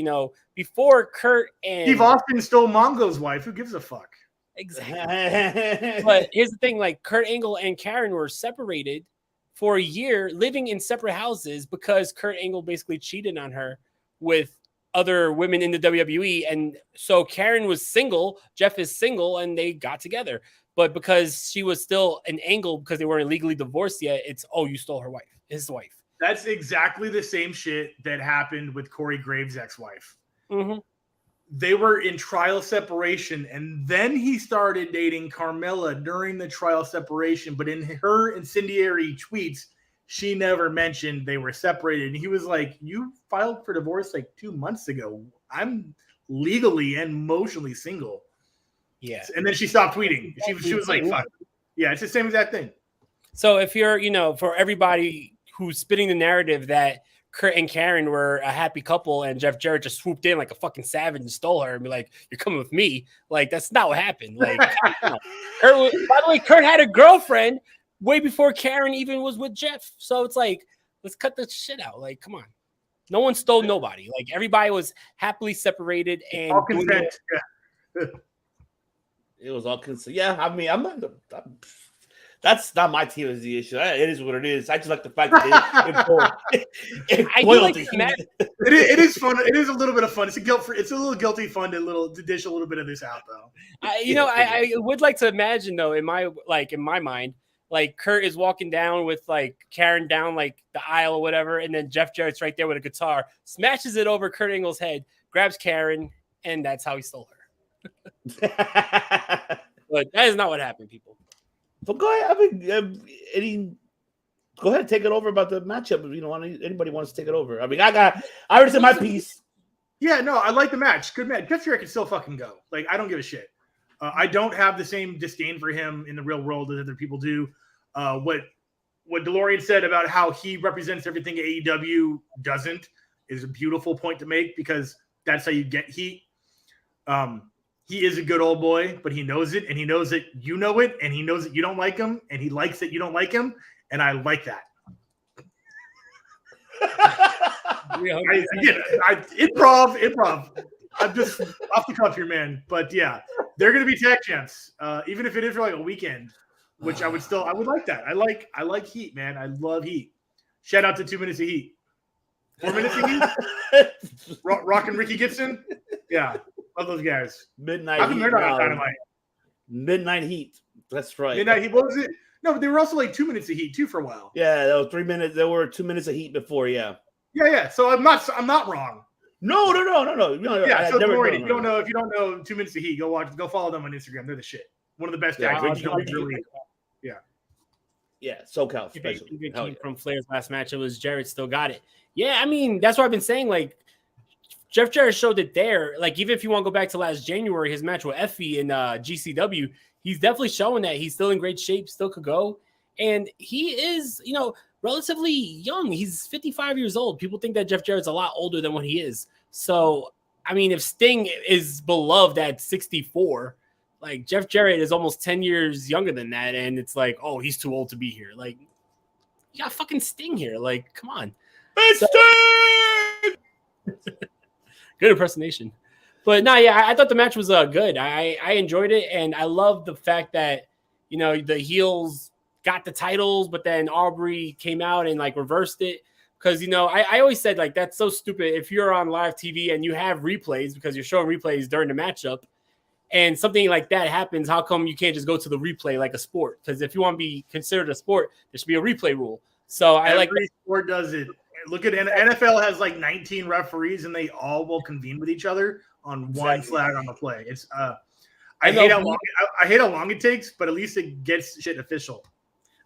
before Kurt and Steve Austin stole Mongo's wife. Who gives a fuck? Exactly. But here's the thing, like, Kurt Angle and Karen were separated for a year, living in separate houses because Kurt Angle basically cheated on her with other women in the WWE. And so Karen was single, Jeff is single, and they got together. But because she was still an Angle because they weren't legally divorced yet, it's, oh, you stole her wife, his wife. That's exactly the same shit that happened with Corey Graves' ex-wife. Mm-hmm. They were in trial separation, and then he started dating Carmella during the trial separation. But in her incendiary tweets, she never mentioned they were separated. And he was like, you filed for divorce like 2 months ago. I'm legally and emotionally single. Yeah. And then she stopped tweeting. She was like, fuck. Yeah, it's the same exact thing. So if you're, for everybody who's spinning the narrative that Kurt and Karen were a happy couple and Jeff Jarrett just swooped in like a fucking savage and stole her and be like, "You're coming with me." Like, that's not what happened. Like, by the way, Kurt had a girlfriend way before Karen even was with Jeff. So it's like, let's cut the shit out. Like, come on. No one stole nobody. Like, everybody was happily separated and all consent. It was all consent. Yeah, I mean, that's not my team is the issue. It is what it is. I just like the fact that it is fun. It is a little bit of fun. It's a little guilty fun to dish a little bit of this out, though. I would like to imagine though, in my mind, like Kurt is walking down with like Karen down like the aisle or whatever, and then Jeff Jarrett's right there with a guitar, smashes it over Kurt Angle's head, grabs Karen, and that's how he stole her. But that is not what happened, people. But go ahead. I mean, go ahead, take it over about the matchup. If you know, anybody wants to take it over. I mean, I already said my piece. Yeah, no, I like the match. Good match. Jeff Jarrett can still fucking go. Like, I don't give a shit. I don't have the same disdain for him in the real world as other people do. What DeLorean said about how he represents everything AEW doesn't is a beautiful point to make, because that's how you get heat. He is a good old boy, but he knows it, and he knows that you know it, and he knows that you don't like him, and he likes that you don't like him, and I like that. Improv. I'm just off the cuff here, man. But yeah, they're going to be tag champs, even if it is for like a weekend, which I would like that. I like heat, man. I love heat. Shout out to 2 minutes of heat. 4 minutes of heat. Rock and Ricky Gibson. Yeah. Love those guys. Midnight Heat. Midnight Heat. That's right. Midnight Heat. What was it? No, but they were also like 2 minutes of heat too for a while. Yeah, that was 3 minutes. There were 2 minutes of heat before. Yeah. Yeah. So I'm not wrong. No. Yeah. So don't worry. If you don't know 2 minutes of heat, go follow them on Instagram. They're the shit. One of the best guys. Yeah. Yeah. SoCal especially. Even came from Flair's last match. It was Jarrett still got it. Yeah. I mean, that's what I've been saying. Like, Jeff Jarrett showed it there. Like, even if you want to go back to last January, his match with Effie in GCW, he's definitely showing that he's still in great shape, still could go. And he is, relatively young. He's 55 years old. People think that Jeff Jarrett's a lot older than what he is. So, I mean, if Sting is beloved at 64, like, Jeff Jarrett is almost 10 years younger than that. And it's like, oh, he's too old to be here. Like, you got fucking Sting here. Like, come on. It's Sting! Good impersonation. But no, yeah, I thought the match was good. I enjoyed it, and I love the fact that, the heels got the titles, but then Aubrey came out and like reversed it. Because, I always said, like, that's so stupid. If you're on live TV and you have replays, because you're showing replays during the matchup, and something like that happens, how come you can't just go to the replay like a sport? Because if you want to be considered a sport, there should be a replay rule. So every sport does it. Look at NFL has like 19 referees, and they all will convene with each other on one flag on the play. It's I hate how long it takes, but at least it gets shit official.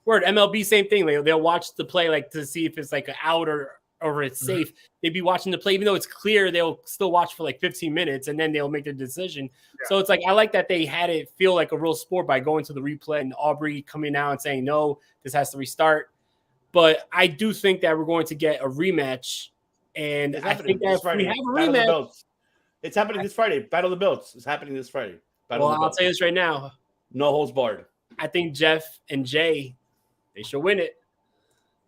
Word. MLB, same thing. They'll watch the play like to see if it's like an out or it's safe. Mm-hmm. They'd be watching the play, even though it's clear. They'll still watch for like 15 minutes, and then they'll make their decision. Yeah. So it's like, I like that they had it feel like a real sport by going to the replay, and Aubrey coming out and saying, no, this has to restart. But I do think that we're going to get a rematch, and I think that if we have a rematch, it's happening this Friday. Battle of the Belts is happening this Friday. I'll tell you this right now. No holds barred. I think Jeff and Jay, they should win it.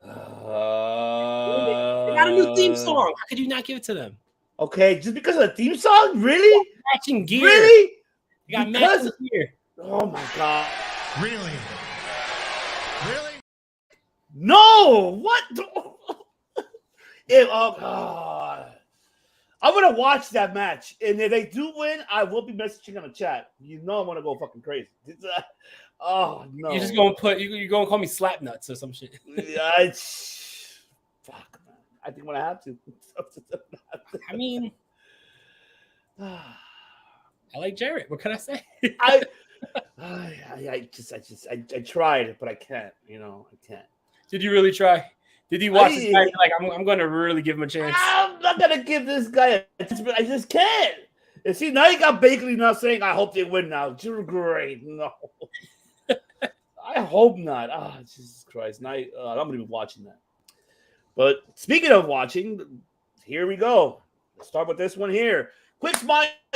They got a new theme song. How could you not give it to them? Okay, just because of the theme song? Really? Matching gear. Really? You got matching gear. Oh my god. Really? No! What? Oh god. I'm gonna watch that match, and if they do win, I will be messaging on the chat. I'm gonna go fucking crazy. Oh no! You're just gonna you're gonna call me slap nuts or some shit. Yeah, fuck, man. I think I'm gonna have to. I mean, I like Jarrett. What can I say? I tried, but I can't. I can't. Did you really try? Did you watch this guy? Like, I'm going to really give him a chance. I'm not going to give this guy a chance. I just can't. And see, now you got Bakley now saying, I hope they win now. You're great. No. I hope not. Jesus Christ. Now I'm going to be watching that. But speaking of watching, here we go. Let's start with this one here. Quick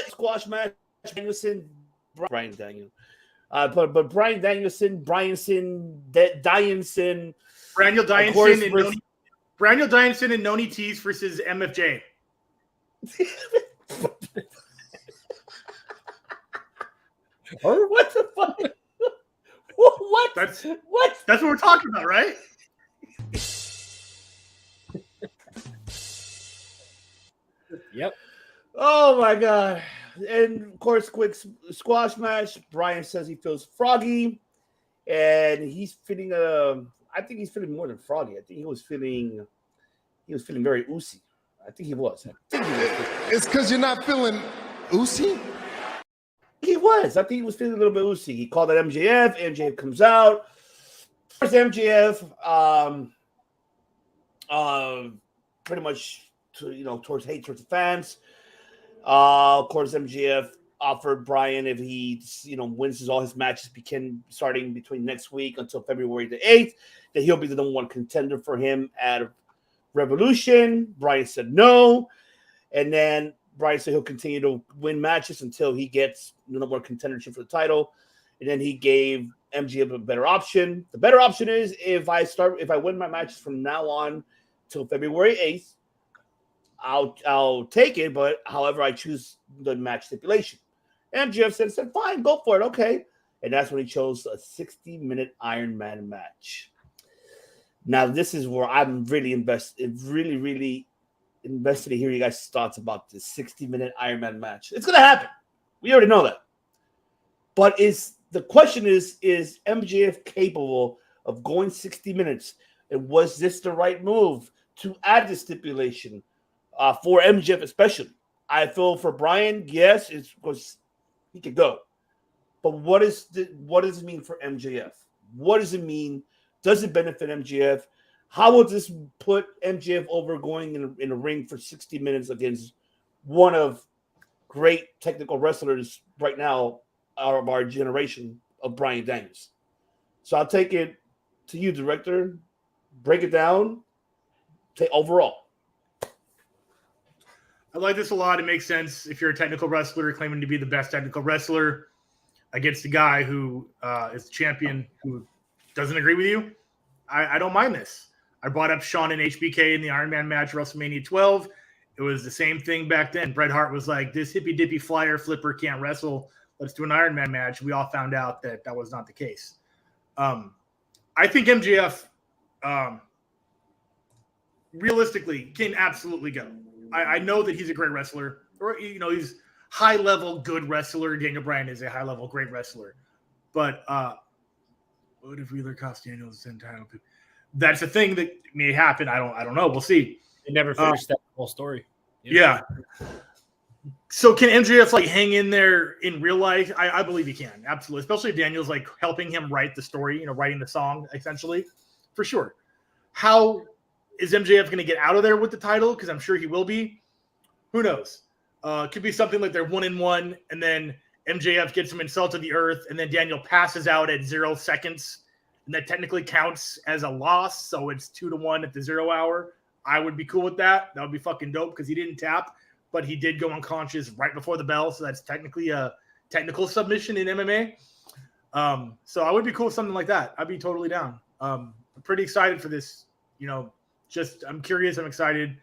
squash match. Bryan Danielson. But Bryan Danielson, Danielson, Braniel Danielson and Noni Tees versus MFJ. Or what the fuck? What? That's what we're talking about, right? Yep. Oh my god. And of course, quick squash match. Bryan says he feels froggy, and he's feeling I think he's feeling more than froggy. I think he was feeling very oozy. I think he was. It's because you're not feeling oozy? He was. I think he was feeling a little bit oozy. He called it MJF. MJF comes out. First MJF, pretty much towards the fans. Of course, MJF offered Bryan if he wins all his matches starting between next week until February the 8th, that he'll be the number one contender for him at Revolution. Bryan said no, and then Bryan said he'll continue to win matches until he gets the number one contendership for the title. And then he gave MJF a better option. The better option is if I win my matches from now on till February 8th, I'll take it, but however I choose the match stipulation. MJF said, fine, go for it, okay. And that's when he chose a 60-minute Iron Man match. Now, this is where I'm really invested to hear you guys' thoughts about this 60-minute Iron Man match. It's going to happen. We already know that. But the question is MJF capable of going 60 minutes? And was this the right move to add the stipulation for MJF especially? I feel for Bryan, yes, it's because he could go. But what does it mean for MJF? What does it mean? Does it benefit MJF? How will this put MJF over going in a ring for 60 minutes against one of great technical wrestlers right now of our generation of Bryan Danielson? So I'll take it to you, director. Break it down. Take overall. I like this a lot. It makes sense if you're a technical wrestler claiming to be the best technical wrestler against a guy who is the champion who doesn't agree with you. I don't mind this. I brought up Shawn and HBK in the Iron Man match, WrestleMania 12. It was the same thing back then. Bret Hart was like, this hippy-dippy flyer flipper can't wrestle. Let's do an Iron Man match. We all found out that was not the case. I think MJF realistically can absolutely go. I know that he's a great wrestler. Or, he's high-level good wrestler. Daniel Bryan is a high-level great wrestler. But what if Wheeler cost Daniels the title? That's a thing that may happen. I don't know. We'll see. They never finished that whole story. Yeah. So can MJF hang in there in real life? I believe he can. Absolutely. Especially if Daniel's helping him write the story, writing the song essentially. For sure. How is MJF going to get out of there with the title? Because I'm sure he will be. Who knows? Could be something like they're 1-1, and then MJF gets him insult to the earth, and then Daniel passes out at 0 seconds, and that technically counts as a loss, so it's 2-1 at the 0 hour. I would be cool with that. That would be fucking dope because he didn't tap, but he did go unconscious right before the bell, so that's technically a technical submission in MMA. So I would be cool with something like that. I'd be totally down. I'm pretty excited for this. I'm curious. I'm excited.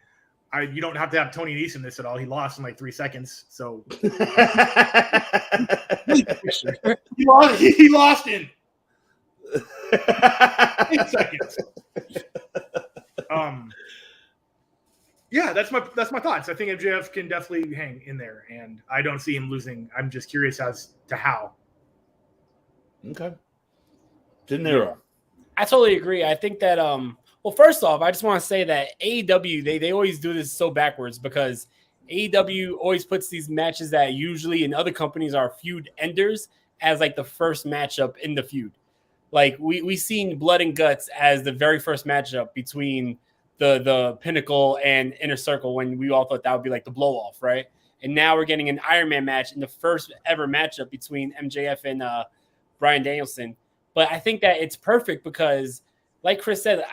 You don't have to have Tony Nese in this at all. He lost in 3 seconds. So he lost in 8 seconds. Yeah, that's my thoughts. I think MJF can definitely hang in there, and I don't see him losing. I'm just curious as to how. Okay. De Niro. I totally agree. I think that well, first off, I just want to say that AEW, they always do this so backwards because AEW always puts these matches that usually in other companies are feud enders as the first matchup in the feud. We seen Blood and Guts as the very first matchup between the Pinnacle and Inner Circle when we all thought that would be the blow off, right? And now we're getting an Iron Man match in the first ever matchup between MJF and Bryan Danielson. But I think that it's perfect because like Chris said,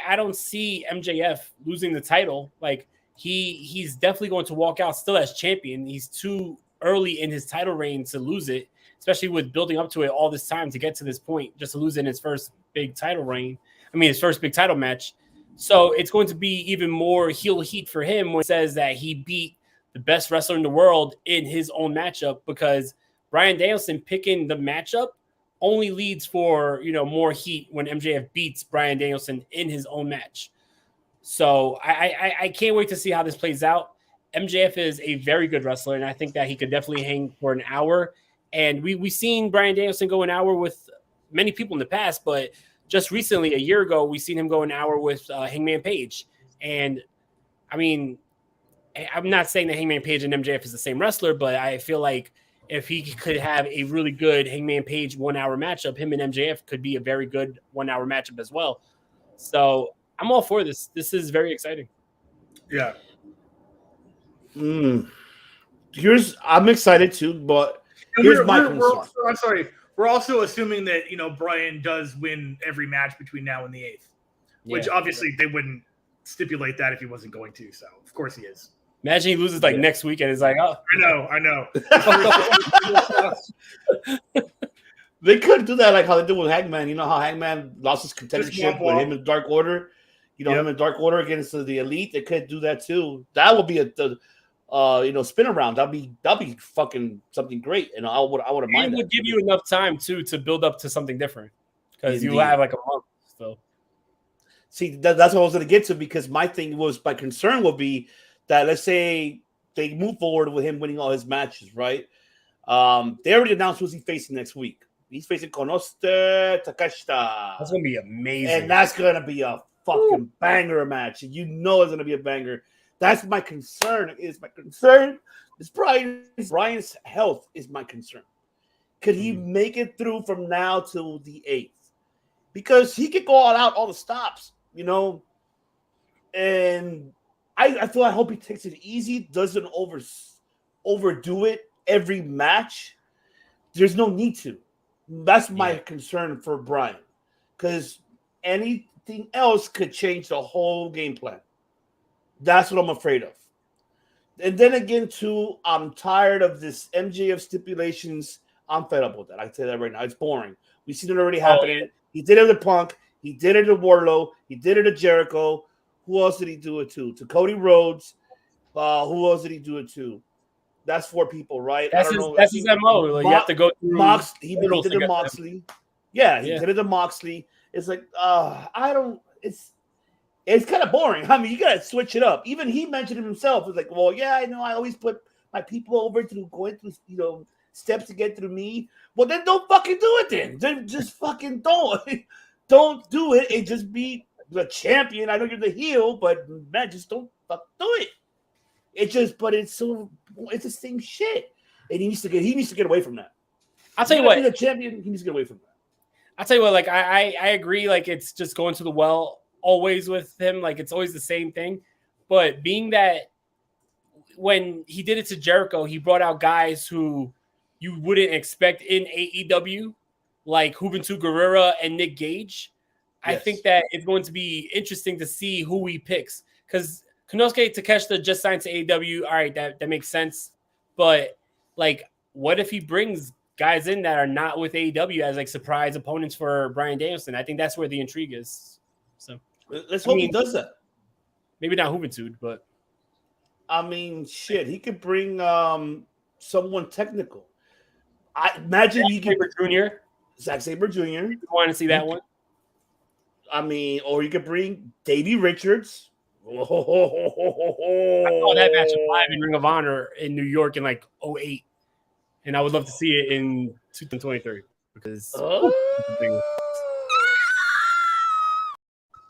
I don't see MJF losing the title. Like he's definitely going to walk out still as champion. He's too early in his title reign to lose it, especially with building up to it all this time to get to this point, just to lose in his first big title reign. I mean, his first big title match. So it's going to be even more heel heat for him when it says that he beat the best wrestler in the world in his own matchup, because Bryan Danielson picking the matchup only leads for, more heat when MJF beats Bryan Danielson in his own match. So I can't wait to see how this plays out. MJF is a very good wrestler, and I think that he could definitely hang for an hour. And we've seen Bryan Danielson go an hour with many people in the past, but just recently, a year ago, we've seen him go an hour with Hangman Page. And, I mean, I'm not saying that Hangman Page and MJF is the same wrestler, but I feel like if he could have a really good Hangman Page 1 hour matchup, him and MJF could be a very good 1 hour matchup as well. So I'm all for this. This is very exciting. Yeah. I'm excited too, but here's my concern. I'm sorry. We're also assuming that, Bryan does win every match between now and the 8th, which obviously they wouldn't stipulate that if he wasn't going to. So, of course he is. Imagine he loses next week and it's like, oh. I know. They could do that like how they did with Hangman. You know how Hangman lost his contendership with him in Dark Order? Him in Dark Order against the Elite? They could do that too. That would be spin around. That'd be fucking something great, and I wouldn't mind. It would give you enough time too to build up to something different, because you have like a month. So, see, that's what I was going to get to, because my concern would be that, let's say they move forward with him winning all his matches, right? They already announced who's he facing next week. He's facing Konosuke Takeshita. That's gonna be amazing, and that's gonna be a fucking banger match. It's gonna be a banger. That's my concern. It's Bryan's health is my concern. Could he make it through from now till the 8th? Because he could go all out, all the stops, And I hope he takes it easy, doesn't overdo it every match. There's no need to. That's my concern for Bryan, because anything else could change the whole game plan. That's what I'm afraid of. And then again, too, I'm tired of this MJF stipulations. I'm fed up with that. I can tell you that right now. It's boring. We've seen it already happening. He did it to Punk. He did it to Wardlow. He did it to Jericho. Who else did he do it to? To Cody Rhodes. Who else did he do it to? That's 4 people, right? That's his MO. Like, you have to go through He did it to Moxley. Yeah, he did it to Moxley. It's like, it's kind of boring. I mean, you got to switch it up. Even he mentioned it himself. It's like, well, yeah, I know. I always put my people over through going through, steps to get through me. Well, then don't fucking do it then. Then just fucking don't do it and just be the champion. I know you're the heel, but man, just don't do it. It's the same shit. And he needs to get away from that. I'll tell you what, the champion, he needs to get away from that. I'll tell you what, like I agree, like it's just going to the well always with him, like it's always the same thing. But being that when he did it to Jericho, he brought out guys who you wouldn't expect in AEW, like Juventud Guerrera and Nick Gage. Yes. I think that it's going to be interesting to see who he picks, because Konosuke Takeshita just signed to AEW. All right, that makes sense. But like, what if he brings guys in that are not with AEW as like surprise opponents for Bryan Danielson? I think that's where the intrigue is. So let's hope he does that. Maybe not Juventud, but I mean, shit, he could bring someone technical. I imagine he could Jr. Zack Sabre Jr. You want to see that one? I mean, or you could bring Davey Richards. I saw that match live in Ring of Honor in New York in like 2008, and I would love to see it in 2023 because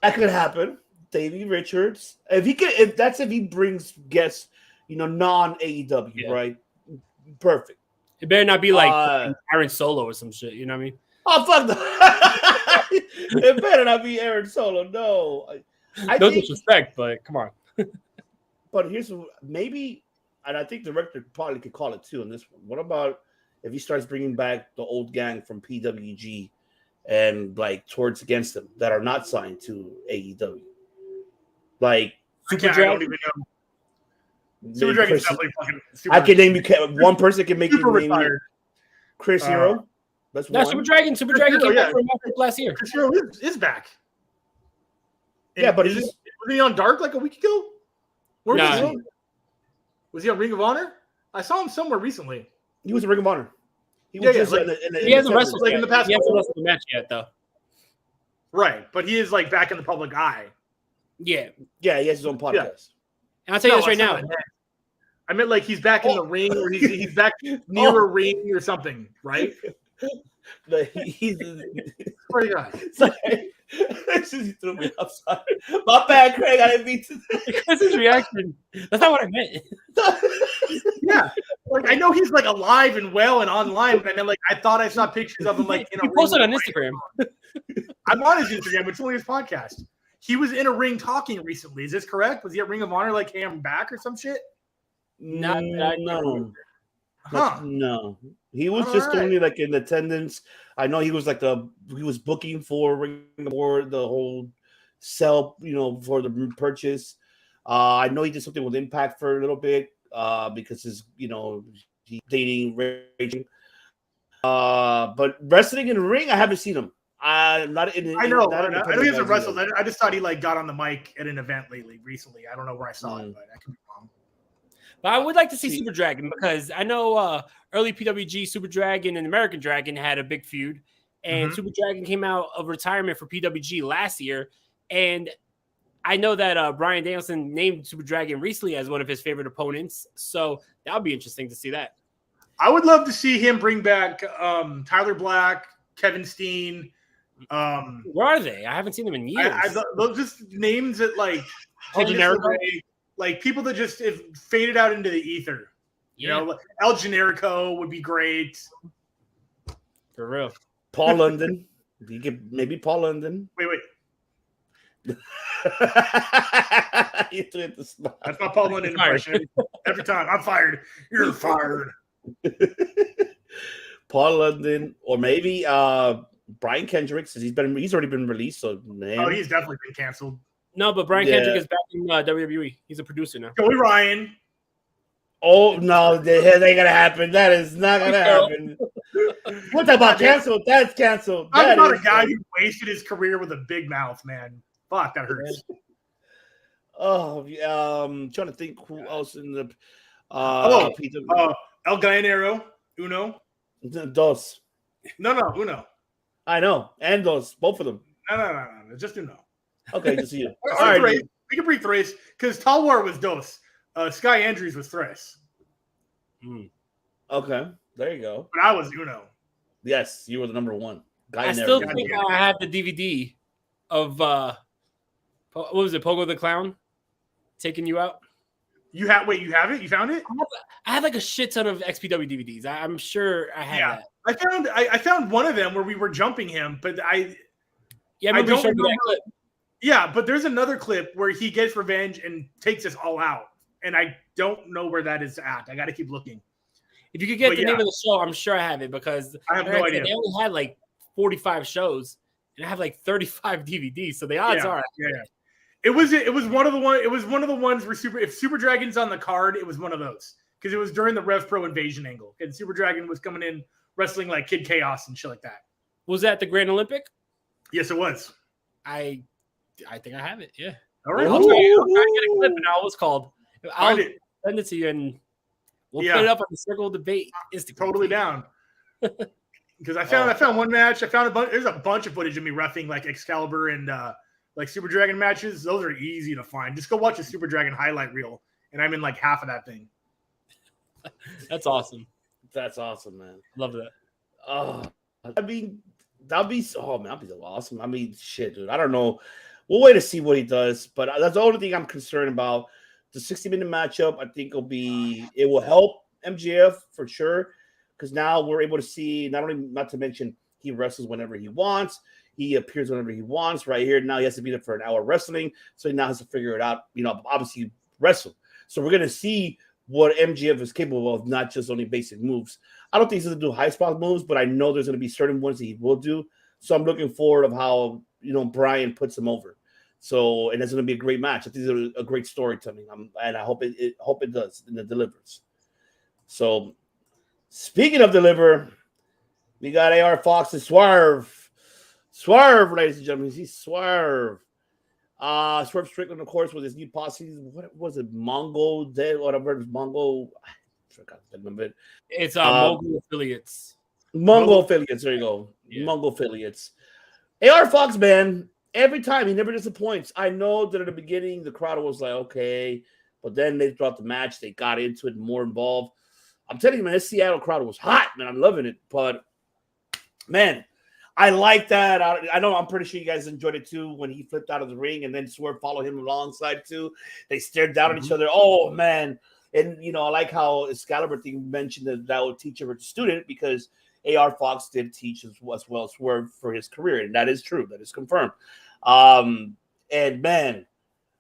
that could happen. Davey Richards, if he brings guests, non AEW, right? Perfect. It better not be like Aaron Solo or some shit. You know what I mean? Oh fuck that! It better not be Aaron Solo. No. No disrespect, but come on. But here's maybe, and I think the director probably could call it too in this one. What about if he starts bringing back the old gang from PWG and like towards against them that are not signed to AEW. Like I don't even know. Super Dragon's definitely fucking. I can name you one person can make you name retired. Chris Hero. That's one. Super Dragon came back from last year. Chris Hero is back. Yeah, but was he on Dark like a week ago? Where was he? No. Was he on Ring of Honor? I saw him somewhere recently. He was in Ring of Honor. He hasn't wrestled like in the past. He hasn't wrestled a match yet, though. Right, but he is like back in the public eye. Yeah, he has his own podcast. Yeah. And I'll tell you this right now. I meant like he's back in the ring, or he's back near a ring or something, right? He's pretty good. Sorry. He threw me off. Sorry. My bad, Craig. I didn't mean to. Because his reaction. That's not what I meant. Yeah, like I know he's like alive and well and online, but I mean, like I thought I saw pictures of him like in a ring. He posted on Instagram. I'm on his Instagram. It's only his podcast. He was in a ring talking recently. Is this correct? Was he at Ring of Honor like, hey, I'm back or some shit? Not no. Huh. No. He was just only like in attendance. I know he was like he was booking for Ring for the whole sell, for the purchase. I know he did something with Impact for a little bit because he's dating raging. But wrestling in the ring, I haven't seen him. I know he hasn't wrestled. I just thought he like got on the mic at an event recently. I don't know where I saw it, but I could be wrong. But I would like to see Super Dragon because I know early PWG Super Dragon and American Dragon had a big feud, and Super Dragon came out of retirement for PWG last year, and I know that Bryan Danielson named Super Dragon recently as one of his favorite opponents, so that would be interesting to see that. I would love to see him bring back Tyler Black, Kevin Steen. Where are they? I haven't seen them in years. Those just names that like people that just have faded out into the ether. Yeah. El Generico would be great. For real. Paul London. You get maybe Paul London. Wait. You threw it the spot. That's my Paul London impression. Every time I'm fired, you're fired. Paul London, or maybe Brian Kendricks, he's already been released. So he's definitely been canceled. No, but Brian Kendrick is back in WWE. He's a producer now. Joey Ryan. Oh no, that ain't gonna happen. That is not gonna happen. We're talking about canceled. That's canceled. I'm not a guy who wasted his career with a big mouth, man. Fuck, that hurts. Trying to think who else in the El Gallinero, Uno. Dos. No, Uno. I know, and Dos, both of them. No, just Uno. Okay, just you. All right, we can bring Thrace because Talwar was Dos. Sky Andrews was Thrace. Okay, there you go. But I was Uno. Yes, you were the number one. I still think I have the DVD of what was it, Pogo the Clown, taking you out. You have you have it? You found it? I have like a shit ton of XPW DVDs. I'm sure I have that. I found one of them where we were jumping him, but I don't remember that clip. Yeah, but there's another clip where he gets revenge and takes us all out, and I don't know where that is at. I got to keep looking. If you could get the name of the show, I'm sure I have it because I have no idea. They only had like 45 shows, and I have like 35 DVDs, so the odds are. Yeah. It was one of the ones where if Super Dragon's on the card, it was one of those because it was during the Rev Pro Invasion angle, and Super Dragon was coming in wrestling like Kid Chaos and shit like that. Was that the Grand Olympic? Yes, it was. I think I have it. Yeah. All right. I'll try to get a clip, and I'll called. I'll send it to you, and we'll put it up on the Circle Debate Instagram. Totally down. Because I found one match. I found there's a bunch of footage of me reffing like Excalibur and like Super Dragon matches. Those are easy to find. Just go watch a Super Dragon highlight reel, and I'm in like half of that thing. That's awesome. That's awesome, man. Love that. I mean, that'd be awesome. I mean, shit, dude. I don't know. We'll wait to see what he does, but that's the only thing I'm concerned about. The 60-minute matchup, I think it will help MJF for sure, because now we're able to see not to mention he wrestles whenever he wants. He appears whenever he wants. Right here now, he has to be there for an hour wrestling, so he now has to figure it out. Obviously wrestle. So we're gonna see what MJF is capable of, not just only basic moves. I don't think he's gonna do high spot moves, but I know there's gonna be certain ones that he will do. So I'm looking forward of how Brian puts him over. So, and it's going to be a great match. I think it's a great storytelling. And I hope it does and it delivers. So, speaking of deliver, we got AR Fox and Swerve. Swerve, ladies and gentlemen. He's Swerve. Swerve Strickland, of course, with his new posse. What was it? Mongo Dead, whatever. Mongo. I forgot the name of it. It's Mongo Affiliates. Mongo Affiliates. There you go. Yeah. Mongo Affiliates. AR Fox, man. Every time he never disappoints. I know that at the beginning the crowd was like, okay, but then throughout the match they got into it, more involved. I'm telling you, man, this Seattle crowd was hot, man. I'm loving it. But man, I like that. I know I'm pretty sure you guys enjoyed it too when he flipped out of the ring and then Swerve followed him alongside too. They stared down at each other. Oh man. And I like how Excalibur thing mentioned that would teach a student because AR Fox did teach as well Swerve for his career, and that is true. That is confirmed. And man,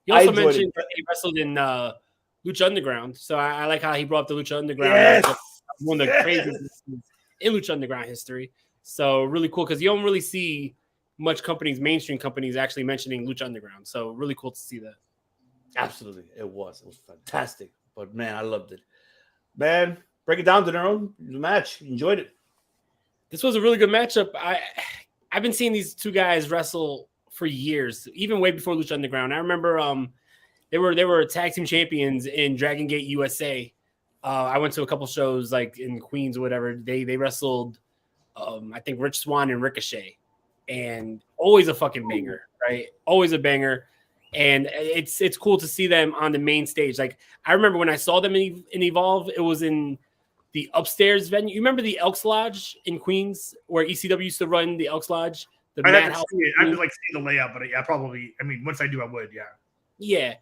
he also mentioned that he wrestled in Lucha Underground, so I like how he brought up the Lucha Underground. Yes. One of the craziest in Lucha Underground history. So really cool because you don't really see much mainstream companies actually mentioning Lucha Underground. So really cool to see that. Absolutely, it was fantastic. But man, I loved it. Man, break it down, De Niro. The match, enjoyed it. This was a really good matchup. I've been seeing these two guys wrestle for years, even way before Lucha Underground. I remember they were tag team champions in Dragon Gate USA. I went to a couple shows like in Queens or whatever. They wrestled, I think Rich Swann and Ricochet, and always a fucking banger, right? Always a banger. And it's cool to see them on the main stage. Like I remember when I saw them in Evolve, it was in the upstairs venue. You remember the Elks Lodge in Queens where ECW used to run the Elks Lodge? I'd have to see it. I'd like see the layout, but yeah, probably. I mean, once I do, I would. Yeah. Yeah.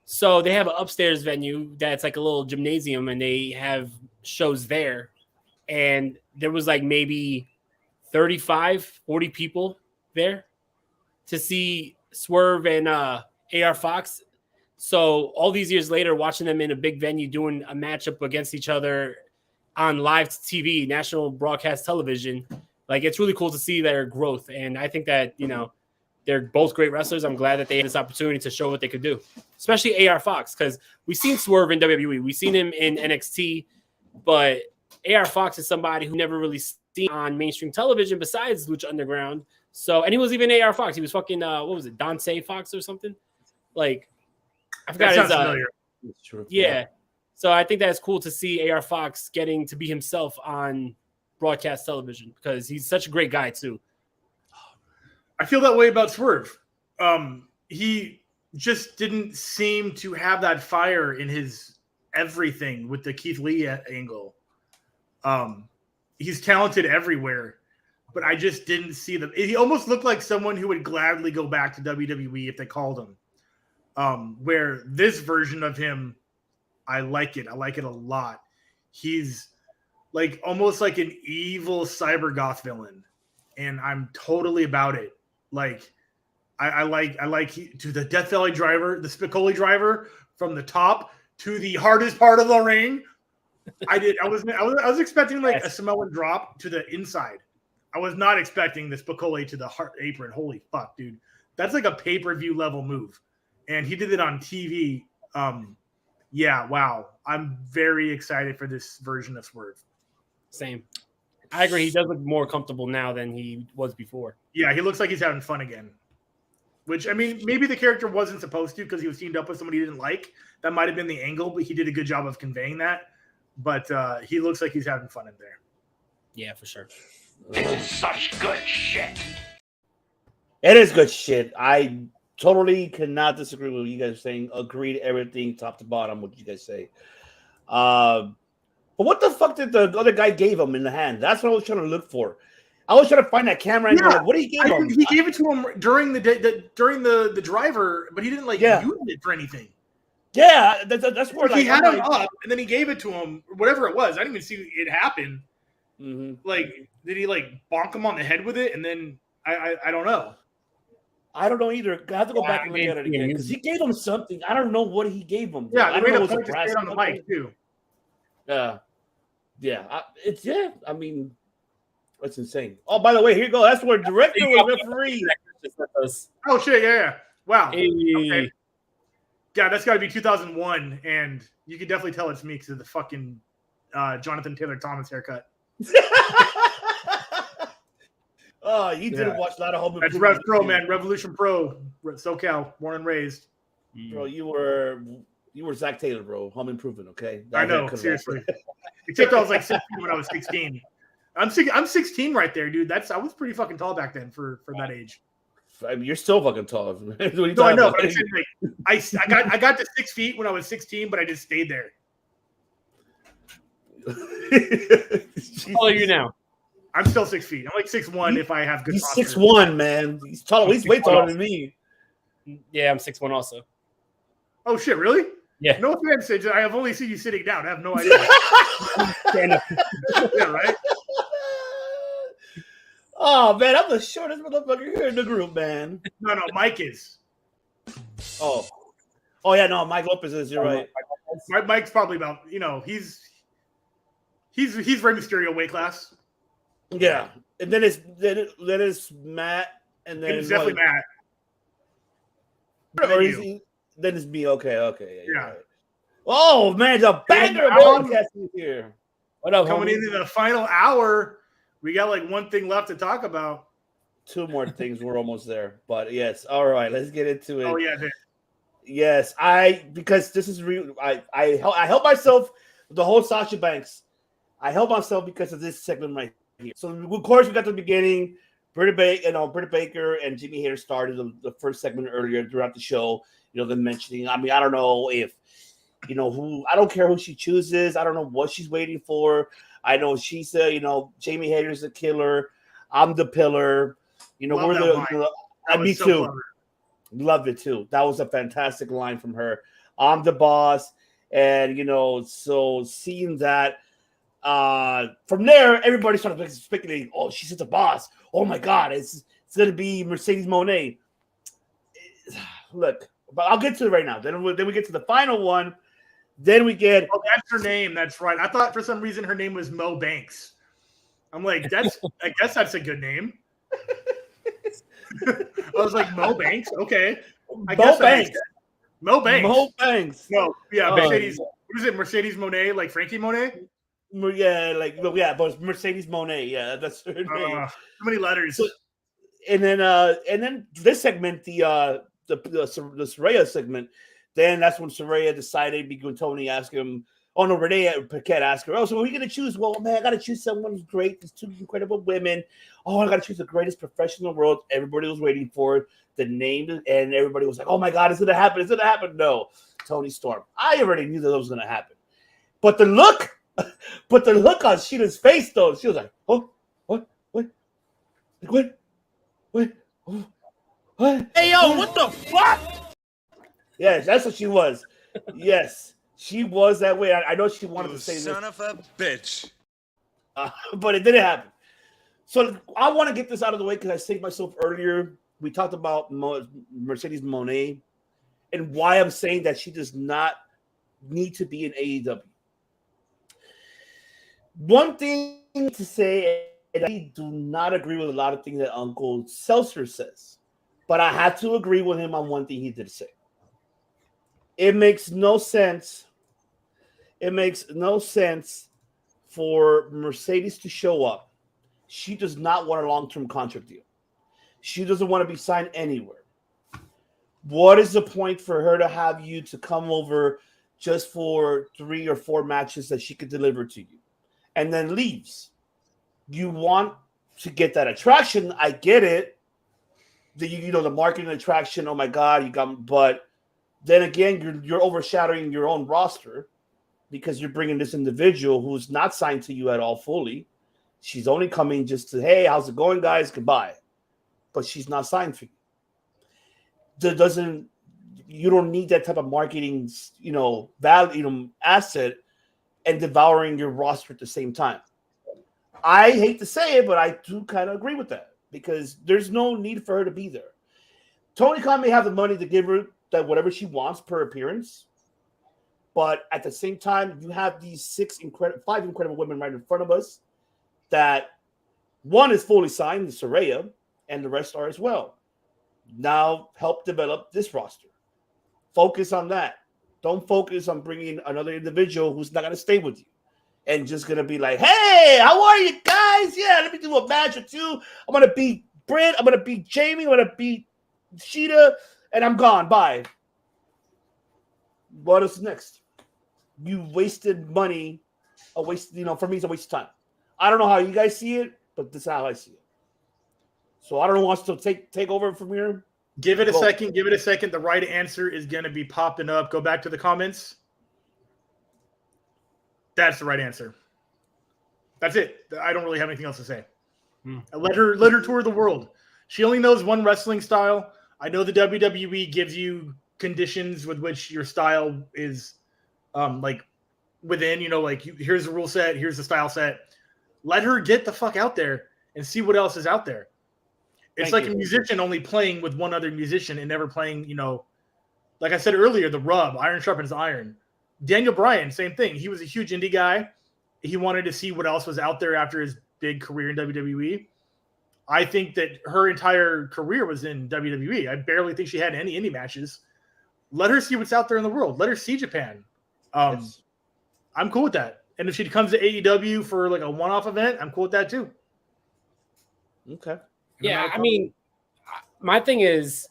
So they have an upstairs venue that's like a little gymnasium, and they have shows there. And there was like maybe 35, 40 people there to see Swerve and AR Fox. So all these years later, watching them in a big venue doing a matchup against each other on live TV, national broadcast television, like it's really cool to see their growth. And I think that, they're both great wrestlers. I'm glad that they had this opportunity to show what they could do, especially AR Fox, because we've seen Swerve in WWE. We've seen him in NXT, but AR Fox is somebody who never really seen on mainstream television besides Lucha Underground. So, and he was even AR Fox. He was fucking, what was it, Dante Fox or something? Like, I forgot his familiar. Yeah. So I think that's cool to see AR Fox getting to be himself on broadcast television because he's such a great guy too. I feel that way about Swerve. He just didn't seem to have that fire in his everything with the Keith Lee angle. He's talented everywhere, but I just didn't see them. He almost looked like someone who would gladly go back to WWE if they called him. Where this version of him, I like it. I like it a lot. He's like almost like an evil cyber goth villain, and I'm totally about it. Like, I like to the Death Valley driver, the Spicoli driver, from the top to the hardest part of the ring. I was expecting like a Samoan drop to the inside. I was not expecting the Spicoli to the heart apron. Holy fuck, dude! That's like a pay-per-view level move, and he did it on TV. Yeah, wow. I'm very excited for this version of Swerve. Same. I agree. He does look more comfortable now than he was before. Yeah, he looks like he's having fun again. Which, I mean, maybe the character wasn't supposed to because he was teamed up with somebody he didn't like. That might have been the angle, but he did a good job of conveying that. But he looks like he's having fun in there. Yeah, for sure. This is such good shit. It is good shit. I totally cannot disagree with what you guys are saying. Agree to everything, top to bottom, what you guys say. But what the fuck did the other guy give him in the hand? That's what I was trying to look for. I was trying to find that camera. And like, what did he give him? He gave it to him during the driver, but he didn't use it for anything. Yeah, that's where he had him up, and then he gave it to him. Whatever it was, I didn't even see it happen. Mm-hmm. Like, did he like bonk him on the head with it? And then I don't know. I don't know either. I have to go back and look at it again because he gave him something. I don't know what he gave him. Yeah, I made don't a know point to say it on the mic too. I mean, That's insane. Oh, by the way, here you go. That's where director was referee. Oh shit! Yeah. Wow. Hey. Okay. Yeah, that's got to be 2001, and you can definitely tell it's me because of the fucking Jonathan Taylor Thomas haircut. Oh, you didn't watch a lot of Home That's Improvement. Rev Pro, man. Revolution Pro. SoCal, born and raised. Bro, you were Zach Taylor, bro. Home Improvement, okay? I know, seriously. Except I was like 16 when I was 16. I'm 16 right there, dude. I was pretty fucking tall back then for that age. I mean, you're still fucking tall. What are you No, I talking know. about? But I got to 6 feet when I was 16, but I just stayed there. How old are you now? I'm still 6 feet. I'm like 6'1" if I have good He's posture. 6'1", man. He's tall. He's way taller than me. Yeah, I'm 6'1" also. Oh shit, really? Yeah. No offense, I have only seen you sitting down. I have no idea. Yeah, right? Oh man, I'm the shortest motherfucker here in the group, man. No, Mike is. Oh yeah, no, Mike Lopez is. You're right. Mike's probably about, he's Rey Mysterio weight class. Yeah, and then it's Matt, and then It's definitely Matt. Or is he, then it's me. Okay. Yeah. Right. Oh man, the banger podcast is here. What up, Coming homie? into the final hour, we got like one thing left to talk about. 2 more things. We're almost there, but yes. All right, let's get into it. Oh yeah, dude. Yes, because this is real. I help myself with the whole Sasha Banks. I help myself because of this segment right here. So of course we got the beginning. Britt Baker and Jimmy Hayter started the first segment earlier throughout the show. Them mentioning. I mean, I don't know if who. I don't care who she chooses. I don't know what she's waiting for. I know she said, Jamie Hayter's the killer. I'm the pillar. Love we're that the. line. Me so too. clever. Loved it too. That was a fantastic line from her. I'm the boss, and so seeing that. From there, everybody started speculating. Oh, she's the boss. Oh my God, it's gonna be Mercedes Moné. Look, but I'll get to it right now. Then we get to the final one. Then we get. Oh, that's her name. That's right. I thought for some reason her name was Mo Banks. I'm like, I guess that's a good name. I was like, Mo Banks. Okay, I guess that makes sense. Mo Banks. Mo Banks. No, yeah, Mercedes. What is it? Mercedes Moné, like Frankie Monet? Yeah, but Mercedes Moné. Yeah, that's her name. So many letters. So, and then this segment, the Saraya segment. Then that's when Saraya decided because Tony asked him. Oh no, Renee Paquette asked her. Oh, so what are you gonna choose? Well, man, I gotta choose someone who's great. There's 2 incredible women. Oh, I gotta choose the greatest professional in the world. Everybody was waiting for the name, and everybody was like, "Oh my God, is it gonna happen? Is it gonna happen?" No, Tony Storm. I already knew that was gonna happen, but the look on Sheila's face, though, she was like, "Oh, what? Hey, yo, what the fuck?" Yes, that's what she was. Yes, she was that way. I know she wanted to say this. Son of a bitch. But it didn't happen. So I want to get this out of the way because I saved myself earlier. We talked about Mercedes Moné and why I'm saying that she does not need to be in AEW. One thing to say, and I do not agree with a lot of things that Uncle Seltzer says, but I have to agree with him on one thing he did say. It makes no sense. It makes no sense for Mercedes to show up. She does not want a long-term contract deal. She doesn't want to be signed anywhere. What is the point for her to have you to come over just for 3 or 4 matches that she could deliver to you and then leaves? You want to get that attraction. I get it. The marketing attraction. Oh my God, you got. But then again, you're overshadowing your own roster because you're bringing this individual who's not signed to you at all fully. She's only coming just to, hey, how's it going, guys? Goodbye. But she's not signed for you. You don't need that type of marketing, value, asset and devouring your roster at the same time. I hate to say it, but I do kind of agree with that because there's no need for her to be there. Tony Khan may have the money to give her that whatever she wants per appearance, but at the same time, you have these 5 incredible women right in front of us that One is fully signed, Saraya, and the rest are as well. Now help develop this roster. Focus on that. Don't focus on bringing another individual who's not going to stay with you and just going to be like, hey, how are you guys? Yeah, let me do a match or two. I'm going to beat Britt. I'm going to beat Jamie. I'm going to beat Sheeta. And I'm gone. Bye. What is next? You wasted money. For me, it's a waste of time. I don't know how you guys see it, but this is how I see it. So I don't know who wants to take over from here. Give it a second. Give it a second. The right answer is going to be popping up. Go back to the comments. That's the right answer. That's it. I don't really have anything else to say. Let her tour the world. She only knows one wrestling style. I know the WWE gives you conditions with which your style is within, here's the rule set, here's the style set. Let her get the fuck out there and see what else is out there. It's like a musician only playing with one other musician and never playing, like I said earlier, the rub, iron sharpens iron. Daniel Bryan, same thing. He was a huge indie guy. He wanted to see what else was out there after his big career in WWE. I think that her entire career was in WWE. I barely think she had any indie matches. Let her see what's out there in the world. Let her see Japan. Yes. I'm cool with that. And if she comes to AEW for like a one-off event, I'm cool with that too. Okay. Yeah, I mean, my thing is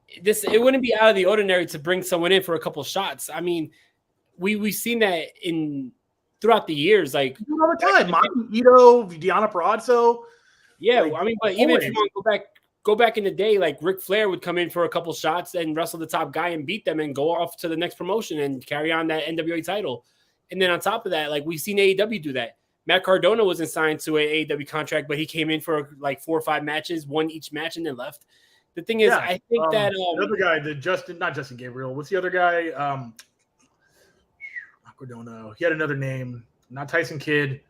it wouldn't be out of the ordinary to bring someone in for a couple shots. I mean, we've seen that throughout the years, like all the time. Ito, Deonna Purrazzo. Yeah, I mean, but even if you want to go back in the day, like Ric Flair would come in for a couple shots and wrestle the top guy and beat them and go off to the next promotion and carry on that NWA title. And then on top of that, like we've seen AEW do that. Matt Cardona wasn't signed to an AEW contract, but he came in for like 4 or 5 matches, won each match, and then left. The thing is, I think that the other guy, not Justin Gabriel. What's the other guy? Cardona. He had another name, not Tyson Kidd.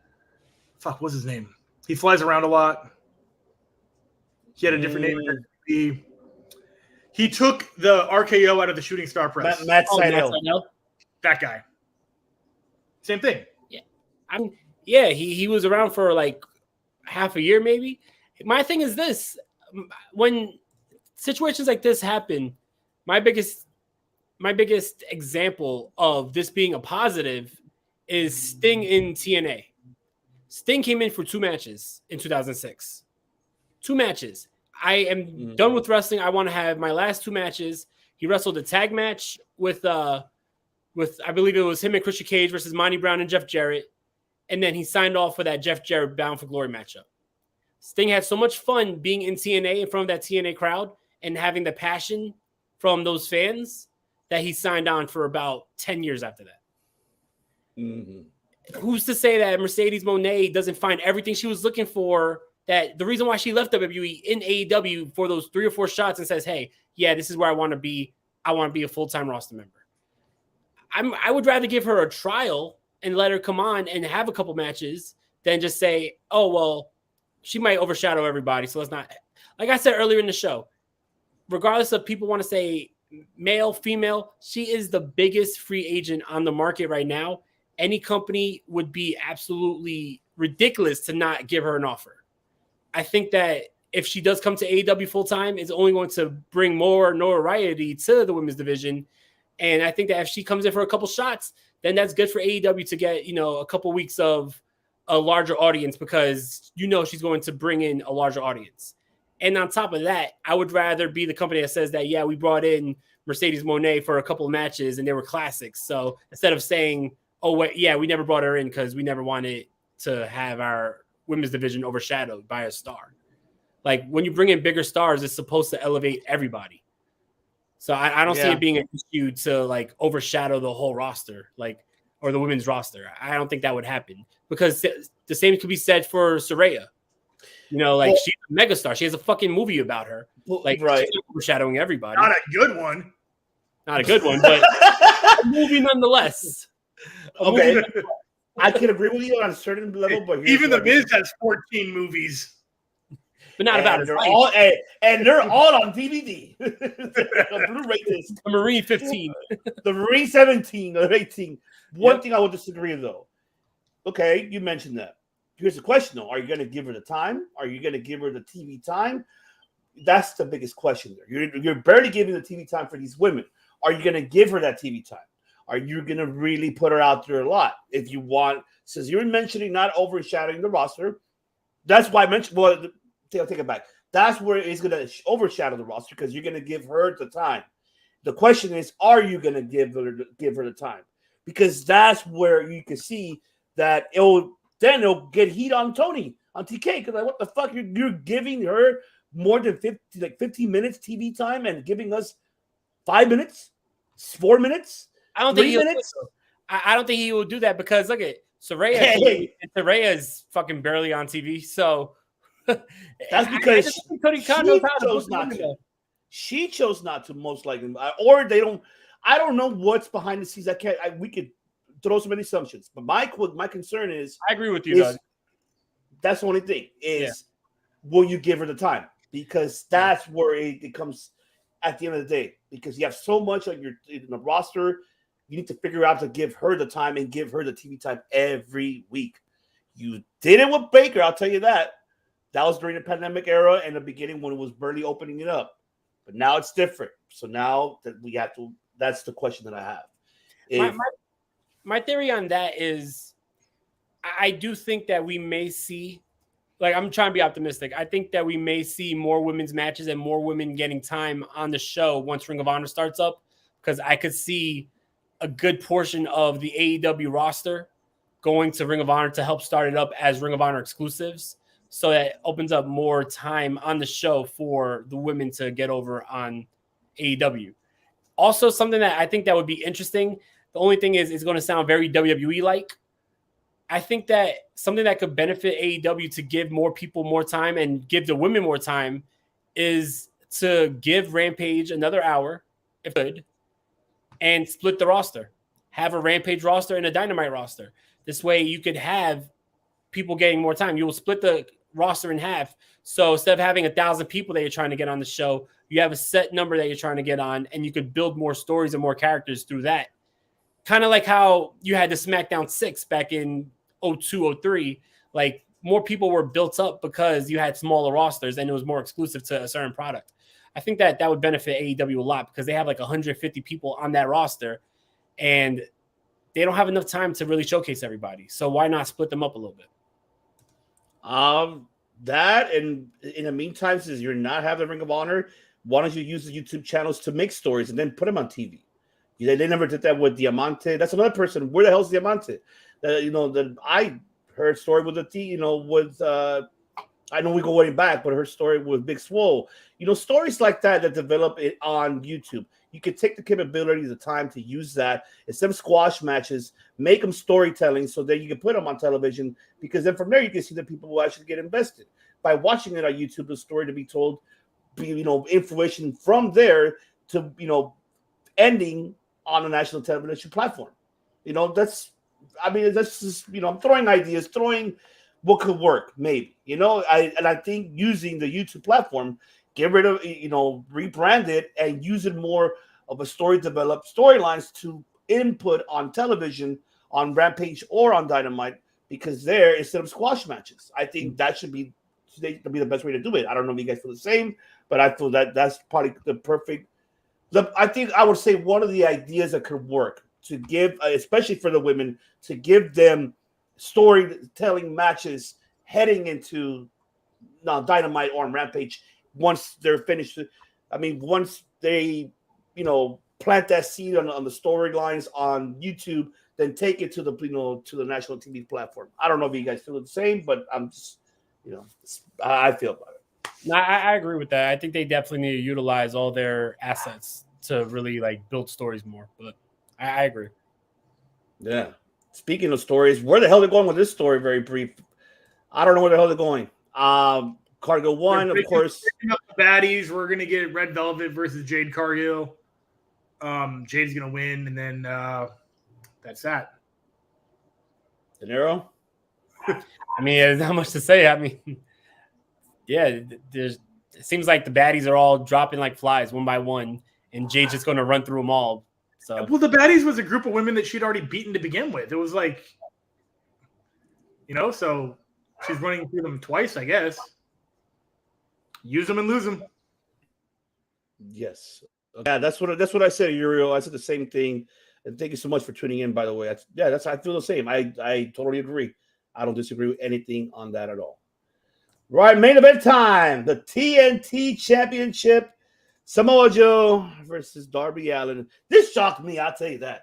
Fuck, what's his name? He flies around a lot. He had a different name. He took the RKO out of the Shooting Star Press. Matt Sydal. That guy. Same thing. Yeah. He was around for like half a year, maybe. My thing is this: when situations like this happen, my biggest example of this being a positive is Sting in TNA. Sting came in for 2 matches in 2006. 2 matches. I am done with wrestling. I want to have my last 2 matches. He wrestled a tag match with I believe it was him and Christian Cage versus Monty Brown and Jeff Jarrett. And then he signed off for that Jeff Jarrett Bound for Glory matchup. Sting had so much fun being in TNA in front of that TNA crowd and having the passion from those fans that he signed on for about 10 years after that. Mm-hmm. Who's to say that Mercedes Moné doesn't find everything she was looking for? That the reason why she left WWE in AEW for those 3 or 4 shots and says, hey, yeah, this is where I want to be. I want to be a full-time roster member. I would rather give her a trial and let her come on and have a couple matches than just say, oh, well, she might overshadow everybody. So let's not, like I said earlier in the show, regardless of people want to say male, female, she is the biggest free agent on the market right now. Any company would be absolutely ridiculous to not give her an offer. I think that if she does come to AEW full-time, it's only going to bring more notoriety to the women's division. And I think that if she comes in for a couple shots, then that's good for AEW to get, a couple weeks of a larger audience because, she's going to bring in a larger audience. And on top of that, I would rather be the company that says that, yeah, we brought in Mercedes Moné for a couple of matches and they were classics. So instead of saying, oh, wait, yeah, we never brought her in because we never wanted to have our women's division overshadowed by a star. Like when you bring in bigger stars, it's supposed to elevate everybody. So I don't see it being an issue to like overshadow the whole roster, or the women's roster. I don't think that would happen because the same could be said for Saraya. She's a megastar. She has a fucking movie about her. Right. She's overshadowing everybody. Not a good one. Not a good one, but a movie nonetheless. Okay. I can agree with you on a certain level, but even The Miz has 14 movies, but not about it. They're all on DVD. Blu-ray disc. The Marine 15, the Marine 17 or 18. One thing I would disagree though. Okay, you mentioned that. here's the question, though. Are you going to give her the time? Are you going to give her the TV time? That's the biggest question there. You're barely giving the TV time for these women. Are you going to give her that TV time? Are you going to really put her out there a lot? If you want, since you're mentioning not overshadowing the roster, that's why I mentioned, well, I'll take it back. That's where it's going to overshadow the roster because you're going to give her the time. The question is, are you going to give her the time? Because that's where you can see that it'll get heat on Tony, on TK, because like, what the fuck? You're giving her more than 15 minutes TV time and giving us 5 minutes, 4 minutes, I don't 3 minutes. I don't think he will do that because look at Saraya. Saraya is fucking barely on TV, so that's because she chose not to, most likely, or they don't. I don't know what's behind the scenes. We could throw so many assumptions, but my concern is, I agree with you, Doug. That's the only thing is, will you give her the time? Because that's where it comes at the end of the day. Because you have so much on in the roster, you need to figure out to give her the time and give her the TV time every week. You did it with Baker, I'll tell you that. That was during the pandemic era and the beginning when it was barely opening it up. But now it's different. So now that we have to, that's the question that I have. My theory on that is I do think that we may see, like, I'm trying to be optimistic. I think that we may see more women's matches and more women getting time on the show once Ring of Honor starts up, because I could see a good portion of the AEW roster going to Ring of Honor to help start it up as Ring of Honor exclusives. So that opens up more time on the show for the women to get over on AEW. Also, something that I think that would be interesting. The only thing is it's going to sound very WWE-like. I think that something that could benefit AEW to give more people more time and give the women more time is to give Rampage another hour, if good, and split the roster. Have a Rampage roster and a Dynamite roster. This way you could have people getting more time. You will split the roster in half. So instead of having 1,000 people that you're trying to get on the show, you have a set number that you're trying to get on, and you could build more stories and more characters through that. Kind of like how you had the SmackDown 6 back in 02, 03. Like, more people were built up because you had smaller rosters and it was more exclusive to a certain product. I think that would benefit AEW a lot because they have like 150 people on that roster and they don't have enough time to really showcase everybody. So why not split them up a little bit? That, and in the meantime, since you're not having Ring of Honor, why don't you use the YouTube channels to make stories and then put them on TV? They never did that with Diamante. That's another person. Where the hell's Diamante? I heard story with I know we go way back, but her story with Big Swole. Stories like that develop it on YouTube. You could take the capability, the time to use that instead of squash matches, make them storytelling so that you can put them on television, because then from there you can see that people will actually get invested by watching it on YouTube. The story to be told, information from there to ending on a national television platform. That's just I'm throwing ideas, throwing what could work, maybe. I think using the YouTube platform, get rid of, rebrand it and use it more of a story developed storylines to input on television, on Rampage or on Dynamite, because there, instead of squash matches, I think that should be the best way to do it. I don't know if you guys feel the same, but I feel that that's probably the perfect. I think I would say one of the ideas that could work to give, especially for the women, to give them storytelling matches heading into Dynamite or Rampage once they're finished. Once they, plant that seed on the storylines on YouTube, then take it to the national TV platform. I don't know if you guys feel the same, but I'm just, I feel about it. No, I agree with that. I think they definitely need to utilize all their assets to really build stories more. But I agree. Yeah. Speaking of stories, where the hell are they going with this story? Very brief. I don't know where the hell they're going. Cargill won, of course. Up the baddies. We're gonna get Red Velvet versus Jade Cargill. Jade's gonna win, and then that's that. De Niro? There's not much to say. It seems like the baddies are all dropping like flies one by one, and Jade's just going to run through them all. So, well, the baddies was a group of women that she'd already beaten to begin with. It was like, so She's running through them twice, I guess. Use them and lose them. Yes. Yeah, that's what I said, Uriel. I said the same thing. And thank you so much for tuning in, by the way. I feel the same. I totally agree. I don't disagree with anything on that at all. Right, main event time. The TNT Championship. Samoa Joe versus Darby Allin. This shocked me, I'll tell you that.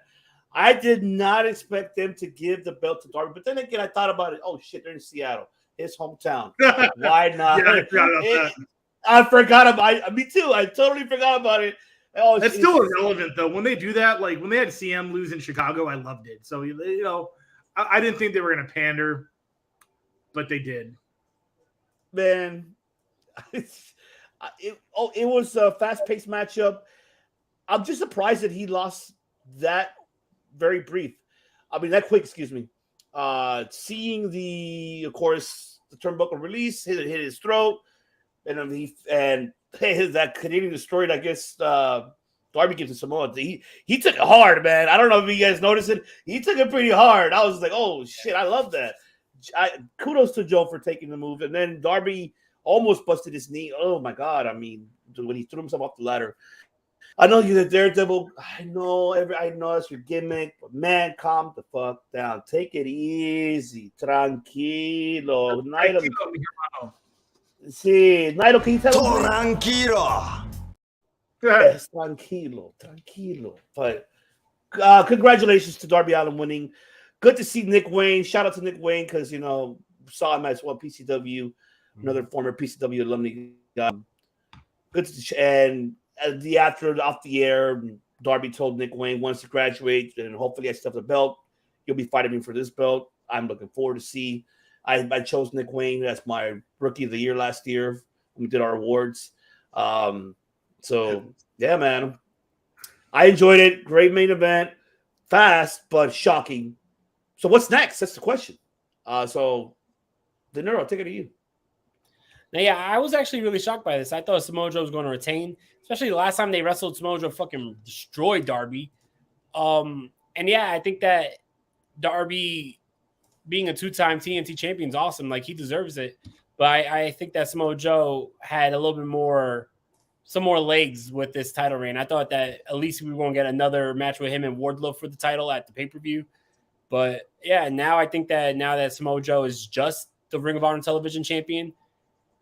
I did not expect them to give the belt to Darby. But then again, I thought about it. Oh, shit, they're in Seattle. His hometown. Why not? I forgot about it. Me too. I totally forgot about it. Oh, it's still irrelevant, though. When they do that, like when they had CM lose in Chicago, I loved it. So, you know, I didn't think they were going to pander, but they did. Man, it was a fast-paced matchup. I'm just surprised that he lost that very brief. I mean, that quick, excuse me. Seeing of course, the turnbuckle release hit his throat, and that Canadian destroyed, I guess, Darby gives to Samoa. He took it hard, man. I don't know if you guys noticed it. He took it pretty hard. I was like, oh, shit, I love that. Kudos to Joe for taking the move. And then Darby almost busted his knee. Oh, my God. I mean, when he threw himself off the ladder. I know you're the Daredevil. I know it's your gimmick. But, man, calm the fuck down. Take it easy. Tranquilo. Naito, can you tell us? Tranquilo. Yes, tranquilo. But congratulations to Darby Allin winning. Good to see Nick Wayne. Shout out to Nick Wayne because, you know, saw him as well, PCW, another former PCW alumni. Good to and off the air, Darby told Nick Wayne once to graduate and hopefully I still have the belt. You'll be fighting me for this belt. I'm looking forward to see. I chose Nick Wayne as my rookie of the year last year when we did our awards. So yeah, man, I enjoyed it. Great main event, fast but shocking. So what's next? That's the question. So De Niro, I'll take it to you. Now, yeah, I was actually really shocked by this. I thought Samoa Joe was going to retain, especially the last time they wrestled. Samoa Joe fucking destroyed Darby. And yeah, I think that Darby being a two-time TNT champion is awesome. Like, he deserves it. But I think that Samoa Joe had a little bit some more legs with this title reign. I thought that at least we won't get another match with him and Wardlow for the title at the pay-per-view. But yeah, now that Samoa Joe is just the Ring of Honor television champion,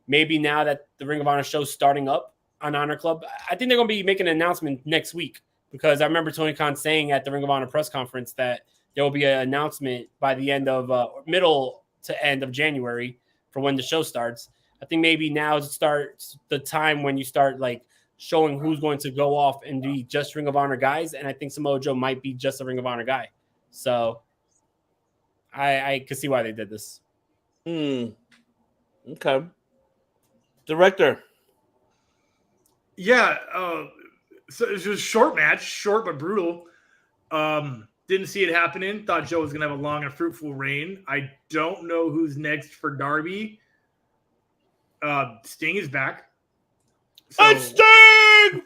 maybe now that the Ring of Honor show's starting up on Honor Club, I think they're going to be making an announcement next week because I remember Tony Khan saying at the Ring of Honor press conference that there will be an announcement by the end of middle to end of January for when the show starts. I think maybe now starts the time when you start like showing who's going to go off and be just Ring of Honor guys. And I think Samoa Joe might be just a Ring of Honor guy. So I could see why they did this. Okay. Director. Yeah. So it was a short match, short but brutal. Didn't see it happening. Thought Joe was going to have a long and fruitful reign. I don't know who's next for Darby. Sting is back. So, it's Sting!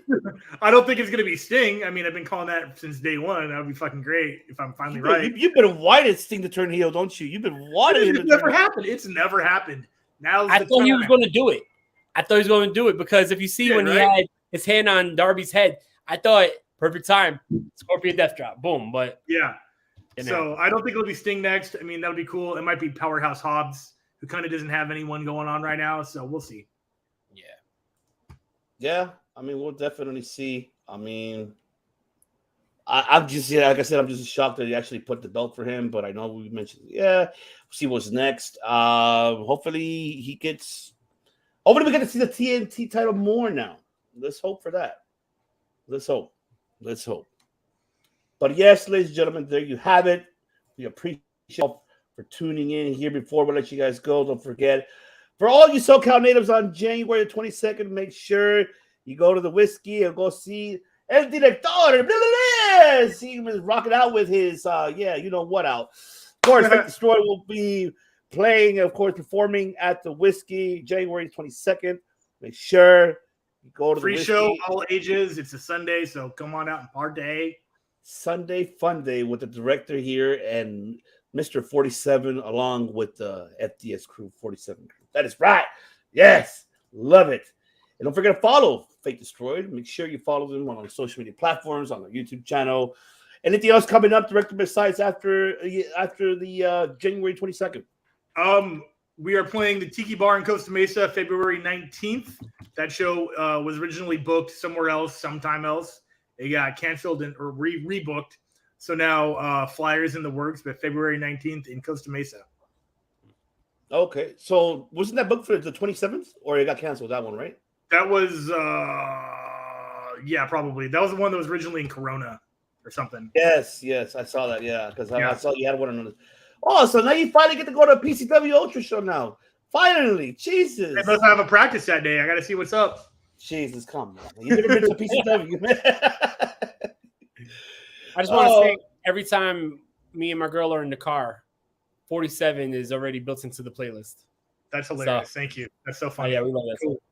I don't think it's going to be Sting. I mean, I've been calling that since day one. That would be fucking great if I'm finally right. You've been wanting Sting to turn heel, don't you? You've been wanting him to never happened. It's never happened. Now I thought he was going to do it. Because if you see when he had his hand on Darby's head, I thought perfect time, Scorpion Death Drop, boom. But yeah, so I don't think it'll be Sting next. I mean, that'll be cool. It might be Powerhouse Hobbs, who kind of doesn't have anyone going on right now. So we'll see. Yeah. I mean, we'll definitely see. I mean, I'm just, like I said, I'm just shocked that he actually put the belt for him. But I know we mentioned, we'll see what's next. Hopefully we get to see the TNT title more now. Let's hope for that. Let's hope. But yes, ladies and gentlemen, there you have it. We appreciate you for tuning in here. Before we let you guys go, don't forget, for all you SoCal natives on January 22nd, make sure you go to the whiskey and go see El Director. See him rocking out with his, you know what out. Of course, Fake Destroy will be playing, of course, performing at the whiskey January 22nd. Make sure you go to free the whiskey. Show, all ages. It's a Sunday, so come on out and party. Sunday fun day with the director here and Mr. 47 along with the FDS crew, 47 crew. That is right. Yes. Love it. And don't forget to follow Fate Destroyed. Make sure you follow them on social media platforms, on their YouTube channel. Anything else coming up directly besides after the January 22nd? We are playing the Tiki Bar in Costa Mesa February 19th. That show was originally booked somewhere else, sometime else. It got canceled or rebooked. So now flyers in the works, but February 19th in Costa Mesa. Okay. So wasn't that booked for the 27th? Or it got canceled, that one, right? That was, yeah, probably. That was the one that was originally in Corona or something. Yes, I saw that, yeah. Because I saw you had one on the... Oh, so now you finally get to go to a PCW Ultra show now. Finally. Jesus. I must have a practice that day. I got to see what's up. Jesus, come on. You've never been to PCW, man. I just want to say, every time me and my girl are in the car, 47 is already built into the playlist. That's hilarious. So, thank you. That's so funny. Oh, yeah, we love that. Cool.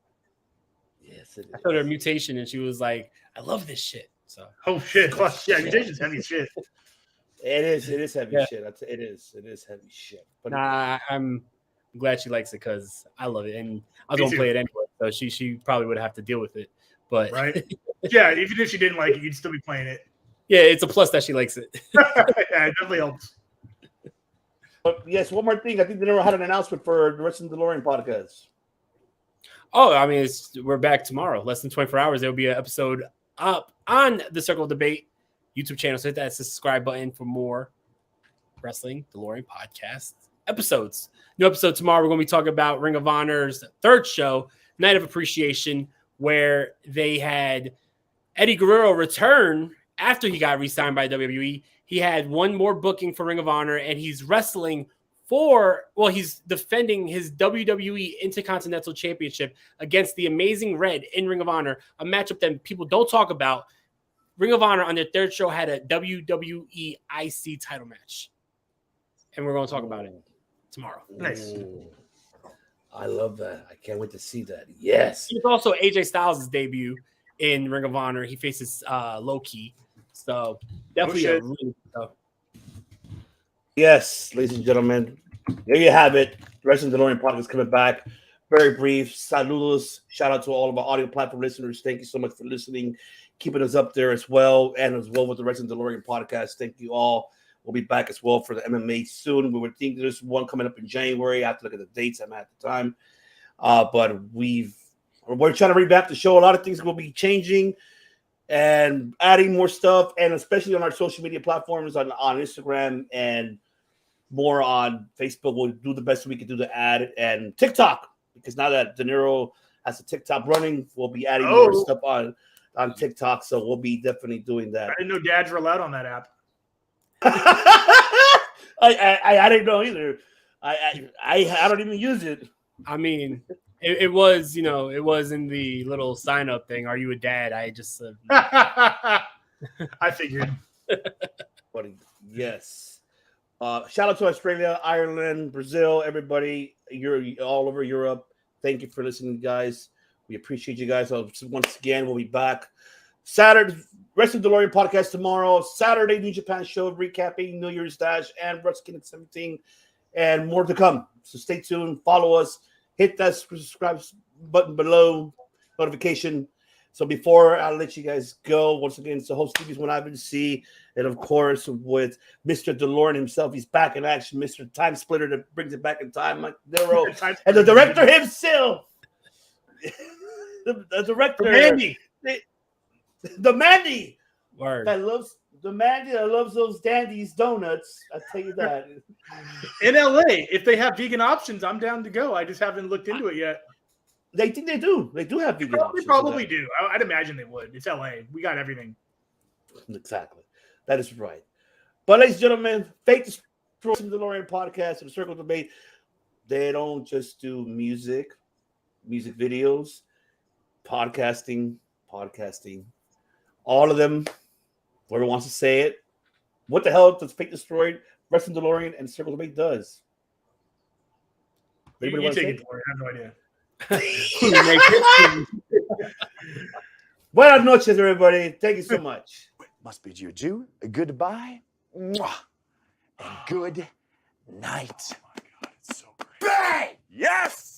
Yes, it is. I showed her Mutation, and she was like, I love this shit. So, oh, shit. Yeah, Mutation's heavy shit. It is heavy shit. It is heavy shit. But I'm glad she likes it because I love it, and I was gonna play it anyway. So she probably would have to deal with it. But right, yeah. Even if she didn't like it, you'd still be playing it. Yeah, it's a plus that she likes it. Yeah, it definitely helps. But yes, one more thing. I think they never had an announcement for the Wrestling Delorean podcast. Oh, I mean, we're back tomorrow. Less than 24 hours. There will be an episode up on the Circle of Debate YouTube channel. So hit that subscribe button for more Wrestling Delorean Podcast episodes. New episode tomorrow. We're going to be talking about Ring of Honor's third show, Night of Appreciation, where they had Eddie Guerrero return after he got re-signed by WWE. He had one more booking for Ring of Honor, and he's wrestling he's defending his WWE Intercontinental Championship against the Amazing Red in Ring of Honor, a matchup that people don't talk about. Ring of Honor on their third show had a WWE IC title match, and we're going to talk about it tomorrow. Nice. I love that. I can't wait to see that. Yes. It's also AJ Styles' debut in Ring of Honor. He faces Low-Ki. So definitely a really good stuff. Yes, ladies and gentlemen, there you have it. The Wrestling Delorean Podcast coming back. Very brief. Saludos. Shout out to all of our audio platform listeners. Thank you so much for listening, keeping us up there as well, and as well with the Wrestling Delorean Podcast. Thank you all. We'll be back as well for the MMA soon. We were thinking there's one coming up in January. I have to look at the dates I'm at the time. But we're trying to revamp the show. A lot of things will be changing and adding more stuff, and especially on our social media platforms on Instagram and more on Facebook. We'll do the best we can do to add, and TikTok, because now that De Niro has a TikTok running, we'll be adding more stuff on TikTok. So we'll be definitely doing that. I didn't know dads were allowed on that app. I didn't know either. I don't even use it. I mean, it was, it was in the little sign up thing. Are you a dad? I just I figured. But yes. Shout out to Australia, Ireland, Brazil, everybody. You're all over Europe. Thank you for listening, guys. We appreciate you guys. Once again, we'll be back Saturday, Wrestling Delorean Podcast tomorrow. Saturday, New Japan show, recapping New Year's Dash and Wrestling at 17, and more to come. So stay tuned. Follow us. Hit that subscribe button below, notification. So before I let you guys go, once again, it's the host Stevie's When I've Been See, and of course with Mr. DeLorean himself. He's back in action, Mr. Time Splitter that brings it back in time, Mike Nero, and the director himself, the director, the Mandy, Word. that loves the Mandy that loves those Dandy's donuts. I tell you that. In LA, if they have vegan options, I'm down to go. I just haven't looked into it yet. They think they do. They do have vegan options. They probably do. I'd imagine they would. It's LA. We got everything. Exactly. That is right. But ladies and gentlemen, Fate Destroyed DeLorean Podcast and the Circle Debate. They don't just do music videos, podcasting. All of them, whoever wants to say it. What the hell does Fate Destroyed, Wrestling DeLorean, and Circle Debate does? You take it for it. I have no idea. Buenas noches, everybody. Thank you so much. Must bid you adieu, a goodbye, and good night. Oh my God, it's so great. Bang! Yes!